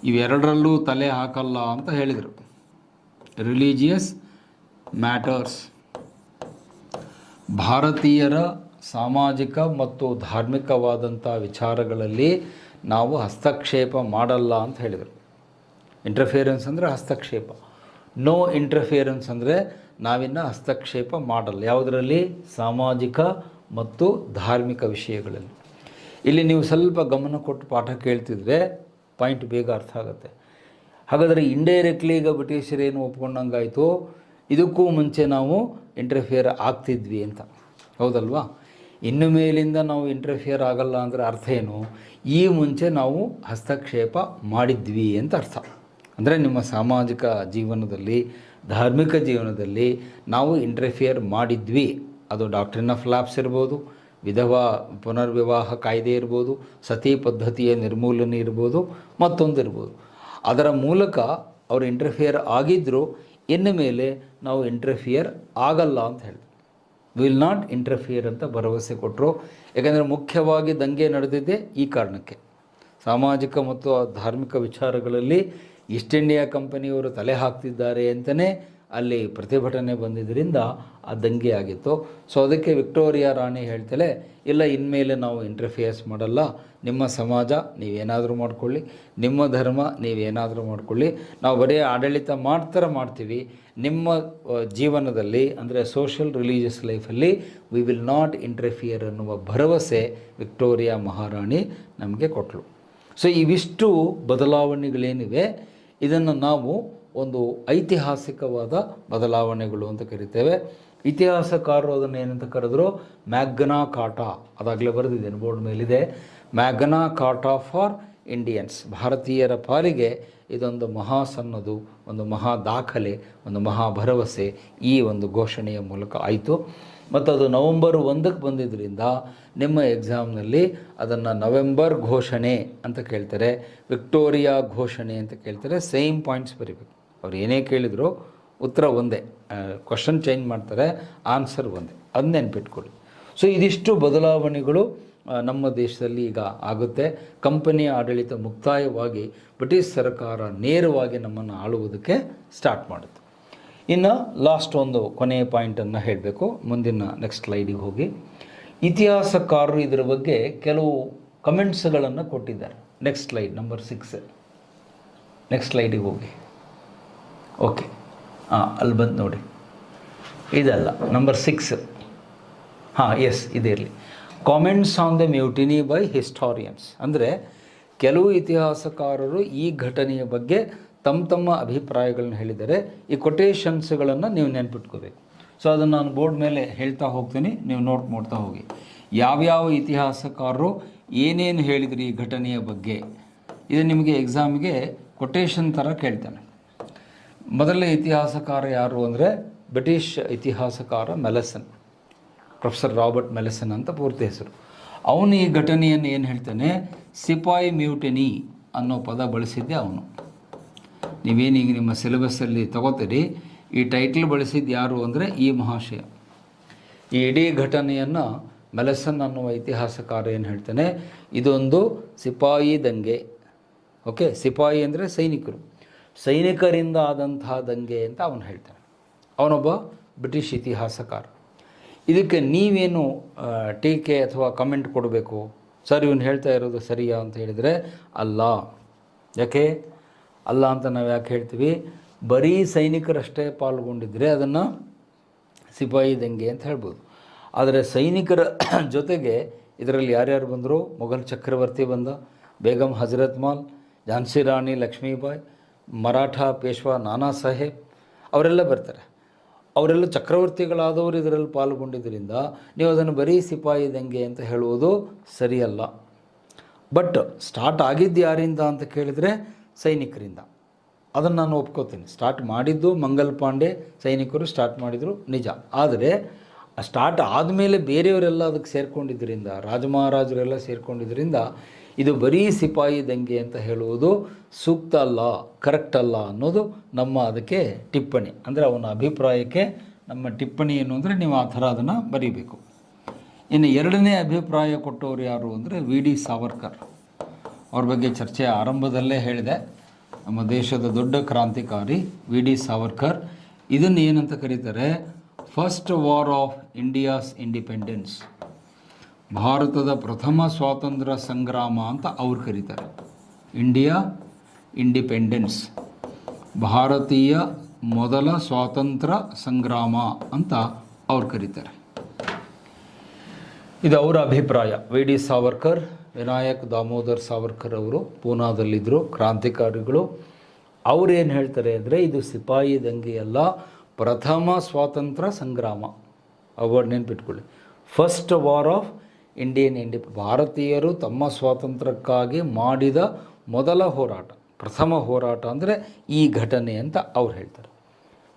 ಇವೆರಡರಲ್ಲೂ ತಲೆ ಹಾಕಲ್ಲ ಅಂತ ಹೇಳಿದರು. ರಿಲಿಜಿಯಸ್ ಮ್ಯಾಟರ್ಸ್, ಭಾರತೀಯರ ಸಾಮಾಜಿಕ ಮತ್ತು ಧಾರ್ಮಿಕವಾದಂಥ ವಿಚಾರಗಳಲ್ಲಿ ನಾವು ಹಸ್ತಕ್ಷೇಪ ಮಾಡಲ್ಲ ಅಂತ ಹೇಳಿದರು. ಇಂಟರ್ಫಿಯರೆನ್ಸ್ ಅಂದರೆ ಹಸ್ತಕ್ಷೇಪ, ನೋ ಇಂಟರ್ಫಿಯರೆನ್ಸ್ ಅಂದರೆ ನಾವಿನ್ನು ಹಸ್ತಕ್ಷೇಪ ಮಾಡಲ್ಲ. ಯಾವುದರಲ್ಲಿ? ಸಾಮಾಜಿಕ ಮತ್ತು ಧಾರ್ಮಿಕ ವಿಷಯಗಳಲ್ಲಿ. ಇಲ್ಲಿ ನೀವು ಸ್ವಲ್ಪ ಗಮನ ಕೊಟ್ಟು ಪಾಠ ಕೇಳ್ತಿದ್ರೆ ಪಾಯಿಂಟ್ ಬೇಗ ಅರ್ಥ ಆಗುತ್ತೆ. ಹಾಗಾದರೆ ಇಂಡೈರೆಕ್ಟ್ಲಿ ಈಗ ಬ್ರಿಟಿಷರೇನು ಒಪ್ಕೊಂಡಂಗಾಯಿತು, ಇದಕ್ಕೂ ಮುಂಚೆ ನಾವು ಇಂಟರ್ಫಿಯರ್ ಆಗ್ತಿದ್ವಿ ಅಂತ, ಹೌದಲ್ವಾ? ಇನ್ನು ಮೇಲಿಂದ ನಾವು ಇಂಟರ್ಫಿಯರ್ ಆಗಲ್ಲ ಅಂದರೆ ಅರ್ಥ ಏನು? ಈ ಮುಂಚೆ ನಾವು ಹಸ್ತಕ್ಷೇಪ ಮಾಡಿದ್ವಿ ಅಂತ ಅರ್ಥ. ಅಂದರೆ ನಿಮ್ಮ ಸಾಮಾಜಿಕ ಜೀವನದಲ್ಲಿ, ಧಾರ್ಮಿಕ ಜೀವನದಲ್ಲಿ ನಾವು ಇಂಟರ್ಫಿಯರ್ ಮಾಡಿದ್ವಿ. ಅದು ಡಾಕ್ಟ್ರಿನ್ ಆಫ್ ಲ್ಯಾಪ್ಸ್ ಇರ್ಬೋದು, ವಿಧವಾ ಪುನರ್ವಿವಾಹ ಕಾಯ್ದೆ ಇರ್ಬೋದು, ಸತಿ ಪದ್ಧತಿಯ ನಿರ್ಮೂಲನೆ ಇರ್ಬೋದು, ಮತ್ತೊಂದು ಇರ್ಬೋದು. ಅದರ ಮೂಲಕ ಅವರು ಇಂಟರ್ಫಿಯರ್ ಆಗಿದ್ದರು. ಇನ್ನು ಮೇಲೆ ನಾವು ಇಂಟರ್ಫಿಯರ್ ಆಗಲ್ಲ ಅಂತ ಹೇಳಿದ್ರು. ವಿಲ್ ನಾಟ್ ಇಂಟರ್ಫಿಯರ್ ಅಂತ ಭರವಸೆ ಕೊಟ್ಟರು. ಯಾಕೆಂದರೆ ಮುಖ್ಯವಾಗಿ ದಂಗೆ ನಡೆದಿದ್ದೇ ಈ ಕಾರಣಕ್ಕೆ. ಸಾಮಾಜಿಕ ಮತ್ತು ಧಾರ್ಮಿಕ ವಿಚಾರಗಳಲ್ಲಿ ಈಸ್ಟ್ ಇಂಡಿಯಾ ಕಂಪನಿಯವರು ತಲೆ ಹಾಕ್ತಿದ್ದಾರೆ ಅಂತಲೇ ಅಲ್ಲಿ ಪ್ರತಿಭಟನೆ ಬಂದಿದ್ದರಿಂದ ಆ ದಂಗೆ ಆಗಿತ್ತು. ಸೊ ಅದಕ್ಕೆ ವಿಕ್ಟೋರಿಯಾ ರಾಣಿ ಹೇಳ್ತಾಳೆ, ಇಲ್ಲ ಇನ್ಮೇಲೆ ನಾವು ಇಂಟರ್ಫಿಯರ್ಸ್ ಮಾಡಲ್ಲ, ನಿಮ್ಮ ಸಮಾಜ ನೀವೇನಾದರೂ ಮಾಡ್ಕೊಳ್ಳಿ, ನಿಮ್ಮ ಧರ್ಮ ನೀವೇನಾದರೂ ಮಾಡ್ಕೊಳ್ಳಿ, ನಾವು ಬರೀ ಆಡಳಿತ ಮಾಡ್ತೀವಿ, ನಿಮ್ಮ ಜೀವನದಲ್ಲಿ ಅಂದರೆ ಸೋಷಿಯಲ್ ರಿಲೀಜಿಯಸ್ ಲೈಫಲ್ಲಿ ವಿ ವಿಲ್ ನಾಟ್ ಇಂಟರ್ಫಿಯರ್ ಅನ್ನುವ ಭರವಸೆ ವಿಕ್ಟೋರಿಯಾ ಮಹಾರಾಣಿ ನಮಗೆ ಕೊಟ್ಟಳು. ಸೊ ಇವಿಷ್ಟು ಬದಲಾವಣೆಗಳೇನಿವೆ ಇದನ್ನು ನಾವು ಒಂದು ಐತಿಹಾಸಿಕವಾದ ಬದಲಾವಣೆಗಳು ಅಂತ ಕರಿತೇವೆ. ಇತಿಹಾಸಕಾರರು ಅದನ್ನು ಏನಂತ ಕರೆದ್ರು, ಮ್ಯಾಗ್ನಾ ಕಾರ್ಟಾ. ಅದಾಗಲೇ ಬರೆದಿದ್ದೇನೆ, ಬೋರ್ಡ್ ಮೇಲಿದೆ, ಮ್ಯಾಗ್ನಾ ಕಾರ್ಟಾ ಫಾರ್ ಇಂಡಿಯನ್ಸ್. ಭಾರತೀಯರ ಪಾಲಿಗೆ ಇದೊಂದು ಮಹಾ ಸನ್ನದು, ಒಂದು ಮಹಾ ದಾಖಲೆ, ಒಂದು ಮಹಾ ಭರವಸೆ ಈ ಒಂದು ಘೋಷಣೆಯ ಮೂಲಕ ಆಯಿತು. ಮತ್ತು ಅದು ನವಂಬರ್ 1ಕ್ಕೆ ಬಂದಿದ್ದರಿಂದ ನಿಮ್ಮ ಎಕ್ಸಾಮ್ನಲ್ಲಿ ಅದನ್ನು ನವೆಂಬರ್ ಘೋಷಣೆ ಅಂತ ಕೇಳ್ತಾರೆ, ವಿಕ್ಟೋರಿಯಾ ಘೋಷಣೆ ಅಂತ ಕೇಳ್ತಾರೆ. ಸೇಮ್ ಪಾಯಿಂಟ್ಸ್ ಬರೀಬೇಕು. ಅವ್ರು ಏನೇ ಕೇಳಿದ್ರು ಉತ್ತರ ಒಂದೇ, ಕ್ವಶನ್ ಚೇಂಜ್ ಮಾಡ್ತಾರೆ, ಆನ್ಸರ್ ಒಂದೇ, ಅದು ನೆನ್ಪಿಟ್ಕೊಳ್ಳಿ. ಸೊ ಇದಿಷ್ಟು ಬದಲಾವಣೆಗಳು ನಮ್ಮ ದೇಶದಲ್ಲಿ ಈಗ ಆಗುತ್ತೆ. ಕಂಪನಿಯ ಆಡಳಿತ ಮುಕ್ತಾಯವಾಗಿ ಬ್ರಿಟಿಷ್ ಸರ್ಕಾರ ನೇರವಾಗಿ ನಮ್ಮನ್ನು ಆಳುವುದಕ್ಕೆ ಸ್ಟಾರ್ಟ್ ಮಾಡುತ್ತೆ. ಇನ್ನು ಲಾಸ್ಟ್ ಒಂದು ಕೊನೆಯ ಪಾಯಿಂಟನ್ನು ಹೇಳಬೇಕು. ಮುಂದಿನ ನೆಕ್ಸ್ಟ್ ಸ್ಲೈಡಿಗೆ ಹೋಗಿ. ಇತಿಹಾಸಕಾರರು ಇದರ ಬಗ್ಗೆ ಕೆಲವು ಕಮೆಂಟ್ಸ್ಗಳನ್ನು ಕೊಟ್ಟಿದ್ದಾರೆ. Next slide number 6. ನೆಕ್ಸ್ಟ್ ಸ್ಲೈಡಿಗೆ ಹೋಗಿ. ಓಕೆ, ಅಲ್ಲಿ ಬಂದು ನೋಡಿ, ಇದಲ್ಲ ನಂಬರ್ 6. ಎಸ್ ಇದೇ ಇರಲಿ. Comments on the mutiny by historians. ಅಂದರೆ ಕೆಲವು ಇತಿಹಾಸಕಾರರು ಈ ಘಟನೆಯ ಬಗ್ಗೆ ತಮ್ಮ ಅಭಿಪ್ರಾಯಗಳನ್ನ ಹೇಳಿದ್ದಾರೆ. ಈ ಕೊಟೇಶನ್ಸ್ಗಳನ್ನು ನೀವು ನೆನ್ಪಿಟ್ಕೋಬೇಕು. ಸೊ ಅದನ್ನು ನಾನು ಬೋರ್ಡ್ ಮೇಲೆ ಹೇಳ್ತಾ ಹೋಗ್ತೀನಿ, ನೀವು ನೋಟ್ ಮಾಡ್ತಾ ಹೋಗಿ. ಯಾವ್ಯಾವ ಇತಿಹಾಸಕಾರರು ಏನೇನು ಹೇಳಿದ್ರು ಈ ಘಟನೆಯ ಬಗ್ಗೆ, ಇದು ನಿಮಗೆ ಎಕ್ಸಾಮಿಗೆ ಕೊಟೇಶನ್ ಥರ ಕೇಳ್ತಾನೆ. ಮೊದಲನೇ ಇತಿಹಾಸಕಾರ ಯಾರು ಅಂದರೆ ಬ್ರಿಟಿಷ್ ಇತಿಹಾಸಕಾರ ಮೆಲಸನ್, ಪ್ರೊಫೆಸರ್ ರಾಬರ್ಟ್ ಮೆಲಸನ್ ಅಂತ ಪೂರ್ತಿ ಹೆಸರು. ಅವನು ಈ ಘಟನೆಯನ್ನು ಏನು ಹೇಳ್ತಾನೆ, ಸಿಪಾಯಿ ಮ್ಯೂಟಿನಿ ಅನ್ನೋ ಪದ ಬಳಸಿದ್ದೆ ಅವನು. ನೀವೇನೀಗ ನಿಮ್ಮ ಸಿಲೆಬಸ್ಸಲ್ಲಿ ತಗೋತೀರಿ, ಈ ಟೈಟಲ್ ಬಳಸಿದ್ದು ಯಾರು ಅಂದರೆ ಈ ಮಹಾಶಯ. ಈ ಇಡೀ ಘಟನೆಯನ್ನು ಮೆಲಸನ್ ಅನ್ನುವ ಇತಿಹಾಸಕಾರ ಏನು ಹೇಳ್ತಾನೆ, ಇದೊಂದು ಸಿಪಾಯಿ ದಂಗೆ. ಓಕೆ, ಸಿಪಾಯಿ ಅಂದರೆ ಸೈನಿಕರು, ಸೈನಿಕರಿಂದ ಆದಂತಹ ದಂಗೆ ಅಂತ ಅವನು ಹೇಳ್ತಾನೆ. ಅವನೊಬ್ಬ ಬ್ರಿಟಿಷ್ ಇತಿಹಾಸಕಾರ. ಇದಕ್ಕೆ ನೀವೇನು ಟೀಕೆ ಅಥವಾ ಕಮೆಂಟ್ ಕೊಡಬೇಕು, ಸರ್ ಇವನು ಹೇಳ್ತಾ ಇರೋದು ಸರಿಯಾ ಅಂತ ಹೇಳಿದರೆ ಅಲ್ಲ. ಯಾಕೆ ಅಲ್ಲ ಅಂತ ನಾವು ಯಾಕೆ ಹೇಳ್ತೀವಿ, ಬರೀ ಸೈನಿಕರಷ್ಟೇ ಪಾಲ್ಗೊಂಡಿದ್ದರೆ ಅದನ್ನು ಸಿಪಾಯಿ ದಂಗೆ ಅಂತ ಹೇಳ್ಬೋದು. ಆದರೆ ಸೈನಿಕರ ಜೊತೆಗೆ ಇದರಲ್ಲಿ ಯಾರ್ಯಾರು ಬಂದರು, ಮೊಘಲ್ ಚಕ್ರವರ್ತಿ ಬಂದ, ಬೇಗಂ ಹಜರತ್ ಮಾಲ್, ಝಾನ್ಸಿ ರಾಣಿ ಲಕ್ಷ್ಮೀಬಾಯಿ, ಮರಾಠ ಪೇಶ್ವಾ ನಾನಾ ಸಾಹೇಬ್, ಅವರೆಲ್ಲ ಬರ್ತಾರೆ. ಅವರೆಲ್ಲ ಚಕ್ರವರ್ತಿಗಳಾದವರು ಇದರಲ್ಲಿ ಪಾಲ್ಗೊಂಡಿದ್ದರಿಂದ ನೀವು ಅದನ್ನು ಬರೀ ಸಿಪಾಯಿ ದಂಗೆ ಅಂತ ಹೇಳುವುದು ಸರಿಯಲ್ಲ. ಬಟ್ ಸ್ಟಾರ್ಟ್ ಆಗಿದ್ದು ಯಾರಿಂದ ಅಂತ ಕೇಳಿದರೆ ಸೈನಿಕರಿಂದ. ಅದನ್ನು ನಾನು ಒಪ್ಕೋತೀನಿ. ಸ್ಟಾರ್ಟ್ ಮಾಡಿದ್ದು ಮಂಗಲ್ ಪಾಂಡೆ ಸೈನಿಕರು ಸ್ಟಾರ್ಟ್ ಮಾಡಿದರು ನಿಜ. ಆದರೆ ಸ್ಟಾರ್ಟ್ ಆದಮೇಲೆ ಬೇರೆಯವರೆಲ್ಲ ಅದಕ್ಕೆ ಸೇರಿಕೊಂಡಿದ್ದರಿಂದ, ರಾಜಮಹಾರಾಜರೆಲ್ಲ ಸೇರಿಕೊಂಡಿದ್ದರಿಂದ ಇದು ಬರೀ ಸಿಪಾಯಿ ದಂಗೆ ಅಂತ ಹೇಳುವುದು ಸೂಕ್ತ ಅಲ್ಲ, ಕರೆಕ್ಟ್ ಅಲ್ಲ ಅನ್ನೋದು ನಮ್ಮ ಅದಕ್ಕೆ ಟಿಪ್ಪಣಿ. ಅಂದರೆ ಅವನ ಅಭಿಪ್ರಾಯಕ್ಕೆ ನಮ್ಮ ಟಿಪ್ಪಣಿ ಏನು ಅಂದರೆ ನೀವು ಆ ಥರ ಅದನ್ನು ಬರೀಬೇಕು. ಇನ್ನು ಎರಡನೇ ಅಭಿಪ್ರಾಯ ಕೊಟ್ಟವರು ಯಾರು ಅಂದರೆ ವಿ.ಡಿ. ಸಾವರ್ಕರ್. ಅವ್ರ ಬಗ್ಗೆ ಚರ್ಚೆ ಆರಂಭದಲ್ಲೇ ಹೇಳಿದೆ. ನಮ್ಮ ದೇಶದ ದೊಡ್ಡ ಕ್ರಾಂತಿಕಾರಿ ವಿ.ಡಿ. ಸಾವರ್ಕರ್. ಇದನ್ನು ಏನಂತ ಕರೀತಾರೆ, first war of India's independence, ಭಾರತದ ಪ್ರಥಮ ಸ್ವಾತಂತ್ರ್ಯ ಸಂಗ್ರಾಮ ಅಂತ ಅವ್ರು ಕರೀತಾರೆ. ಇಂಡಿಯಾ ಇಂಡಿಪೆಂಡೆನ್ಸ್, ಭಾರತೀಯ ಮೊದಲ ಸ್ವಾತಂತ್ರ್ಯ ಸಂಗ್ರಾಮ ಅಂತ ಅವ್ರು ಕರೀತಾರೆ. ಇದು ಅವರ ಅಭಿಪ್ರಾಯ. ವಿ.ಡಿ. ಸಾವರ್ಕರ್, ವಿನಾಯಕ್ ದಾಮೋದರ್ ಸಾವರ್ಕರ್ ಅವರು ಪೂನಾದಲ್ಲಿದ್ದರು, ಕ್ರಾಂತಿಕಾರಿಗಳು. ಅವರೇನು ಹೇಳ್ತಾರೆ ಅಂದರೆ ಇದು ಸಿಪಾಯಿ ದಂಗೆಯಲ್ಲ, ಪ್ರಥಮ ಸ್ವಾತಂತ್ರ್ಯ ಸಂಗ್ರಾಮ. ಅವರ್ಡ್ ನೆನ್ಪಿಟ್ಕೊಳ್ಳಿ. ಫಸ್ಟ್ ವಾರ್ ಆಫ್ ಇಂಡಿಯನ್ ಭಾರತೀಯರು ತಮ್ಮ ಸ್ವಾತಂತ್ರ್ಯಕ್ಕಾಗಿ ಮಾಡಿದ ಮೊದಲ ಹೋರಾಟ, ಪ್ರಥಮ ಹೋರಾಟ ಅಂದರೆ ಈ ಘಟನೆ ಅಂತ ಅವ್ರು ಹೇಳ್ತಾರೆ.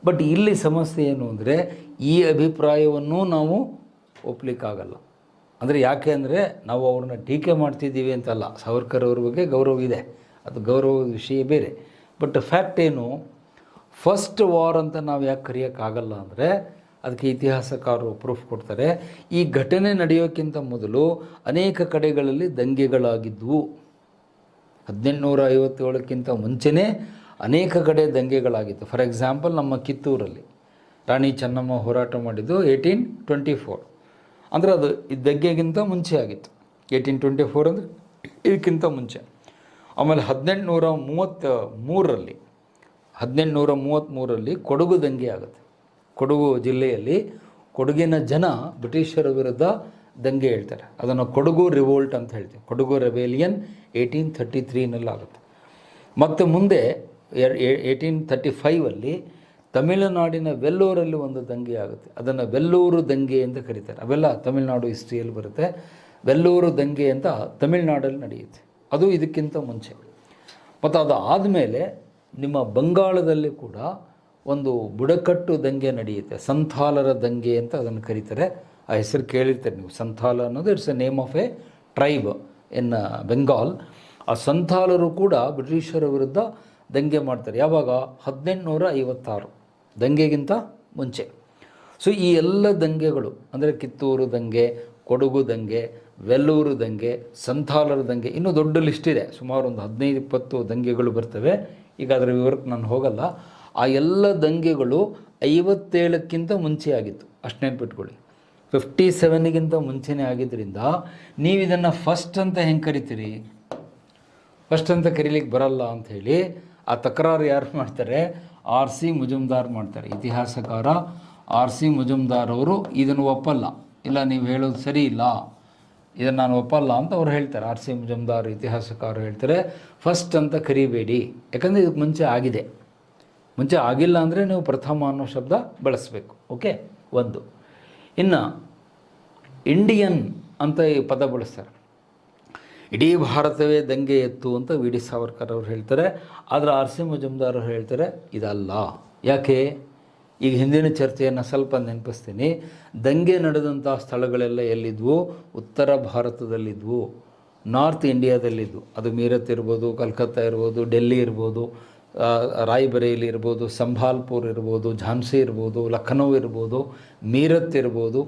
ಬಟ್ ಇಲ್ಲಿ ಸಮಸ್ಯೆ ಏನು ಅಂದರೆ ಈ ಅಭಿಪ್ರಾಯವನ್ನು ನಾವು ಒಪ್ಪಲಿಕ್ಕಾಗಲ್ಲ. ಅಂದರೆ ಯಾಕೆ ಅಂದರೆ ನಾವು ಅವ್ರನ್ನ ಟೀಕೆ ಮಾಡ್ತಿದ್ದೀವಿ ಅಂತಲ್ಲ, ಸಾವರ್ಕರ್ ಅವ್ರ ಬಗ್ಗೆ ಗೌರವ ಇದೆ, ಅದು ಗೌರವದ ವಿಷಯ ಬೇರೆ. ಬಟ್ ಫ್ಯಾಕ್ಟ್ ಏನು, ಫಸ್ಟ್ ವಾರ್ ಅಂತ ನಾವು ಯಾಕೆ ಕರೆಯೋಕ್ಕಾಗಲ್ಲ ಅಂದರೆ ಅದಕ್ಕೆ ಇತಿಹಾಸಕಾರರು ಪ್ರೂಫ್ ಕೊಡ್ತಾರೆ. ಈ ಘಟನೆ ನಡೆಯೋಕ್ಕಿಂತ ಮೊದಲು ಅನೇಕ ಕಡೆಗಳಲ್ಲಿ ದಂಗೆಗಳಾಗಿದ್ದವು. 1857ಕ್ಕಿಂತ ಮುಂಚೆನೇ ಅನೇಕ ಕಡೆ ದಂಗೆಗಳಾಗಿತ್ತು. ಫಾರ್ ಎಕ್ಸಾಂಪಲ್ ನಮ್ಮ ಕಿತ್ತೂರಲ್ಲಿ ರಾಣಿ ಚೆನ್ನಮ್ಮ ಹೋರಾಟ ಮಾಡಿದ್ದು 1824, ಅಂದರೆ ಅದು ಈ ದಂಗೆಗಿಂತ ಮುಂಚೆ ಆಗಿತ್ತು. 1824 ಅಂದರೆ ಇದಕ್ಕಿಂತ ಮುಂಚೆ. ಆಮೇಲೆ 1833ರಲ್ಲಿ ಕೊಡಗು ದಂಗೆ ಆಗುತ್ತೆ. ಕೊಡಗು ಜಿಲ್ಲೆಯಲ್ಲಿ ಕೊಡಗಿನ ಜನ ಬ್ರಿಟಿಷರ ವಿರುದ್ಧ ದಂಗೆ ಹೇಳ್ತಾರೆ. ಅದನ್ನು ಕೊಡಗು ರಿವೋಲ್ಟ್ ಅಂತ ಹೇಳ್ತೀವಿ. ಕೊಡಗು ರೆಬೇಲಿಯನ್ 1833ನಲ್ಲಿ ಆಗುತ್ತೆ. ಮತ್ತು ಮುಂದೆ 1835 ತಮಿಳುನಾಡಿನ ವೆಲ್ಲೂರಲ್ಲಿ ಒಂದು ದಂಗೆ ಆಗುತ್ತೆ. ಅದನ್ನು ವೆಲ್ಲೂರು ದಂಗೆ ಅಂತ ಕರೀತಾರೆ. ಅವೆಲ್ಲ ತಮಿಳುನಾಡು ಹಿಸ್ಟ್ರಿಯಲ್ಲಿ ಬರುತ್ತೆ. ವೆಲ್ಲೂರು ದಂಗೆ ಅಂತ ತಮಿಳುನಾಡಲ್ಲಿ ನಡೆಯುತ್ತೆ. ಅದು ಇದಕ್ಕಿಂತ ಮುಂಚೆ. ಮತ್ತು ಅದು ಆದಮೇಲೆ ನಿಮ್ಮ ಬಂಗಾಳದಲ್ಲಿ ಕೂಡ ಒಂದು ಬುಡಕಟ್ಟು ದಂಗೆ ನಡೆಯುತ್ತೆ. ಸಂಥಾಲರ ದಂಗೆ ಅಂತ ಅದನ್ನು ಕರೀತಾರೆ. ಆ ಹೆಸರು ಕೇಳಿರ್ತಾರೆ ನೀವು. ಸಂಥಾಲ ಅನ್ನೋದು it's a name of a tribe in Bengal. ಆ ಸಂಥಾಲರು ಕೂಡ ಬ್ರಿಟಿಷರ ವಿರುದ್ಧ ದಂಗೆ ಮಾಡ್ತಾರೆ. ಯಾವಾಗ? 1856, ದಂಗೆಗಿಂತ ಮುಂಚೆ. ಸೊ ಈ ಎಲ್ಲ ದಂಗೆಗಳು ಅಂದರೆ ಕಿತ್ತೂರು ದಂಗೆ, ಕೊಡಗು ದಂಗೆ, ವೆಲ್ಲೂರು ದಂಗೆ, ಸಂಥಾಲರ ದಂಗೆ, ಇನ್ನೂ ದೊಡ್ಡ ಲಿಸ್ಟ್ ಇದೆ. ಸುಮಾರು ಒಂದು 15-20 ದಂಗೆಗಳು ಬರ್ತವೆ. ಈಗ ಅದರ ವಿವರಕ್ಕೆ ನಾನು ಹೋಗಲ್ಲ. ಆ ಎಲ್ಲ ದಂಗೆಗಳು 57ಕ್ಕಿಂತ ಮುಂಚೆ ಆಗಿತ್ತು. ಅಷ್ಟು ನೆನ್ಪಿಟ್ಕೊಳ್ಳಿ. 57ಗಿಂತ ಮುಂಚೆನೇ ಆಗಿದ್ದರಿಂದ ನೀವು ಇದನ್ನು ಫಸ್ಟ್ ಅಂತ ಹೆಂಗೆ ಕರಿತೀರಿ? ಫಸ್ಟ್ ಅಂತ ಕರೀಲಿಕ್ಕೆ ಬರಲ್ಲ ಅಂಥೇಳಿ ಆ ತಕರಾರು ಯಾರು ಮಾಡ್ತಾರೆ? R.C. ಮುಜುಮ್ದಾರ್ ಮಾಡ್ತಾರೆ. ಇತಿಹಾಸಕಾರ R.C. ಮುಜುಮ್ದಾರ್ ಅವರು ಇದನ್ನು ಒಪ್ಪಲ್ಲ. ಇಲ್ಲ, ನೀವು ಹೇಳೋದು ಸರಿ ಇಲ್ಲ, ಇದನ್ನು ನಾನು ಒಪ್ಪಲ್ಲ ಅಂತ ಅವ್ರು ಹೇಳ್ತಾರೆ. R.C. ಮುಜುಮ್ದಾರ್ ಇತಿಹಾಸಕಾರ ಹೇಳ್ತಾರೆ ಫಸ್ಟ್ ಅಂತ ಕರಿಬೇಡಿ, ಯಾಕಂದರೆ ಇದಕ್ಕೆ ಮುಂಚೆ ಆಗಿದೆ. ಮುಂಚೆ ಆಗಿಲ್ಲ ಅಂದರೆ ನೀವು ಪ್ರಥಮ ಅನ್ನೋ ಶಬ್ದ ಬಳಸಬೇಕು. ಓಕೆ, ಒಂದು. ಇನ್ನು ಇಂಡಿಯನ್ ಅಂತ ಈ ಪದ ಬಳಸ್ತಾರೆ. ಇಡೀ ಭಾರತವೇ ದಂಗೆ ಎತ್ತು ಅಂತ ವಿ ಡಿ ಸಾವರ್ಕರ್ ಅವರು ಹೇಳ್ತಾರೆ. ಆದರೆ R.C. ಮುಜುಮ್ದಾರ್ ಅವರು ಹೇಳ್ತಾರೆ ಇದಲ್ಲ. ಯಾಕೆ? ಈಗ ಹಿಂದಿನ ಚರ್ಚೆಯನ್ನು ಸ್ವಲ್ಪ ನೆನಪಿಸ್ತೀನಿ. ದಂಗೆ ನಡೆದಂಥ ಸ್ಥಳಗಳೆಲ್ಲ ಎಲ್ಲಿದ್ವು? ಉತ್ತರ ಭಾರತದಲ್ಲಿದ್ವು, ನಾರ್ತ್ ಇಂಡಿಯಾದಲ್ಲಿದ್ವು. ಅದು ಮೀರತ್ ಇರ್ಬೋದು, ಕಲ್ಕತ್ತಾ ಇರ್ಬೋದು, ಡೆಲ್ಲಿ ಇರ್ಬೋದು, ರಾಯ್ಬರೇಲಿ ಇರ್ಬೋದು, ಸಂಭಾಲ್ಪುರ್ ಇರ್ಬೋದು, ಝಾನ್ಸಿ ಇರ್ಬೋದು, ಲಖನೌ ಇರ್ಬೋದು, ಮೀರತ್ ಇರ್ಬೋದು.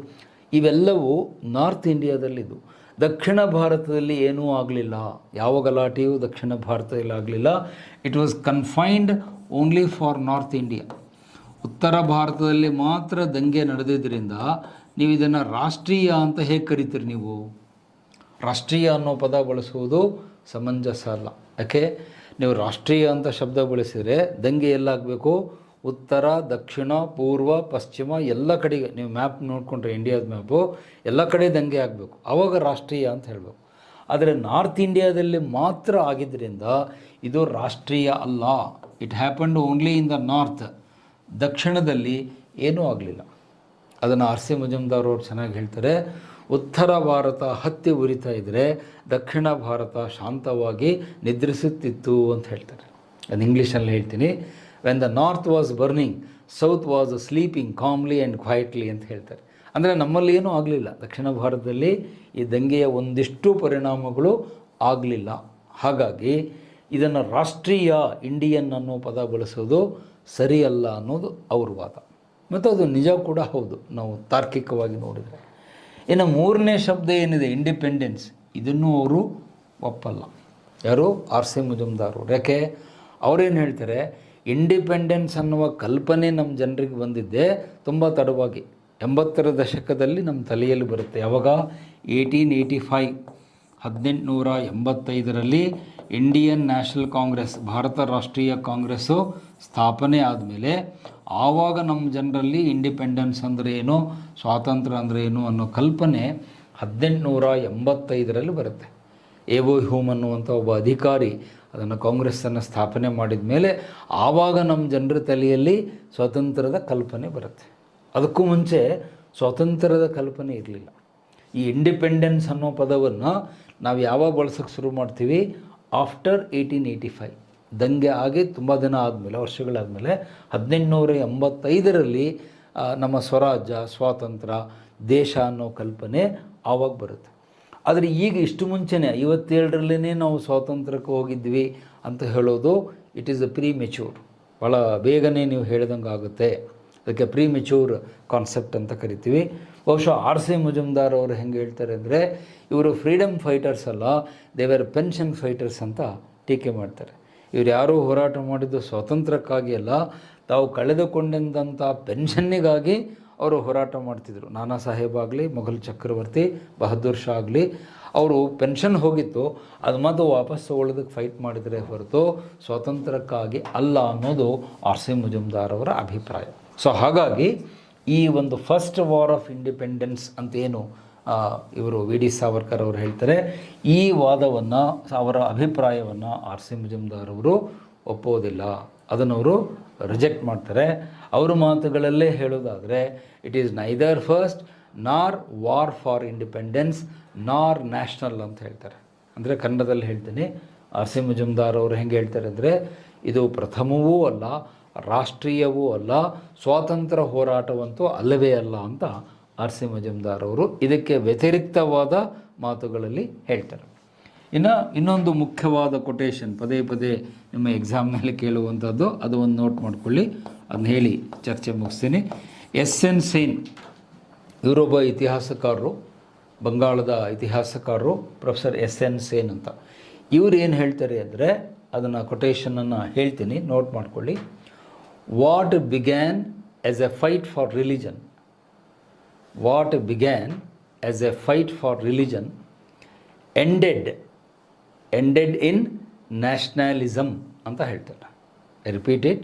ಇವೆಲ್ಲವೂ ನಾರ್ತ್ ಇಂಡಿಯಾದಲ್ಲಿದ್ದು. ದಕ್ಷಿಣ ಭಾರತದಲ್ಲಿ ಏನೂ ಆಗಲಿಲ್ಲ. ಯಾವ ಗಲಾಟೆಯೂ ದಕ್ಷಿಣ ಭಾರತದಲ್ಲಿ ಆಗಲಿಲ್ಲ. It was confined only for north India. ಉತ್ತರ ಭಾರತದಲ್ಲಿ ಮಾತ್ರ ದಂಗೆ ನಡೆದಿದ್ದರಿಂದ ನೀವು ಇದನ್ನು ರಾಷ್ಟ್ರೀಯ ಅಂತ ಹೇಗೆ ಕರಿತೀರಿ? ನೀವು ರಾಷ್ಟ್ರೀಯ ಅನ್ನೋ ಪದ ಬಳಸುವುದು ಸಮಂಜಸ ಅಲ್ಲ. ಯಾಕೆ? ನೀವು ರಾಷ್ಟ್ರೀಯ ಅಂತ ಶಬ್ದ ಬಳಸಿದರೆ ದಂಗೆ ಎಲ್ಲಾಗಬೇಕು? ಉತ್ತರ, ದಕ್ಷಿಣ, ಪೂರ್ವ, ಪಶ್ಚಿಮ ಎಲ್ಲ ಕಡೆಗೆ. ನೀವು ಮ್ಯಾಪ್ ನೋಡಿಕೊಂಡ್ರೆ ಇಂಡಿಯಾದ ಮ್ಯಾಪು ಎಲ್ಲ ಕಡೆ ದಂಗೆ ಆಗಬೇಕು, ಆವಾಗ ರಾಷ್ಟ್ರೀಯ ಅಂತ ಹೇಳಬೇಕು. ಆದರೆ ನಾರ್ತ್ ಇಂಡಿಯಾದಲ್ಲಿ ಮಾತ್ರ ಆಗಿದ್ದರಿಂದ ಇದು ರಾಷ್ಟ್ರೀಯ ಅಲ್ಲ. It happened only in the north. ದಕ್ಷಿಣದಲ್ಲಿ ಏನೂ ಆಗಲಿಲ್ಲ. ಅದನ್ನು R.C. ಮುಜುಮ್ದಾರ್ ಅವರು ಚೆನ್ನಾಗಿ ಹೇಳ್ತಾರೆ. ಉತ್ತರ ಭಾರತ ಹತ್ತಿ ಉರಿತಾ ಇದ್ದರೆ ದಕ್ಷಿಣ ಭಾರತ ಶಾಂತವಾಗಿ ನಿದ್ರಿಸುತ್ತಿತ್ತು ಅಂತ ಹೇಳ್ತಾರೆ. ಅದು ಇಂಗ್ಲೀಷಲ್ಲಿ ಹೇಳ್ತೀನಿ. When the north was burning, south was sleeping ಕಾಮ್ಲಿ and quietly ಅಂತ ಹೇಳ್ತಾರೆ. ಅಂದರೆ ನಮ್ಮಲ್ಲಿ ಏನೂ ಆಗಲಿಲ್ಲ. ದಕ್ಷಿಣ ಭಾರತದಲ್ಲಿ ಈ ದಂಗೆಯ ಒಂದಿಷ್ಟು ಪರಿಣಾಮಗಳು ಆಗಲಿಲ್ಲ. ಹಾಗಾಗಿ ಇದನ್ನು ರಾಷ್ಟ್ರೀಯ, ಇಂಡಿಯನ್ ಅನ್ನೋ ಪದ ಬಳಸೋದು ಸರಿಯಲ್ಲ ಅನ್ನೋದು ಅವ್ರ ವಾದ. ಮತ್ತು ಅದು ನಿಜ ಕೂಡ ಹೌದು ನಾವು ತಾರ್ಕಿಕವಾಗಿ ನೋಡಿದರೆ. ಇನ್ನು ಮೂರನೇ ಶಬ್ದ ಏನಿದೆ, ಇಂಡಿಪೆಂಡೆನ್ಸ್, ಇದನ್ನು ಅವರು ಒಪ್ಪಲ್ಲ. ಯಾರು? R.C. ಮುಜುಮ್ದಾರ್ ಅವರು. ಯಾಕೆ? ಅವರೇನು ಹೇಳ್ತಾರೆ? ಇಂಡಿಪೆಂಡೆನ್ಸ್ ಅನ್ನುವ ಕಲ್ಪನೆ ನಮ್ಮ ಜನರಿಗೆ ಬಂದಿದ್ದೆ ತುಂಬ ತಡವಾಗಿ. 80ರ ದಶಕದಲ್ಲಿ ನಮ್ಮ ತಲೆಯಲ್ಲಿ ಬರುತ್ತೆ. ಯಾವಾಗ? 1885, 1885ರಲ್ಲಿ ಇಂಡಿಯನ್ ನ್ಯಾಷನಲ್ ಕಾಂಗ್ರೆಸ್, ಭಾರತ ರಾಷ್ಟ್ರೀಯ ಕಾಂಗ್ರೆಸ್ಸು ಸ್ಥಾಪನೆ ಆದಮೇಲೆ ಆವಾಗ ನಮ್ಮ ಜನರಲ್ಲಿ ಇಂಡಿಪೆಂಡೆನ್ಸ್ ಅಂದರೆ ಏನು, ಸ್ವಾತಂತ್ರ್ಯ ಅಂದರೆ ಏನು ಅನ್ನೋ ಕಲ್ಪನೆ 1885ರಲ್ಲಿ ಬರುತ್ತೆ. ಎ.ಓ. ಹ್ಯೂಮ್ ಅನ್ನುವಂಥ ಒಬ್ಬ ಅಧಿಕಾರಿ ಅದನ್ನು ಕಾಂಗ್ರೆಸ್ಸನ್ನು ಸ್ಥಾಪನೆ ಮಾಡಿದ ಮೇಲೆ ಆವಾಗ ನಮ್ಮ ಜನರ ತಲೆಯಲ್ಲಿ ಸ್ವಾತಂತ್ರ್ಯದ ಕಲ್ಪನೆ ಬರುತ್ತೆ. ಅದಕ್ಕೂ ಮುಂಚೆ ಸ್ವಾತಂತ್ರ್ಯದ ಕಲ್ಪನೆ ಇರಲಿಲ್ಲ. ಈ ಇಂಡಿಪೆಂಡೆನ್ಸ್ ಅನ್ನೋ ಪದವನ್ನು ನಾವು ಯಾವಾಗ ಬಳಸೋಕ್ಕೆ ಶುರು ಮಾಡ್ತೀವಿ? ಆಫ್ಟರ್ 1885. ದಂಗೆ ಆಗಿ ತುಂಬ ದಿನ ಆದಮೇಲೆ, ವರ್ಷಗಳಾದಮೇಲೆ 1885ರಲ್ಲಿ ನಮ್ಮ ಸ್ವರಾಜ್ಯ, ಸ್ವಾತಂತ್ರ್ಯ, ದೇಶ ಅನ್ನೋ ಕಲ್ಪನೆ ಆವಾಗ ಬರುತ್ತೆ. ಆದರೆ ಈಗ ಇಷ್ಟು ಮುಂಚೆನೇ 57ರಲ್ಲೇ ನಾವು ಸ್ವಾತಂತ್ರ್ಯಕ್ಕೆ ಹೋಗಿದ್ವಿ ಅಂತ ಹೇಳೋದು it is a premature. ಭಾಳ ಬೇಗನೆ ನೀವು ಹೇಳ್ದಂಗೆ ಆಗುತ್ತೆ. ಅದಕ್ಕೆ ಪ್ರೀ ಮೆಚ್ಯೂರ್ ಕಾನ್ಸೆಪ್ಟ್ ಅಂತ ಕರಿತೀವಿ. ಬಹುಶಃ R.C. ಮುಜುಮ್ದಾರ್ ಅವರು ಹೆಂಗೆ ಹೇಳ್ತಾರೆ ಅಂದರೆ, ಇವರು ಫ್ರೀಡಮ್ ಫೈಟರ್ಸ್ ಅಲ್ಲ, ದೇವರ್ ಪೆನ್ಷನ್ ಫೈಟರ್ಸ್ ಅಂತ ಟೀಕೆ ಮಾಡ್ತಾರೆ. ಇವ್ರು ಯಾರೂ ಹೋರಾಟ ಮಾಡಿದ್ದು ಸ್ವಾತಂತ್ರ್ಯಕ್ಕಾಗಿ ಅಲ್ಲ, ತಾವು ಕಳೆದುಕೊಂಡಿದ್ದಂಥ ಪೆನ್ಷನ್ನಿಗಾಗಿ ಅವರು ಹೋರಾಟ ಮಾಡ್ತಿದ್ರು. ನಾನಾ ಸಾಹೇಬ್ ಆಗಲಿ, ಮೊಘಲ್ ಚಕ್ರವರ್ತಿ ಬಹದ್ದೂರ್ ಶಾ ಆಗಲಿ, ಅವರು ಪೆನ್ಷನ್ ಹೋಗಿತ್ತು, ಅದು ಮತ್ತು ವಾಪಸ್ ತಗೊಳ್ಳೋದಕ್ಕೆ ಫೈಟ್ ಮಾಡಿದರೆ ಹೊರತು ಸ್ವಾತಂತ್ರ್ಯಕ್ಕಾಗಿ ಅಲ್ಲ ಅನ್ನೋದು ಆರ್ ಸಿ ಮುಜುಮ್ದಾರ್ ಅವರ ಅಭಿಪ್ರಾಯ. ಸೊ ಹಾಗಾಗಿ ಈ ಒಂದು ಫಸ್ಟ್ ವಾರ್ ಆಫ್ ಇಂಡಿಪೆಂಡೆನ್ಸ್ ಅಂತೇನು ಇವರು ವಿ ಡಿ ಸಾವರ್ಕರ್ ಅವರು ಹೇಳ್ತಾರೆ, ಈ ವಾದವನ್ನು, ಅವರ ಅಭಿಪ್ರಾಯವನ್ನು ಆರ್ ಸಿ ಮುಜುಮ್ದಾರ್ ಅವರು ಒಪ್ಪೋದಿಲ್ಲ, ಅದನ್ನು ಅವರು ರಿಜೆಕ್ಟ್ ಮಾಡ್ತಾರೆ. ಅವ್ರ ಮಾತುಗಳಲ್ಲೇ ಹೇಳೋದಾದರೆ, ಇಟ್ ಈಸ್ ನೈದರ್ ಫಸ್ಟ್ ನಾರ್ ವಾರ್ ಫಾರ್ ಇಂಡಿಪೆಂಡೆನ್ಸ್ ನಾರ್ ನ್ಯಾಷನಲ್ ಅಂತ ಹೇಳ್ತಾರೆ. ಅಂದರೆ ಕನ್ನಡದಲ್ಲಿ ಹೇಳ್ತೀನಿ, ಆರ್ ಸಿ ಮುಜುಮ್ದಾರ್ ಅವರು ಹೆಂಗೆ ಹೇಳ್ತಾರೆ ಅಂದರೆ, ಇದು ಪ್ರಥಮವೂ ಅಲ್ಲ, ರಾಷ್ಟ್ರೀಯವೂ ಅಲ್ಲ, ಸ್ವಾತಂತ್ರ್ಯ ಹೋರಾಟವಂತೂ ಅಲ್ಲವೇ ಅಲ್ಲ ಅಂತ ಆರ್ ಸಿ ಮುಜುಮ್ದಾರ್ ಅವರು ಇದಕ್ಕೆ ವ್ಯತಿರಿಕ್ತವಾದ ಮಾತುಗಳಲ್ಲಿ ಹೇಳ್ತಾರೆ. ಇನ್ನೊಂದು ಮುಖ್ಯವಾದ ಕೊಟೇಶನ್ ಪದೇ ಪದೇ ನಿಮ್ಮ ಎಕ್ಸಾಮ್ನಲ್ಲಿ ಕೇಳುವಂಥದ್ದು, ಅದು ಒಂದು ನೋಟ್ ಮಾಡ್ಕೊಳ್ಳಿ, ಅದನ್ನ ಹೇಳಿ ಚರ್ಚೆ ಮುಗಿಸ್ತೀನಿ. ಎಸ್ ಎನ್ ಸೇನ್ ಇವರೊಬ್ಬ ಇತಿಹಾಸಕಾರರು, ಬಂಗಾಳದ ಇತಿಹಾಸಕಾರರು, ಪ್ರೊಫೆಸರ್ ಎಸ್ ಎನ್ ಸೇನ್ ಅಂತ. ಇವರು ಏನು ಹೇಳ್ತಾರೆ ಅಂದರೆ, ಅದನ್ನು ಕೊಟೇಶನನ್ನು ಹೇಳ್ತೀನಿ, ನೋಟ್ ಮಾಡ್ಕೊಳ್ಳಿ. What began as A fight for religion, what began as A fight for religion ended in nationalism ಅಂತ ಹೇಳ್ತಾರೆ. I repeat it,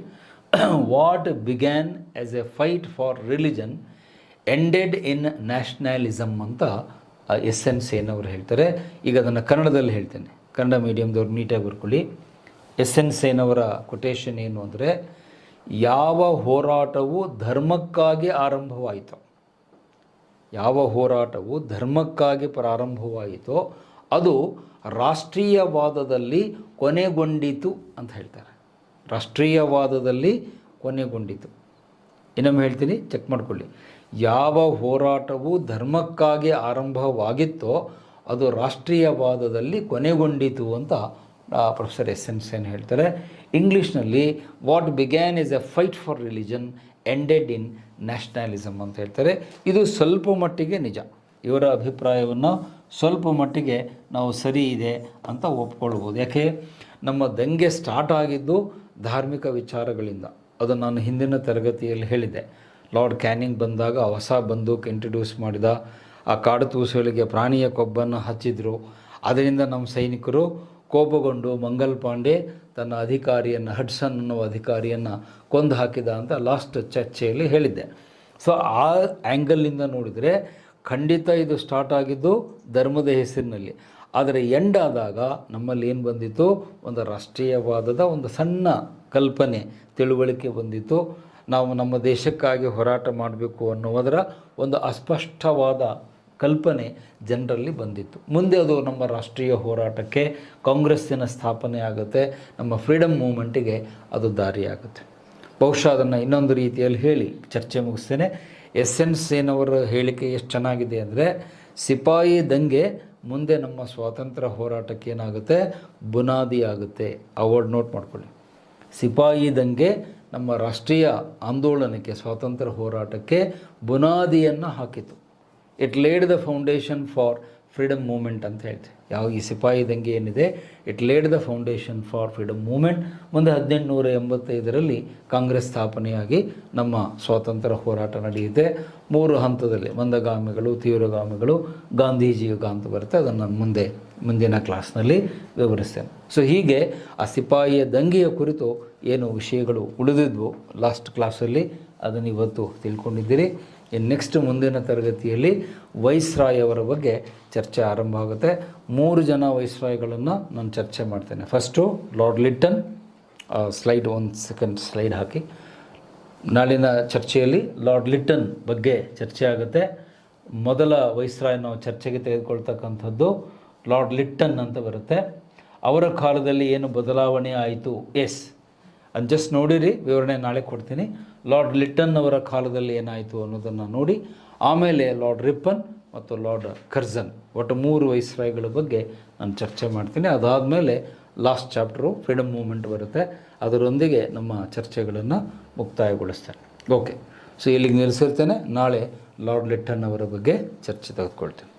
what began as A fight for religion ended in nationalism ಅಂತ S N Sen ಅವರು ಹೇಳ್ತಾರೆ. ಈಗ ಅದನ್ನು ಕನ್ನಡದಲ್ಲಿ ಹೇಳ್ತೇನೆ, ಕನ್ನಡ ಮೀಡಿಯಮ್ದವ್ರು ನೀಟಾಗಿ ಬರ್ಕೊಳ್ಳಿ. ಎಸ್ ಎನ್ ಸೇನ್ ಅವರ ಕೊಟೇಶನ್ ಏನು ಅಂದರೆ, ಯಾವ ಹೋರಾಟವು ಧರ್ಮಕ್ಕಾಗಿ ಆರಂಭವಾಯಿತೋ, ಯಾವ ಹೋರಾಟವು ಧರ್ಮಕ್ಕಾಗಿ ಪ್ರಾರಂಭವಾಯಿತೋ ಅದು ರಾಷ್ಟ್ರೀಯವಾದದಲ್ಲಿ ಕೊನೆಗೊಂಡಿತು ಅಂತ ಹೇಳ್ತಾರೆ. ರಾಷ್ಟ್ರೀಯವಾದದಲ್ಲಿ ಕೊನೆಗೊಂಡಿತು. ಇನ್ನೊಮ್ಮೆ ಹೇಳ್ತೀನಿ, ಚೆಕ್ ಮಾಡ್ಕೊಳ್ಳಿ. ಯಾವ ಹೋರಾಟವು ಧರ್ಮಕ್ಕಾಗಿ ಆರಂಭವಾಗಿತ್ತೋ ಅದು ರಾಷ್ಟ್ರೀಯವಾದದಲ್ಲಿ ಕೊನೆಗೊಂಡಿತು ಅಂತ ಪ್ರೊಫೆಸರ್ ಎಸ್ ಎನ್ ಸೇನ್ ಹೇಳ್ತಾರೆ. ಇಂಗ್ಲೀಷ್ನಲ್ಲಿ what began is A fight for religion ended in nationalism ಅಂತ ಹೇಳ್ತಾರೆ. ಇದು ಸ್ವಲ್ಪ ಮಟ್ಟಿಗೆ ನಿಜ. ಇವರ ಅಭಿಪ್ರಾಯವನ್ನು ಸ್ವಲ್ಪ ಮಟ್ಟಿಗೆ ನಾವು ಸರಿ ಇದೆ ಅಂತ ಒಪ್ಕೊಳ್ಬೋದು. ಯಾಕೆ, ನಮ್ಮ ದಂಗೆ ಸ್ಟಾರ್ಟ್ ಆಗಿದ್ದು ಧಾರ್ಮಿಕ ವಿಚಾರಗಳಿಂದ. ಅದು ನಾನು ಹಿಂದಿನ ತರಗತಿಯಲ್ಲಿ ಹೇಳಿದ್ದೆ. ಲಾರ್ಡ್ ಕ್ಯಾನಿಂಗ್ ಬಂದಾಗ ಹೊಸ ಬಂದೂಕ್ ಇಂಟ್ರಡ್ಯೂಸ್ ಮಾಡಿದ, ಆ ಕಾಡುತೂಸುಗಳಿಗೆ ಪ್ರಾಣಿಯ ಕೊಬ್ಬನ್ನು ಹಚ್ಚಿದ್ರು. ಅದರಿಂದ ನಮ್ಮ ಸೈನಿಕರು ಕೋಪಗೊಂಡು ಮಂಗಲ್ ಪಾಂಡೆ ತನ್ನ ಅಧಿಕಾರಿಯನ್ನು, ಹಡ್ಸನ್ ಅನ್ನುವ ಅಧಿಕಾರಿಯನ್ನು ಕೊಂದು ಹಾಕಿದ ಅಂತ ಲಾಸ್ಟ್ ಚರ್ಚೆಯಲ್ಲಿ ಹೇಳಿದ್ದೆ. ಸೊ ಆ ಆ್ಯಂಗಲ್ನಿಂದ ನೋಡಿದರೆ ಖಂಡಿತ ಇದು ಸ್ಟಾರ್ಟ್ ಆಗಿದ್ದು ಧರ್ಮದ ಹೆಸರಿನಲ್ಲಿ. ಆದರೆ ಎಂಡ್ ಆದಾಗ ನಮ್ಮಲ್ಲಿ ಏನು ಬಂದಿತ್ತು, ಒಂದು ರಾಷ್ಟ್ರೀಯವಾದದ ಒಂದು ಸಣ್ಣ ಕಲ್ಪನೆ, ತಿಳುವಳಿಕೆ ಬಂದಿತ್ತು. ನಾವು ನಮ್ಮ ದೇಶಕ್ಕಾಗಿ ಹೋರಾಟ ಮಾಡಬೇಕು ಅನ್ನುವುದರ ಒಂದು ಅಸ್ಪಷ್ಟವಾದ ಕಲ್ಪನೆ ಜನರಲ್ಲಿ ಬಂದಿತ್ತು. ಮುಂದೆ ಅದು ನಮ್ಮ ರಾಷ್ಟ್ರೀಯ ಹೋರಾಟಕ್ಕೆ, ಕಾಂಗ್ರೆಸ್ಸಿನ ಸ್ಥಾಪನೆ ಆಗುತ್ತೆ, ನಮ್ಮ ಫ್ರೀಡಮ್ ಮೂಮೆಂಟಿಗೆ ಅದು ದಾರಿಯಾಗುತ್ತೆ. ಬಹುಶಃ ಅದನ್ನು ಇನ್ನೊಂದು ರೀತಿಯಲ್ಲಿ ಹೇಳಿ ಚರ್ಚೆ ಮುಗಿಸ್ತೇನೆ. ಎಸ್ ಎನ್ ಸೇನ್ ಅವರ ಹೇಳಿಕೆ ಎಷ್ಟು ಚೆನ್ನಾಗಿದೆ ಅಂದರೆ, ಸಿಪಾಯಿ ದಂಗೆ ಮುಂದೆ ನಮ್ಮ ಸ್ವಾತಂತ್ರ್ಯ ಹೋರಾಟಕ್ಕೆ ಏನಾಗುತ್ತೆ, ಬುನಾದಿ ಆಗುತ್ತೆ. ಆ ವರ್ಡ್ ನೋಟ್ ಮಾಡ್ಕೊಳ್ಳಿ. ಸಿಪಾಯಿ ದಂಗೆ ನಮ್ಮ ರಾಷ್ಟ್ರೀಯ ಆಂದೋಲನಕ್ಕೆ, ಸ್ವಾತಂತ್ರ್ಯ ಹೋರಾಟಕ್ಕೆ ಬುನಾದಿಯನ್ನು ಹಾಕಿತು. It laid the foundation for freedom moment ಅಂತ ಹೇಳ್ತೆ. ಯಾವ ಈ ಸಿಪಾಯಿ ದಂಗೆ ಏನಿದೆ, it laid the foundation for freedom moment. ಮುಂದೆ 1885ರಲ್ಲಿ ಕಾಂಗ್ರೆಸ್ ಸ್ಥಾಪನೆಯಾಗಿ ನಮ್ಮ ಸ್ವಾತಂತ್ರ್ಯ ಹೋರಾಟ ನಡೆಯುತ್ತೆ. 3 ಹಂತದಲ್ಲಿ, ಮಂದಗಾಮಿಗಳು, ತೀವ್ರಗಾಮಿಗಳು, ಗಾಂಧೀಜಿ ಯುಗ ಅಂತ ಬರುತ್ತೆ. ಅದನ್ನು ಮುಂದಿನ ಕ್ಲಾಸ್ನಲ್ಲಿ ವಿವರಿಸ್ತೇನೆ. ಸೊ ಹೀಗೆ ಆ ಸಿಪಾಯಿಯ ದಂಗೆಯ ಕುರಿತು ಏನು ವಿಷಯಗಳು ಉಳಿದಿದ್ವು ಲಾಸ್ಟ್ ಕ್ಲಾಸಲ್ಲಿ, ಅದನ್ನು ಇವತ್ತು ತಿಳ್ಕೊಂಡಿದ್ದೀರಿ. ನೆಕ್ಸ್ಟ್ ಮುಂದಿನ ತರಗತಿಯಲ್ಲಿ ವೈಸ್ರಾಯ್ ಅವರ ಬಗ್ಗೆ ಚರ್ಚೆ ಆರಂಭ ಆಗುತ್ತೆ. 3 ಜನ ವೈಸ್ರಾಯ್ಗಳನ್ನು ನಾನು ಚರ್ಚೆ ಮಾಡ್ತೇನೆ. First Lord Lytton. Slide 1 second slide ಹಾಕಿ. ನಾಳಿನ ಚರ್ಚೆಯಲ್ಲಿ ಲಾರ್ಡ್ ಲಿಟ್ಟನ್ ಬಗ್ಗೆ ಚರ್ಚೆ ಆಗುತ್ತೆ. ಮೊದಲ ವೈಸ್ರಾಯ್ ನಾವು ಚರ್ಚೆಗೆ ತೆಗೆದುಕೊಳ್ತಕ್ಕಂಥದ್ದು ಲಾರ್ಡ್ ಲಿಟ್ಟನ್ ಅಂತ ಬರುತ್ತೆ. ಅವರ ಕಾಲದಲ್ಲಿ ಏನು ಬದಲಾವಣೆ ಆಯಿತು, ಎಸ್ ಅದು ಜಸ್ಟ್ ನೋಡಿರಿ, ವಿವರಣೆ ನಾಳೆ ಕೊಡ್ತೀನಿ. ಲಾರ್ಡ್ ಲಿಟ್ಟನ್ ಅವರ ಕಾಲದಲ್ಲಿ ಏನಾಯಿತು ಅನ್ನೋದನ್ನು ನೋಡಿ, ಆಮೇಲೆ ಲಾರ್ಡ್ ರಿಪ್ಪನ್ ಮತ್ತು ಲಾರ್ಡ್ ಕರ್ಜನ್, ಒಟ್ಟು 3 ವೈಸ್ರಾಯ್ಗಳ ಬಗ್ಗೆ ನಾನು ಚರ್ಚೆ ಮಾಡ್ತೀನಿ. ಅದಾದಮೇಲೆ ಲಾಸ್ಟ್ ಚಾಪ್ಟರು ಫ್ರೀಡಮ್ ಮೂಮೆಂಟ್ ಬರುತ್ತೆ. ಅದರೊಂದಿಗೆ ನಮ್ಮ ಚರ್ಚೆಗಳನ್ನು ಮುಕ್ತಾಯಗೊಳಿಸ್ತೇನೆ. ಓಕೆ, ಸೊ ಇಲ್ಲಿಗೆ ನಿಲ್ಲಿಸಿರ್ತೇನೆ. ನಾಳೆ ಲಾರ್ಡ್ ಲಿಟ್ಟನ್ ಅವರ ಬಗ್ಗೆ ಚರ್ಚೆ ತೆಗೆದುಕೊಳ್ತೇನೆ.